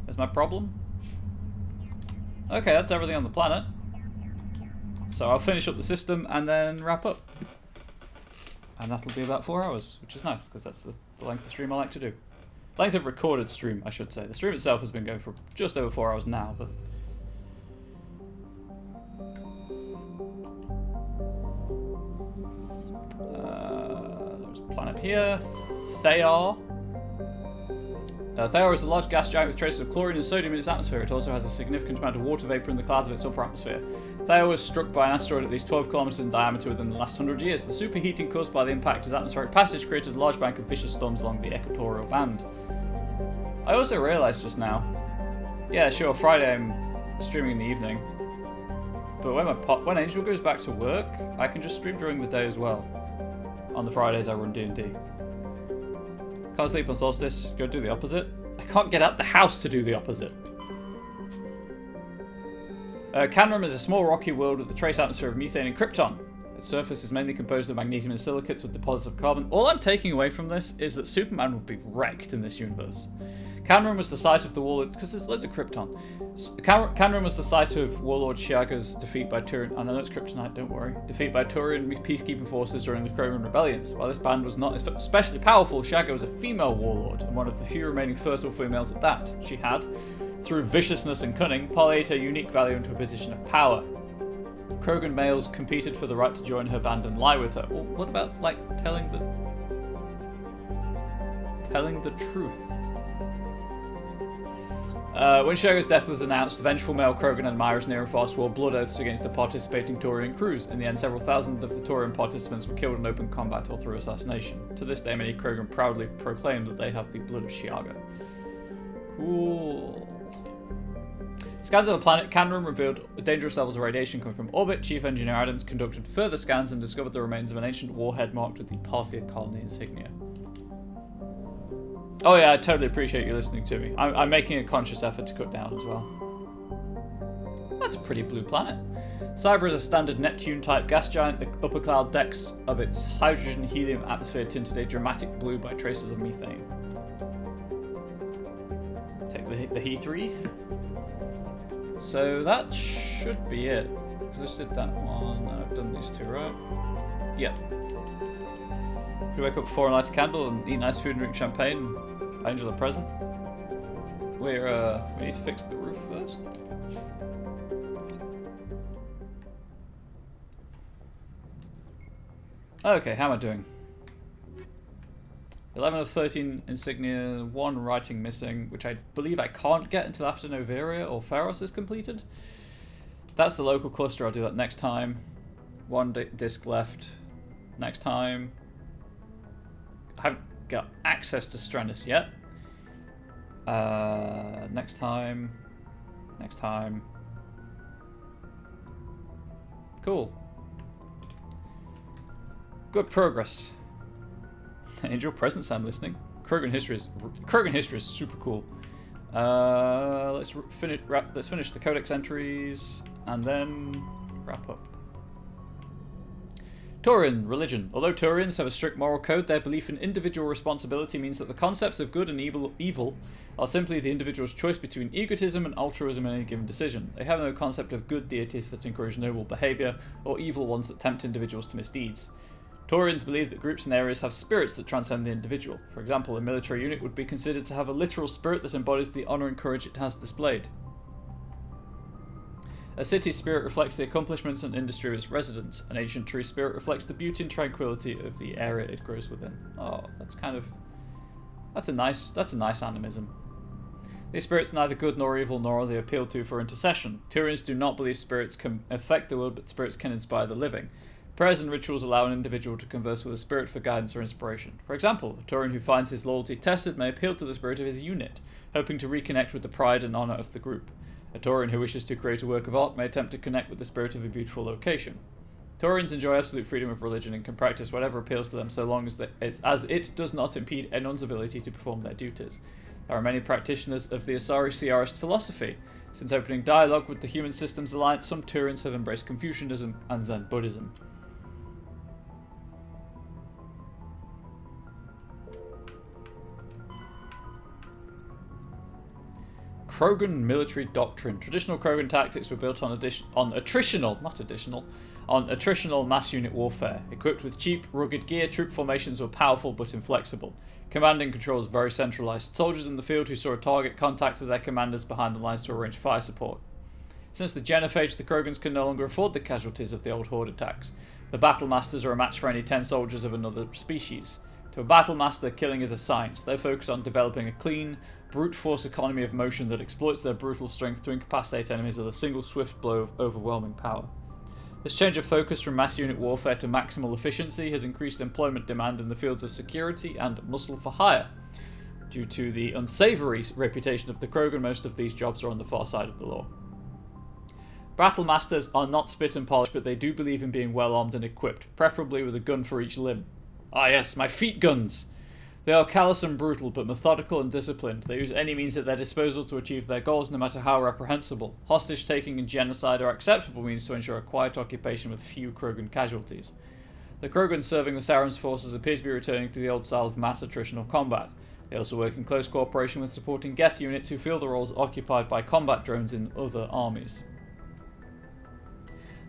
[SPEAKER 1] That's my problem. Okay, that's everything on the planet. So I'll finish up the system and then wrap up. And that'll be about 4 hours, which is nice, because that's the length of stream I like to do. Length of recorded stream, I should say. The stream itself has been going for just over 4 hours now, but... here. Thayar. Thayar is a large gas giant with traces of chlorine and sodium in its atmosphere. It also has a significant amount of water vapor in the clouds of its upper atmosphere. Thayar was struck by an asteroid at least 12 kilometers in diameter within the last 100 years. The superheating caused by the impact of atmospheric passage created a large bank of vicious storms along the equatorial band. I also realized just now, yeah, sure, Friday I'm streaming in the evening, but when Angel goes back to work, I can just stream during the day as well. On the Fridays I run D&D. Can't sleep on Solstice, go do the opposite. I can't get out the house to do the opposite. Canrum is a small rocky world with a trace atmosphere of methane and krypton. Its surface is mainly composed of magnesium and silicates with deposits of carbon. All I'm taking away from this is that Superman would be wrecked in this universe. Canrum was the site of the Warlord, because there's loads of krypton. Canrum was the site of Warlord Shiaga's defeat by Turian, and I know it's kryptonite, don't worry, defeat by Turian peacekeeping forces during the Krogan rebellions. While this band was not especially powerful, Shiaga was a female warlord, and one of the few remaining fertile females at that. She had, through viciousness and cunning, parlayed her unique value into a position of power. Krogan males competed for the right to join her band and lie with her. Well, what about, like, telling the truth? When Shiaga's death was announced, vengeful male Krogan admirers near and far swore blood oaths against the participating Taurian crews. In the end, several thousand of the Taurian participants were killed in open combat or through assassination. To this day, many Krogan proudly proclaim that they have the blood of Shiaga. Cool. Scans of the planet Canrum revealed dangerous levels of radiation coming from orbit. Chief Engineer Adams conducted further scans and discovered the remains of an ancient warhead marked with the Parthia colony insignia. Oh yeah, I totally appreciate you listening to me. I'm making a conscious effort to cut down as well. That's a pretty blue planet. Cyber is a standard Neptune-type gas giant. The upper cloud decks of its hydrogen-helium atmosphere tinted a dramatic blue by traces of methane. Take the He-3. So that should be it. So I just did that one. I've done these two, right? Yep. We wake up before and light a candle and eat nice food and drink champagne. Angel a present. We need to fix the roof first. Okay, how am I doing? 11 of 13 insignia, 1 writing missing, which I believe I can't get until after Noveria or Pharos is completed. That's the local cluster, I'll do that next time. 1 disc left next time. I haven't got access to Stranus yet. Next time. Cool. Good progress. Angel, presents, I'm listening. Krogan history is super cool. Let's finish the codex entries and then wrap up. Taurian religion. Although Taurians have a strict moral code, their belief in individual responsibility means that the concepts of good and evil are simply the individual's choice between egotism and altruism in any given decision. They have no concept of good deities that encourage noble behavior, or evil ones that tempt individuals to misdeeds. Taurians believe that groups and areas have spirits that transcend the individual. For example, a military unit would be considered to have a literal spirit that embodies the honor and courage it has displayed. A city's spirit reflects the accomplishments and industry of its residents. An ancient tree spirit reflects the beauty and tranquility of the area it grows within. Oh, that's a nice animism. These spirits are neither good nor evil, nor are they appealed to for intercession. Taurians do not believe spirits can affect the world, but spirits can inspire the living. Prayers and rituals allow an individual to converse with a spirit for guidance or inspiration. For example, a Taurian who finds his loyalty tested may appeal to the spirit of his unit, hoping to reconnect with the pride and honor of the group. A Taurian who wishes to create a work of art may attempt to connect with the spirit of a beautiful location. Taurians enjoy absolute freedom of religion and can practice whatever appeals to them so long as it does not impede anyone's ability to perform their duties. There are many practitioners of the Asari Siarist philosophy. Since opening dialogue with the Human Systems Alliance, some Taurians have embraced Confucianism and Zen Buddhism. Krogan military doctrine. Traditional Krogan tactics were built on attritional mass unit warfare. Equipped with cheap, rugged gear, troop formations were powerful but inflexible. Command and control was very centralized. Soldiers in the field who saw a target contacted their commanders behind the lines to arrange fire support. Since the Genophage, the Krogans can no longer afford the casualties of the old Horde attacks. The battle masters are a match for any 10 soldiers of another species. To For Battlemaster, killing is a science. They focus on developing a clean, brute force economy of motion that exploits their brutal strength to incapacitate enemies with a single swift blow of overwhelming power. This change of focus from mass unit warfare to maximal efficiency has increased employment demand in the fields of security and muscle for hire. Due to the unsavory reputation of the Krogan, most of these jobs are on the far side of the law. Battlemasters are not spit and polish, but they do believe in being well armed and equipped, preferably with a gun for each limb. Ah yes, my feet guns! They are callous and brutal, but methodical and disciplined. They use any means at their disposal to achieve their goals, no matter how reprehensible. Hostage-taking and genocide are acceptable means to ensure a quiet occupation with few Krogan casualties. The Krogan serving with Saren's forces appear to be returning to the old style of mass attritional combat. They also work in close cooperation with supporting Geth units who feel the roles occupied by combat drones in other armies.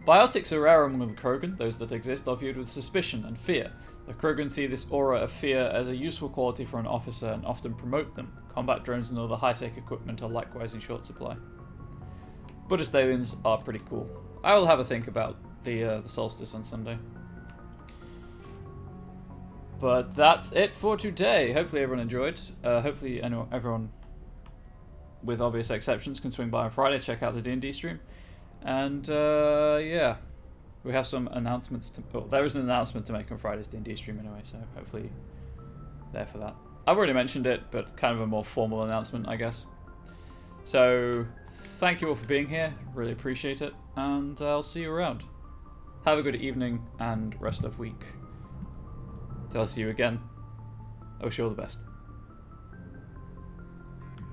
[SPEAKER 1] Biotics are rare among the Krogan. Those that exist are viewed with suspicion and fear. The Krogan see this aura of fear as a useful quality for an officer and often promote them. Combat drones and other high-tech equipment are likewise in short supply. Buddhist aliens are pretty cool. I will have a think about the solstice on Sunday. But that's it for today. Hopefully everyone enjoyed. Hopefully everyone, with obvious exceptions, can swing by on Friday, check out the D&D stream. And yeah, we have some announcements to... Oh, there is an announcement to make on Friday's D&D stream anyway, so hopefully there for that. I've already mentioned it, but kind of a more formal announcement, I guess. So, thank you all for being here. Really appreciate it. And I'll see you around. Have a good evening and rest of week. Till I see you again, I wish you all the best.